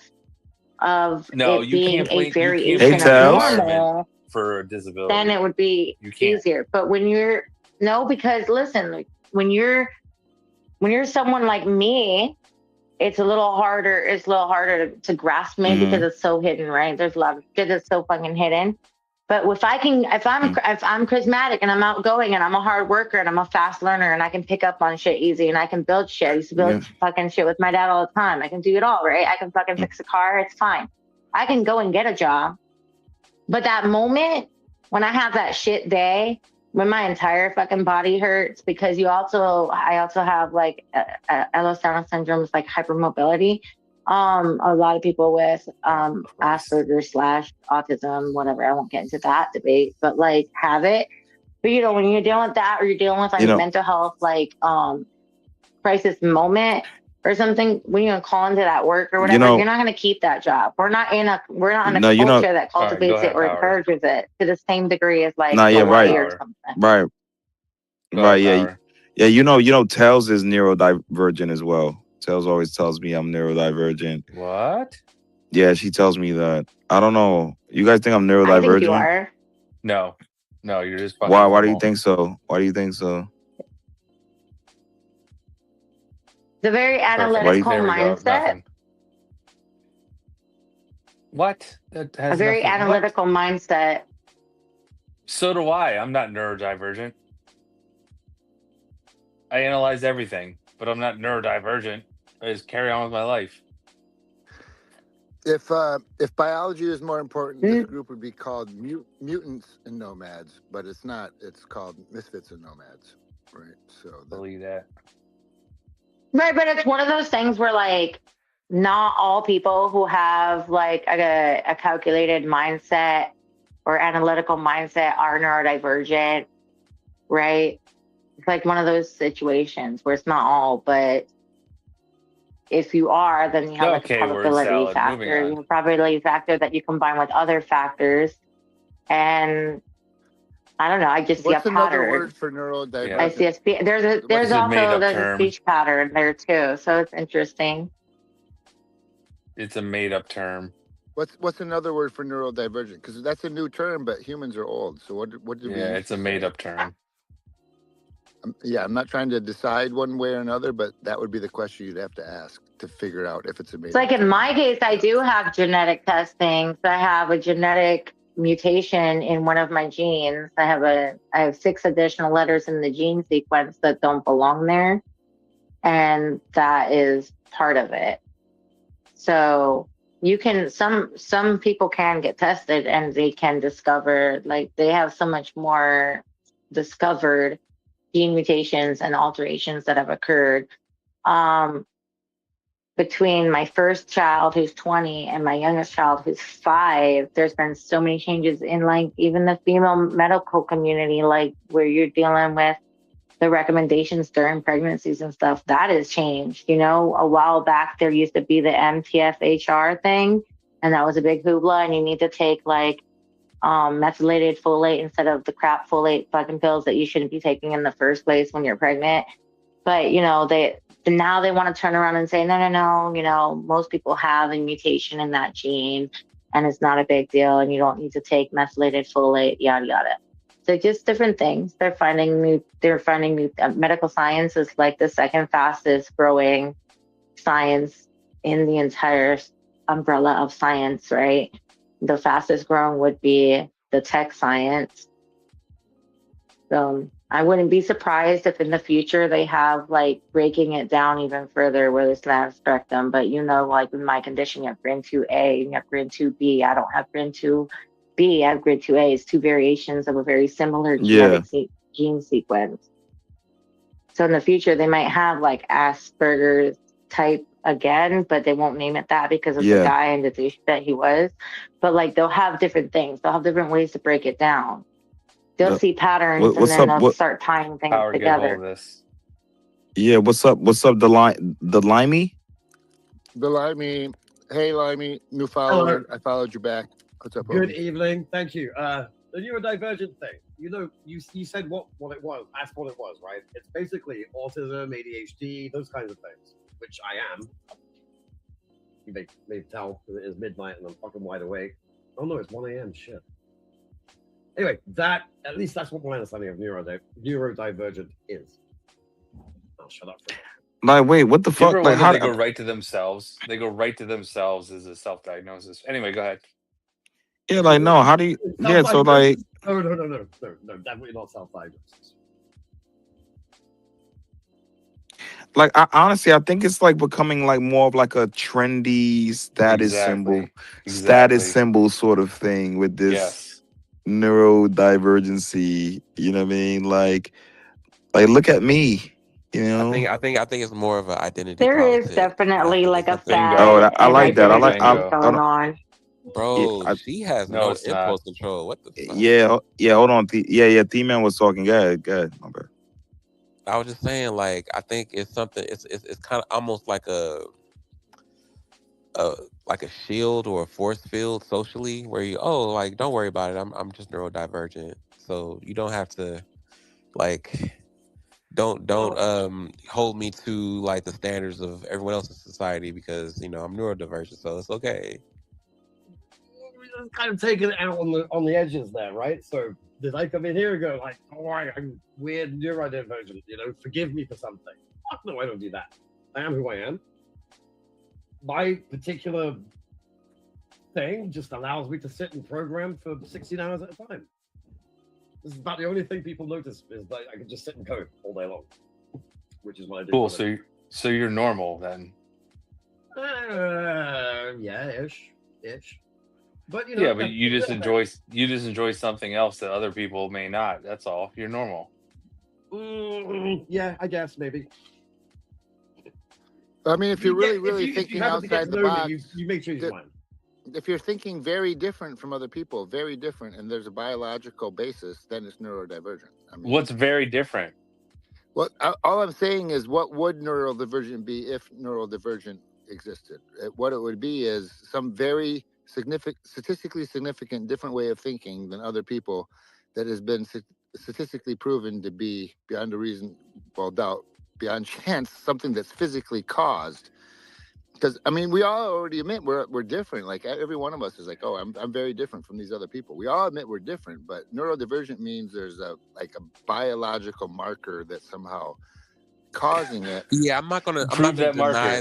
of No, it you being can't a blame you can't Hey, variation blame of the Tels. environment normal, for a then disability. it would be You can't. easier. But when you're no, because listen, like, when you're someone like me, it's a little harder. It's a little harder to grasp me because it's so hidden, right? There's a lot of shit that's so fucking hidden. But if I'm charismatic and I'm outgoing and I'm a hard worker and I'm a fast learner and I can pick up on shit easy and I can build shit. I used to build fucking shit with my dad all the time. I can do it all, right? I can fucking fix a car. It's fine. I can go and get a job. But that moment when I have that shit day, when my entire fucking body hurts, because I also have like Ehlers-Danlos syndrome, is like hypermobility. A lot of people with Asperger's / autism, whatever. I won't get into that debate, but like have it. But when you're dealing with that, or you're dealing with like mental health, like crisis moment or something, when you call into that work or whatever, you're not going to keep that job. We're not in a culture that cultivates it or encourages it to the same degree as like Hawaii or something. Right. Yeah. Tels is neurodivergent as well. Tels always tells me I'm neurodivergent. What? Yeah, she tells me that. I don't know. You guys think I'm neurodivergent? I think you are. No, you're just fucking Why? normal. Why do you think so? The very analytical mindset. What? That has a very analytical mindset. So do I. I'm not neurodivergent. I analyze everything, but I'm not neurodivergent. I just carry on with my life. If biology is more important, this group would be called mutants and nomads, but it's not. It's called Misfits and Nomads, right? So believe that. Right, but it's one of those things where like not all people who have like a calculated mindset or analytical mindset are neurodivergent, right? It's like one of those situations where it's not all, but if you are, then you have like a probability factor. You have a probability factor that you combine with other factors, and I don't know. I just see a pattern. What's another word for neurodivergent? I see there's a speech pattern there too, so it's interesting. It's a made up term. What's another word for neurodivergent? Because that's a new term, but humans are old. So what do we? Yeah, it's a made up term. I'm not trying to decide one way or another, but that would be the question you'd have to ask to figure out if it's a made up term. It's like in my case, I do have genetic testing. So I have a genetic mutation in one of my genes. I have 6 additional letters in the gene sequence that don't belong there, and that is part of it. So you can some people can get tested and they can discover, like, they have so much more discovered gene mutations and alterations that have occurred um, between my first child who's 20 and my youngest child who's 5, there's been so many changes in like even the female medical community, like where you're dealing with the recommendations during pregnancies and stuff. That has changed. You know, a while back there used to be the MTFHR thing, and that was a big hoopla, and you need to take like methylated folate instead of the crap folate fucking pills that you shouldn't be taking in the first place when you're pregnant. But you know, they now they want to turn around and say, no, no, no, you know, most people have a mutation in that gene and it's not a big deal and you don't need to take methylated folate, yada yada. So just different things. They're finding new medical science is like the second fastest growing science in the entire umbrella of science, right? The fastest growing would be the tech science. So I wouldn't be surprised if in the future they have like breaking it down even further where there's not spectrum. But you know, like with my condition, you have grid 2A and you have grid 2B. I don't have grid 2B, I have grid 2A. It's two variations of a very similar Yeah, gene sequence. So in the future, they might have like Asperger's type again, but they won't name it that because of the yeah. guy and the douche that he was. But like they'll have different things. They'll have different ways to break it down. They'll The, see patterns and what's then up? they'll What? start tying things Power, get hold of together. this. Yeah, what's up? What's up? The limey. The Limey. Hey, Limey, new Hello. follower. I followed you back. What's up, Good homie? evening. Thank you. The neurodivergent thing. You know, you said what it was. Asked what it was, right? It's basically autism, ADHD, those kinds of things, which I am. You may tell because it is midnight and I'm fucking wide awake. Oh no, it's 1 a.m. Shit. Anyway, at least that's what my understanding of neurodivergent is. I'll shut up for a minute. Like, wait, what the Do you fuck? ever Like, wonder how? they go right to themselves? They go right to themselves as a self-diagnosis. Anyway, go ahead. Yeah, like, no. How do you? Yeah, so like, No, definitely not self-diagnosis. like, honestly, I think it's like becoming like more of like a trendy status symbol, status Exactly. symbol sort of thing with this Yes. neurodivergency. You know what I mean? Like, look at me. You know? I think it's more of an identity There is politic, and I definitely think like it's a something. Oh, fad I and like that. I identity like. thing Bingo. I going don't. on. Yeah, Bro, she has No, no it's not. impulse control. What the fuck? yeah. Hold on. Yeah. T-Man was talking. Go ahead. My bad. I was just saying, like, I think it's something. It's kind of almost a like a shield or a force field socially, where you like don't worry about it. I'm just neurodivergent, so you don't have to like don't hold me to like the standards of everyone else in society because I'm neurodivergent, so it's okay. Kind of taking it out on the edges there, right? So did I come in here and go like, "Oh, I'm weird neurodivergent"? Forgive me for something. Fuck no, I don't do that. I am who I am. My particular thing just allows me to sit and program for 16 hours at a time. This is about the only thing people notice is that I can just sit and code all day long, which is what I do. Cool. So you're normal then. Yeah, ish. But Yeah, but you just enjoy something else that other people may not. That's all. You're normal. Yeah, I guess maybe. I mean, if you're really thinking outside the box, you may change your mind. If you're thinking very different from other people, very different, and there's a biological basis, then it's neurodivergent. I mean, what's very different? Well, all I'm saying is, what would neurodivergent be if neurodivergent existed? What it would be is some very statistically significant different way of thinking than other people that has been statistically proven to be beyond a reasonable doubt, beyond chance, something that's physically caused. Because I mean, we all already admit we're different. Like every one of us is like, oh, I'm very different from these other people. We all admit we're different, but neurodivergent means there's a biological marker that's somehow causing it. Yeah, I'm not gonna deny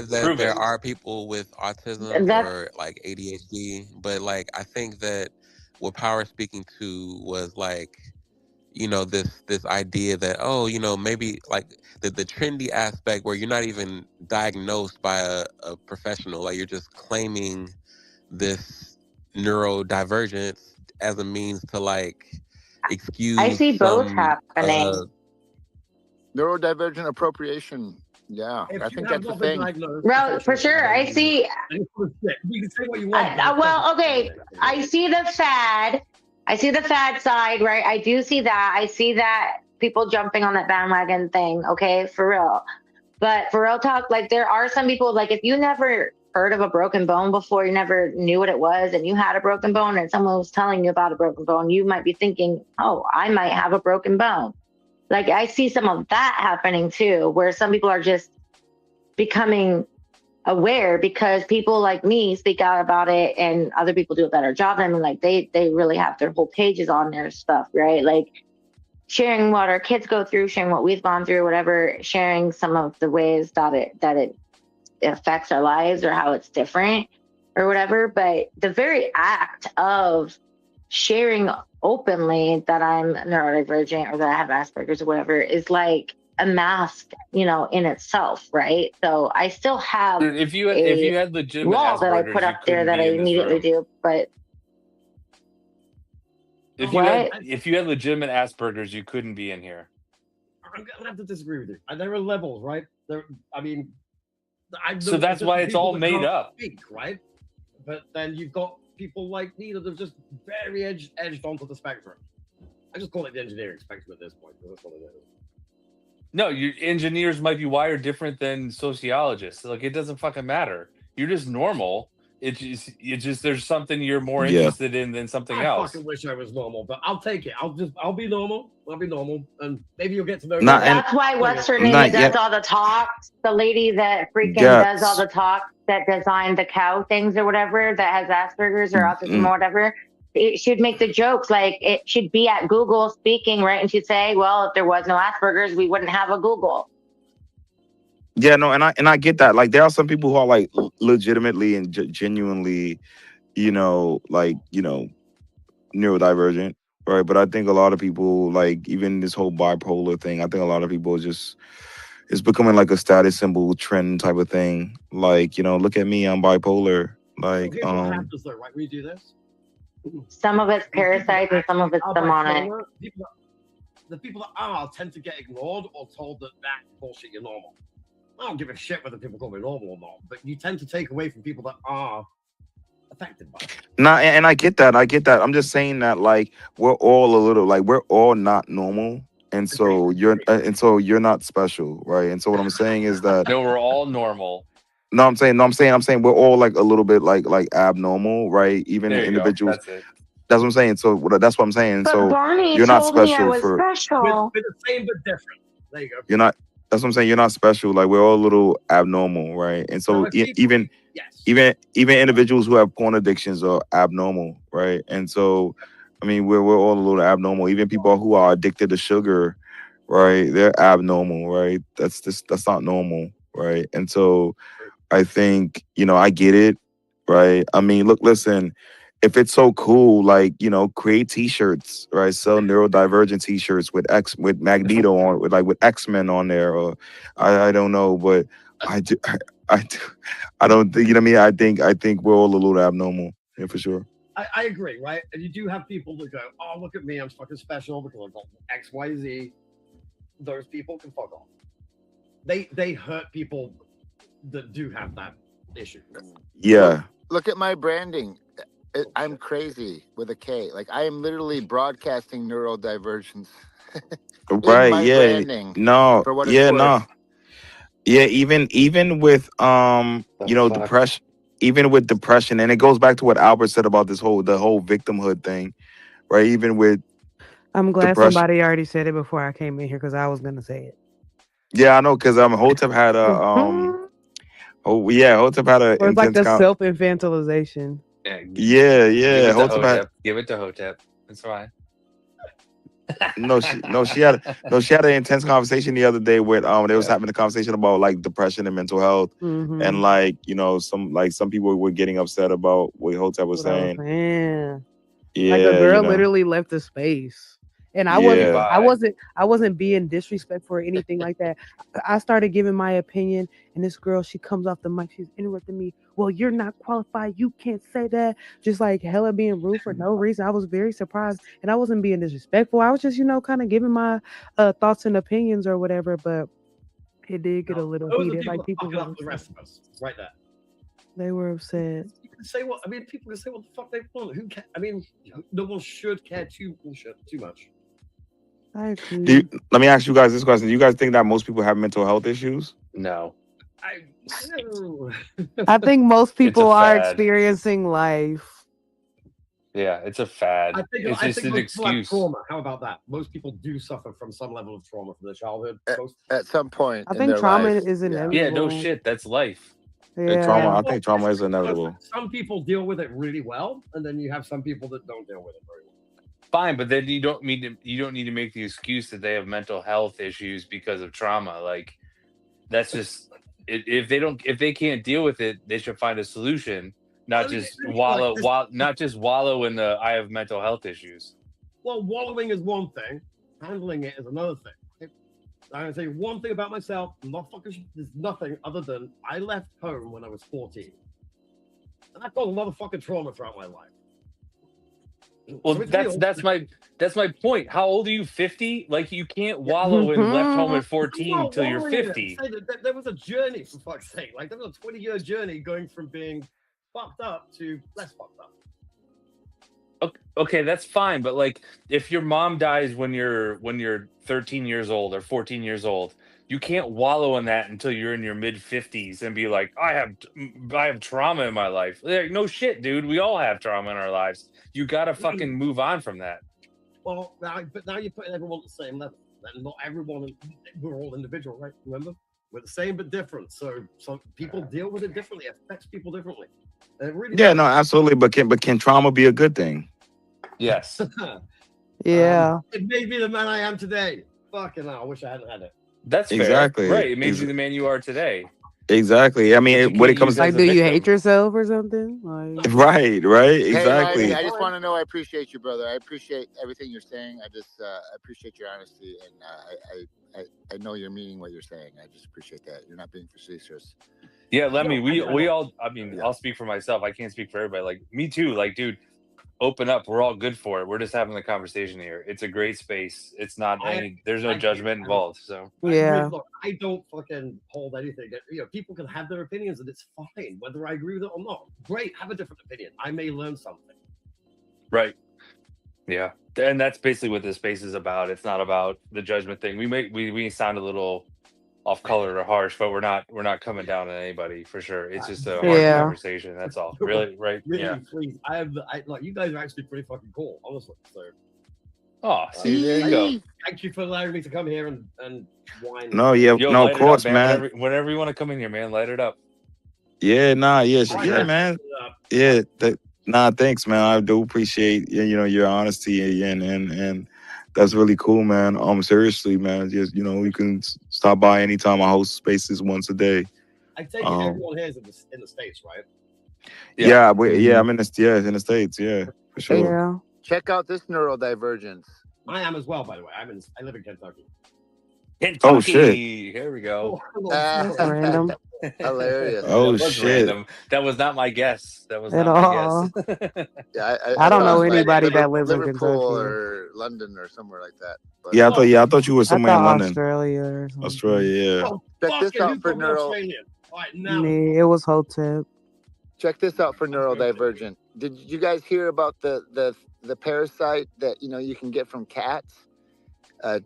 that there are people with autism or like ADHD, but like I think that what Power is speaking to was like this idea that maybe like the trendy aspect where you're not even diagnosed by a professional, like you're just claiming this neurodivergence as a means to like excuse I see both some happening. Neurodivergent appropriation. Yeah, If I you think have that's the not been thing. diagnosed, Well, for sure. I see. you can say what you want. Well, okay. I see the fad. I see the fad side, right? I do see that. I see that people jumping on that bandwagon thing. Okay, for real. But for real talk, like there are some people, like if you never heard of a broken bone before, you never knew what it was, and you had a broken bone, and someone was telling you about a broken bone, you might be thinking, "Oh, I might have a broken bone." Like I see some of that happening too, where some people are just becoming aware because people like me speak out about it and other people do a better job. I mean, like they really have their whole pages on their stuff, right? Like sharing what our kids go through, sharing what we've gone through, whatever, sharing some of the ways that it affects our lives or how it's different or whatever. But the very act of sharing openly that I'm neurodivergent or that I have Asperger's or whatever is like a mask, in itself, right? So I still have Dude, if you a had legitimate wall that I put Asperger's, you up there couldn't that I be in this immediately room. do. But what? If you had legitimate Asperger's, you couldn't be in here. I'm gonna have to disagree with you. There are levels, right? I mean, So that's why it's all made up. Speak, right? But then you've got people like me that are just very edged onto the spectrum. I just call it the engineering spectrum at this point. That's what it is. No, your engineers might be wired different than sociologists. Like it doesn't fucking matter. You're just normal. It's just there's something you're more interested in than something else. I fucking wish I was normal, but I'll take it. I'll be normal. I'll be normal, and maybe you'll get to know me. That's why what's her name that does all the talks, the lady that freaking does all the talks that designed the cow things or whatever that has Asperger's or autism or whatever. It should make the jokes like it should be at Google speaking, right? And she'd say, well, if there was no Asperger's, we wouldn't have a Google. Yeah, no, and I get that. Like there are some people who are like legitimately and genuinely, neurodivergent, right? But I think a lot of people, like even this whole bipolar thing, I think a lot of people just it's becoming like a status symbol trend type of thing. Like, look at me, I'm bipolar. Like, here's what happens though, right? We do this. Some of it's parasites and some of it's demonic. The people that are tend to get ignored or told that bullshit, you're normal. I don't give a shit whether people call me normal or not, but you tend to take away from people that are affected by it. Nah, and I get that. I'm just saying that like we're all a little like we're all not normal. And so you're not special, right? And so what I'm saying is that no, we're all normal. No, I'm saying we're all like a little bit like abnormal, right? Even there you individuals. Go. That's it. That's what I'm saying. So that's what I'm saying. But so Barney you're not told me I special was special. We're the same but different. There you go. You're not. That's what I'm saying. You're not special. Like we're all a little abnormal, right? And so even individuals who have porn addictions are abnormal, right? And so, I mean, we're all a little abnormal. Even people who are addicted to sugar, right? They're abnormal, right? That's not normal, right? And so, I think I get it, right? I mean, listen. If it's so cool, like create T-shirts, right? Sell neurodivergent T-shirts with Magneto on, with X-Men on there, or I don't know, but I don't think I think we're all a little abnormal, yeah, for sure. I agree, right? And you do have people that go, "Oh, look at me, I'm fucking special because I've got X, Y, Z." Those people can fuck off. They hurt people that do have that issue. Yeah. Look at my branding. I'm crazy with a K. Like I am literally broadcasting neurodivergence. Right. Yeah. Branding, no. For what Yeah. it's No. worth. Yeah. Even with depression. Even with depression, and it goes back to what Albert said about the whole victimhood thing, right? Even with I'm glad depression. somebody already said it before I came in here because I was gonna say it. Yeah, I know, because Hotep had a Hotep had a Or it's like intense the self-infantilization. Yeah. Give it to Hotep. That's fine. she had an intense conversation the other day with they was having a conversation about like depression and mental health, and like some people were getting upset about what Hotep was saying. Yeah, like a girl literally left the space. And I wasn't being disrespectful or anything like that. I started giving my opinion, and this girl, she comes off the mic, she's interrupting me. Well, you're not qualified. You can't say that. Just like hella being rude for no reason. I was very surprised, and I wasn't being disrespectful. I was just, kind of giving my thoughts and opinions or whatever. But It did get a little Those are heated. people Like people fucking were up the rest of us, right there. They were upset. You can say what people can say what the fuck they want. Who cares? I mean, no one should care too much. I agree. Let me ask you guys this question: do you guys think that most people have mental health issues? No, I think most it's a people are fad. experiencing life. Yeah, it's a fad. I think It's just an most people have excuse. trauma. How about that? Most people do suffer from some level of trauma from their childhood. At some point I in think their trauma life. is Yeah. inevitable. Yeah, no shit. That's life. Trauma. Yeah. I think trauma is inevitable. Some people deal with it really well, and then you have some people that don't deal with it very well. Fine, but then you don't need to make the excuse that they have mental health issues because of trauma. Like that's just if they can't deal with it, they should find a solution, not just wallow in the I have mental health issues. Well, wallowing is one thing, handling it is another thing. I'm gonna say one thing about myself. There's nothing other than I left home when I was 14, and I've got a lot of fucking trauma throughout my life. Well, So it's that's my point. How old are you? 50? Like you can't wallow in left home at 14 until you're 50. There was a journey, for fuck's sake. Like there was a 20-year journey going from being fucked up to less fucked up. Okay, that's fine, but like if your mom dies when you're 13 years old or 14 years old, you can't wallow in that until you're in your mid 50s and be like, I have trauma in my life. Like, no shit, dude. We all have trauma in our lives. You gotta fucking move on from that. Well, now you're putting everyone at the same level. And not everyone. We're all individual, right? Remember, we're the same but different. So some people deal with it differently. It affects people differently. And it really No, absolutely. But can trauma be a good thing? Yes. Yeah. It made me the man I am today. Fucking hell, I wish I hadn't had it. That's fair. Exactly. Right. It made you the man you are today. Exactly. I mean, when it comes like, do you hate yourself or something? Like, right. Hey, Exactly. Mikey, I just want to know. I appreciate you, brother. I appreciate everything you're saying. I just appreciate your honesty, and I know you're meaning what you're saying. I just appreciate that. You're not being facetious. Yeah, Lemmy, we all. I mean, I'll speak for myself. I can't speak for everybody. Like me too. Like, dude, open up. We're all good for it. We're just having the conversation here. It's a great space. It's not there's no judgment involved. So yeah, Look, I don't fucking hold anything. You know, people can have their opinions, and it's fine whether I agree with it or not. Great, have a different opinion. I may learn something. right. Yeah, and that's basically what this space is about. It's not about the judgment thing. We sound a little off color or harsh, but we're not coming down on anybody for sure. It's just a hard conversation. That's all. Really, right? Really, Yeah. please. I like you guys are actually pretty fucking cool, honestly. So. Oh, see, there you go. Thank you for allowing me to come here and whine. No, yeah, Yo, no, light of it up, course, man. Whenever you want to come in here, man, light it up. Yeah, man. Yeah, thanks, man. I do appreciate your honesty and that's really cool, man. Seriously, man. Just you can stop by anytime. I host spaces once a day. I take it everyone here is in the States, right? Yeah, I'm in the States, yeah, for sure. Yeah. Check out this neurodivergence. I am as well, by the way. I live in Kentucky. Kentucky. Oh shit! Here we go. That's random. Hilarious. Oh that was shit! Random. That was not my guess. That was At not all. my guess. Yeah, I don't know thought, like, anybody that lives in Liverpool Kentucky. or London or somewhere like that. But, Yeah, I thought you were somewhere in London. Australia or something. Australia, yeah. Oh, check this out for Australian. All right, now. Me, it was Hotep. Check this out for neurodivergent. Did you guys hear about the parasite that you can get from cats, and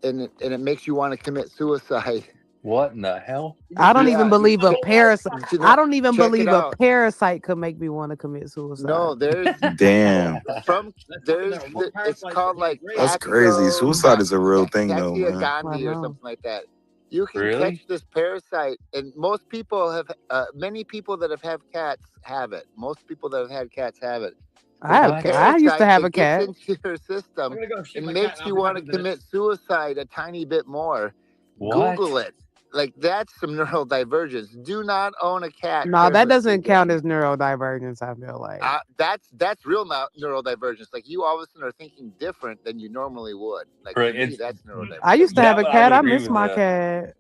it makes you want to commit suicide? What in the hell? I don't even believe a parasite. I don't even Check believe it a out. parasite could make me want to commit suicide. No, there's damn. It's called like That's crazy. Suicide is a real thing, though, man. Gandhi or something like that. You can Really? catch this parasite, and most people have. Many people that have had cats have it. Most people that have had cats have it. I used to have a cat. It gets into your system and makes you want to commit suicide a tiny bit more. What? Google it. Like, that's some neurodivergence. Do not own a cat. No, that doesn't count as neurodivergence, I feel like. That's real neurodivergence. Like, you all of a sudden are thinking different than you normally would. Like, Right, to me, that's neurodivergence. I used to have a cat. I agree miss with my that. cat.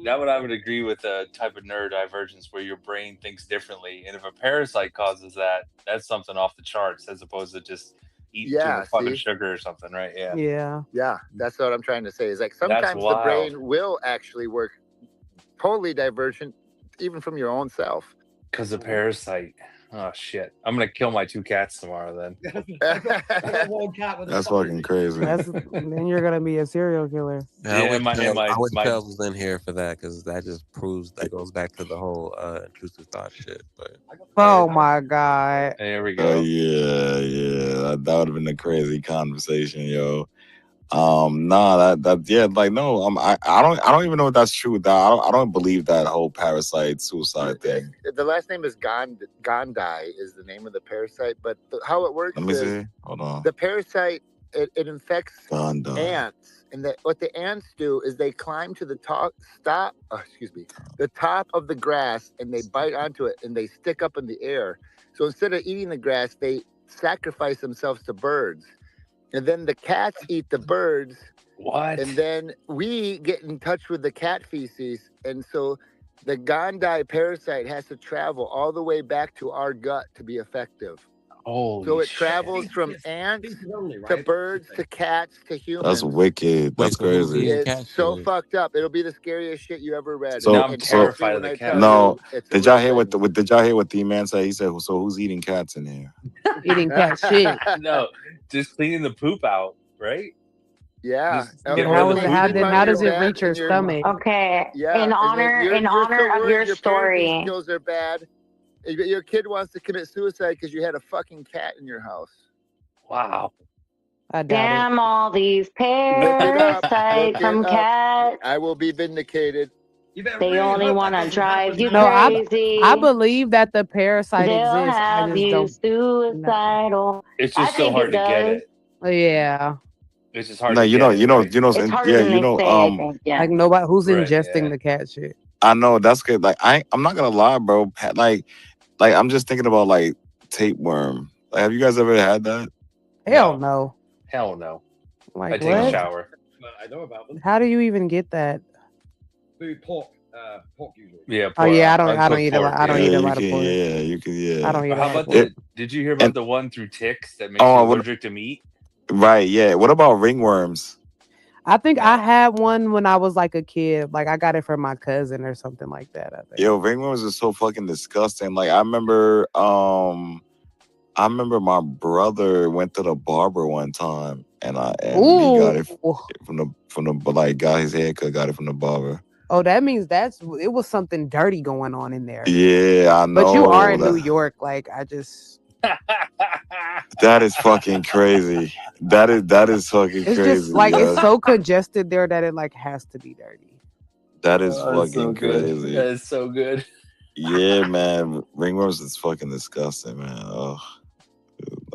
That would I would agree with a type of neurodivergence where your brain thinks differently. And if a parasite causes that, that's something off the charts as opposed to just eating too much fucking sugar or something, right? Yeah. Yeah. Yeah, that's what I'm trying to say. Is like sometimes the brain will actually work totally divergent, even from your own self. Because of parasite. Oh shit! I'm gonna kill my 2 cats tomorrow. Then I got one cat with a That's puppy. fucking crazy. Then you're gonna be a serial killer. Yeah, Yeah, I wish Pels was in here for that because that just proves that goes back to the whole intrusive thought shit. But Oh my god. there we Oh go. yeah. That would have been a crazy conversation, yo. Yeah, like no, I don't even know if that's true. I don't believe that whole parasite suicide thing. The last name is Gandhi is the name of the parasite, but how it works Let me is see. Hold on. the parasite it infects Gandhi. ants, and what the ants do is they climb to the the top of the grass, and they bite onto it, and they stick up in the air. So instead of eating the grass, they sacrifice themselves to birds. And then the cats eat the birds. What? And then we get in touch with the cat feces. And so the Gandhi parasite has to travel all the way back to our gut to be effective. Holy So it shit. travels from ants only, to right? birds to cats to humans. That's wicked. That's so who's crazy. eating cat It's so shit? fucked up. It'll be the scariest shit you ever read. So- Now I'm and trust me terrified when of the I cat. tell No, you, it's a did y'all real hear what thing. did y'all hear what the man said? He said, "So who's eating cats in here?" Eating cat shit. No, just cleaning the poop out, right? Yeah. Just Oh, get and rid How of then the they how poop sleep in did on how there. does it bed reach your and stomach? Okay. Yeah. In and then honor you're so of worried your your parenting story. skills are bad. Your kid wants to commit suicide because you had a fucking cat in your house. Wow. I doubt it. Damn all these Look it up. parasites Look from it up. cats. I will be vindicated. You better They really only hope that want to doesn't drive happen. you No, crazy. I believe that the parasite They'll exists. I have just you don't. suicidal. It's I just so think hard it to get does. it. Yeah. It's just hard No, to you get know, it, you know, right? you know, It's harder yeah, than you they know, say, I think. Yeah. Like nobody who's Right, ingesting yeah. the cat shit. I know that's good. Like I'm not gonna lie, bro. Like I'm just thinking about like tapeworm. Like, have you guys ever had that? Hell no. Hell no. Like I take a what? shower. But I know about them. How do you even get that? Food, pork usually. Yeah. Oh yeah, I don't uncooked eat a lot. pork, I don't yeah. eat a you lot of can. pork. Yeah, you can. Yeah. I don't eat Or a how lot of about pork. did you hear about And the one through ticks that makes you what? allergic to meat? Right. Yeah. What about ringworms? I think I No. had one when I was like a kid. Like I got it from my cousin or something like that. I think. Yo, ringworms is so fucking disgusting. Like I remember my brother went to the barber one time and he got it Ooh. from the like got his haircut, got it from the barber. Oh, that means it was something dirty going on in there. Yeah, I know. But you are in New York. Like I just. That is fucking crazy. That is fucking It's crazy. just like yeah. it's so congested there that it like has to be dirty. That is Oh, that's fucking so good. crazy. That is so good. Yeah, man. Ringworms is fucking disgusting, man. Oh,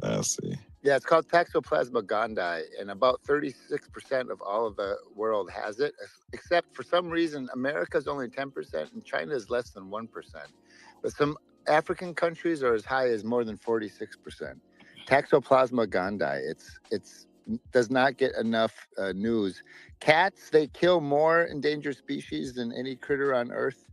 nasty. Yeah, it's called Toxoplasma gondii, and about 36% of all of the world has it, except for some reason, America's only 10% and China is less than 1%. But some African countries are as high as more than 46%. Toxoplasma gondii, it's does not get enough news. Cats, they kill more endangered species than any critter on Earth,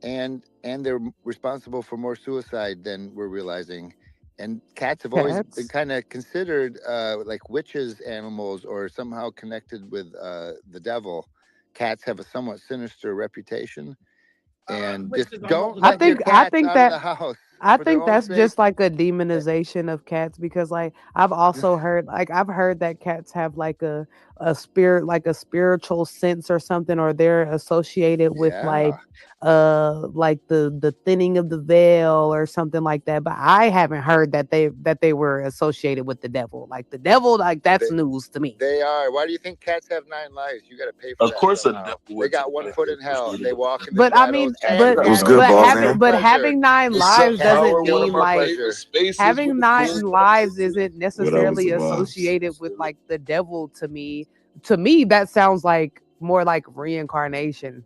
and they're responsible for more suicide than we're realizing. And cats have always been kind of considered like witches animals or somehow connected with the devil. Cats have a somewhat sinister reputation. And just don't let your cats out of the house. I think that's just like a demonization of cats because like I've also heard that cats have like a spirit, like a spiritual sense or something, or they're associated with like the thinning of the veil or something like that. But I haven't heard that they were associated with the devil. Like the devil, like that's news to me. They are. Why do you think cats have 9 lives? You got to pay for that. Of course, a somehow. devil They would got take 1 that foot in hell. They walk in the But shadows. I mean, and but pleasure. having 9 lives doesn't mean like spaces having 9 lives isn't necessarily the vibes? associated with like the devil to me. To me, that sounds like more like reincarnation.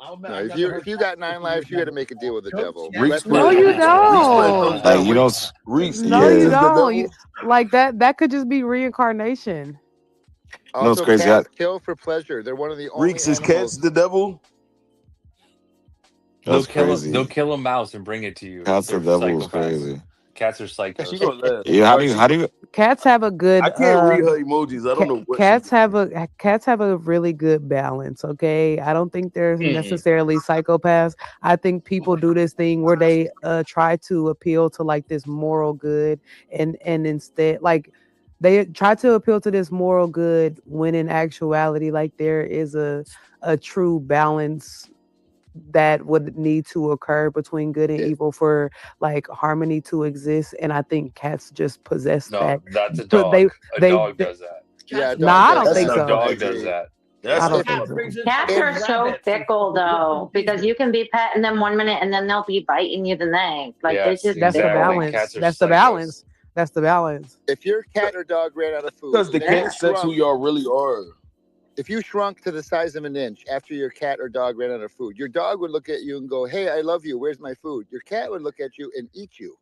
No, if you got 9 lives, you got to make a deal with the devil. No, you don't. Like you know, No, you don't. Like that could just be reincarnation. No, it's Also, crazy. cats kill for pleasure. They're one of the only Reeks is animals. cats the devil? That's crazy. They'll kill a mouse and bring it to you. Cats the They're devil is psychopaths. crazy. Cats are psycho. She gonna laugh. Yeah, how do you Cats have a good I can't read her emojis. I don't know what cats have a really good balance. Okay, I don't think they're necessarily psychopaths. I think people do this thing where they try to appeal to like this moral good, and instead like they try to appeal to this moral good when in actuality like there is a true balance that would need to occur between good and evil for like harmony to exist. And I think cats just possess No, that. that's a So dog. A dog they does that. Yeah, a nah, dog I does don't think that. A so. I dog does agree. that. I don't If- think so. Cats are so fickle though, because you can be petting them one minute and then they'll be biting you the next. Like Yes, they're just That's the exactly. balance. Cats are That's the psychos. balance. That's the balance. If your cat or dog ran out of food, because the and then you cat says who shrunk, y'all really are. if you shrunk to the size of an inch after your cat or dog ran out of food, your dog would look at you and go, "Hey, I love you. Where's my food?" Your cat would look at you and eat you.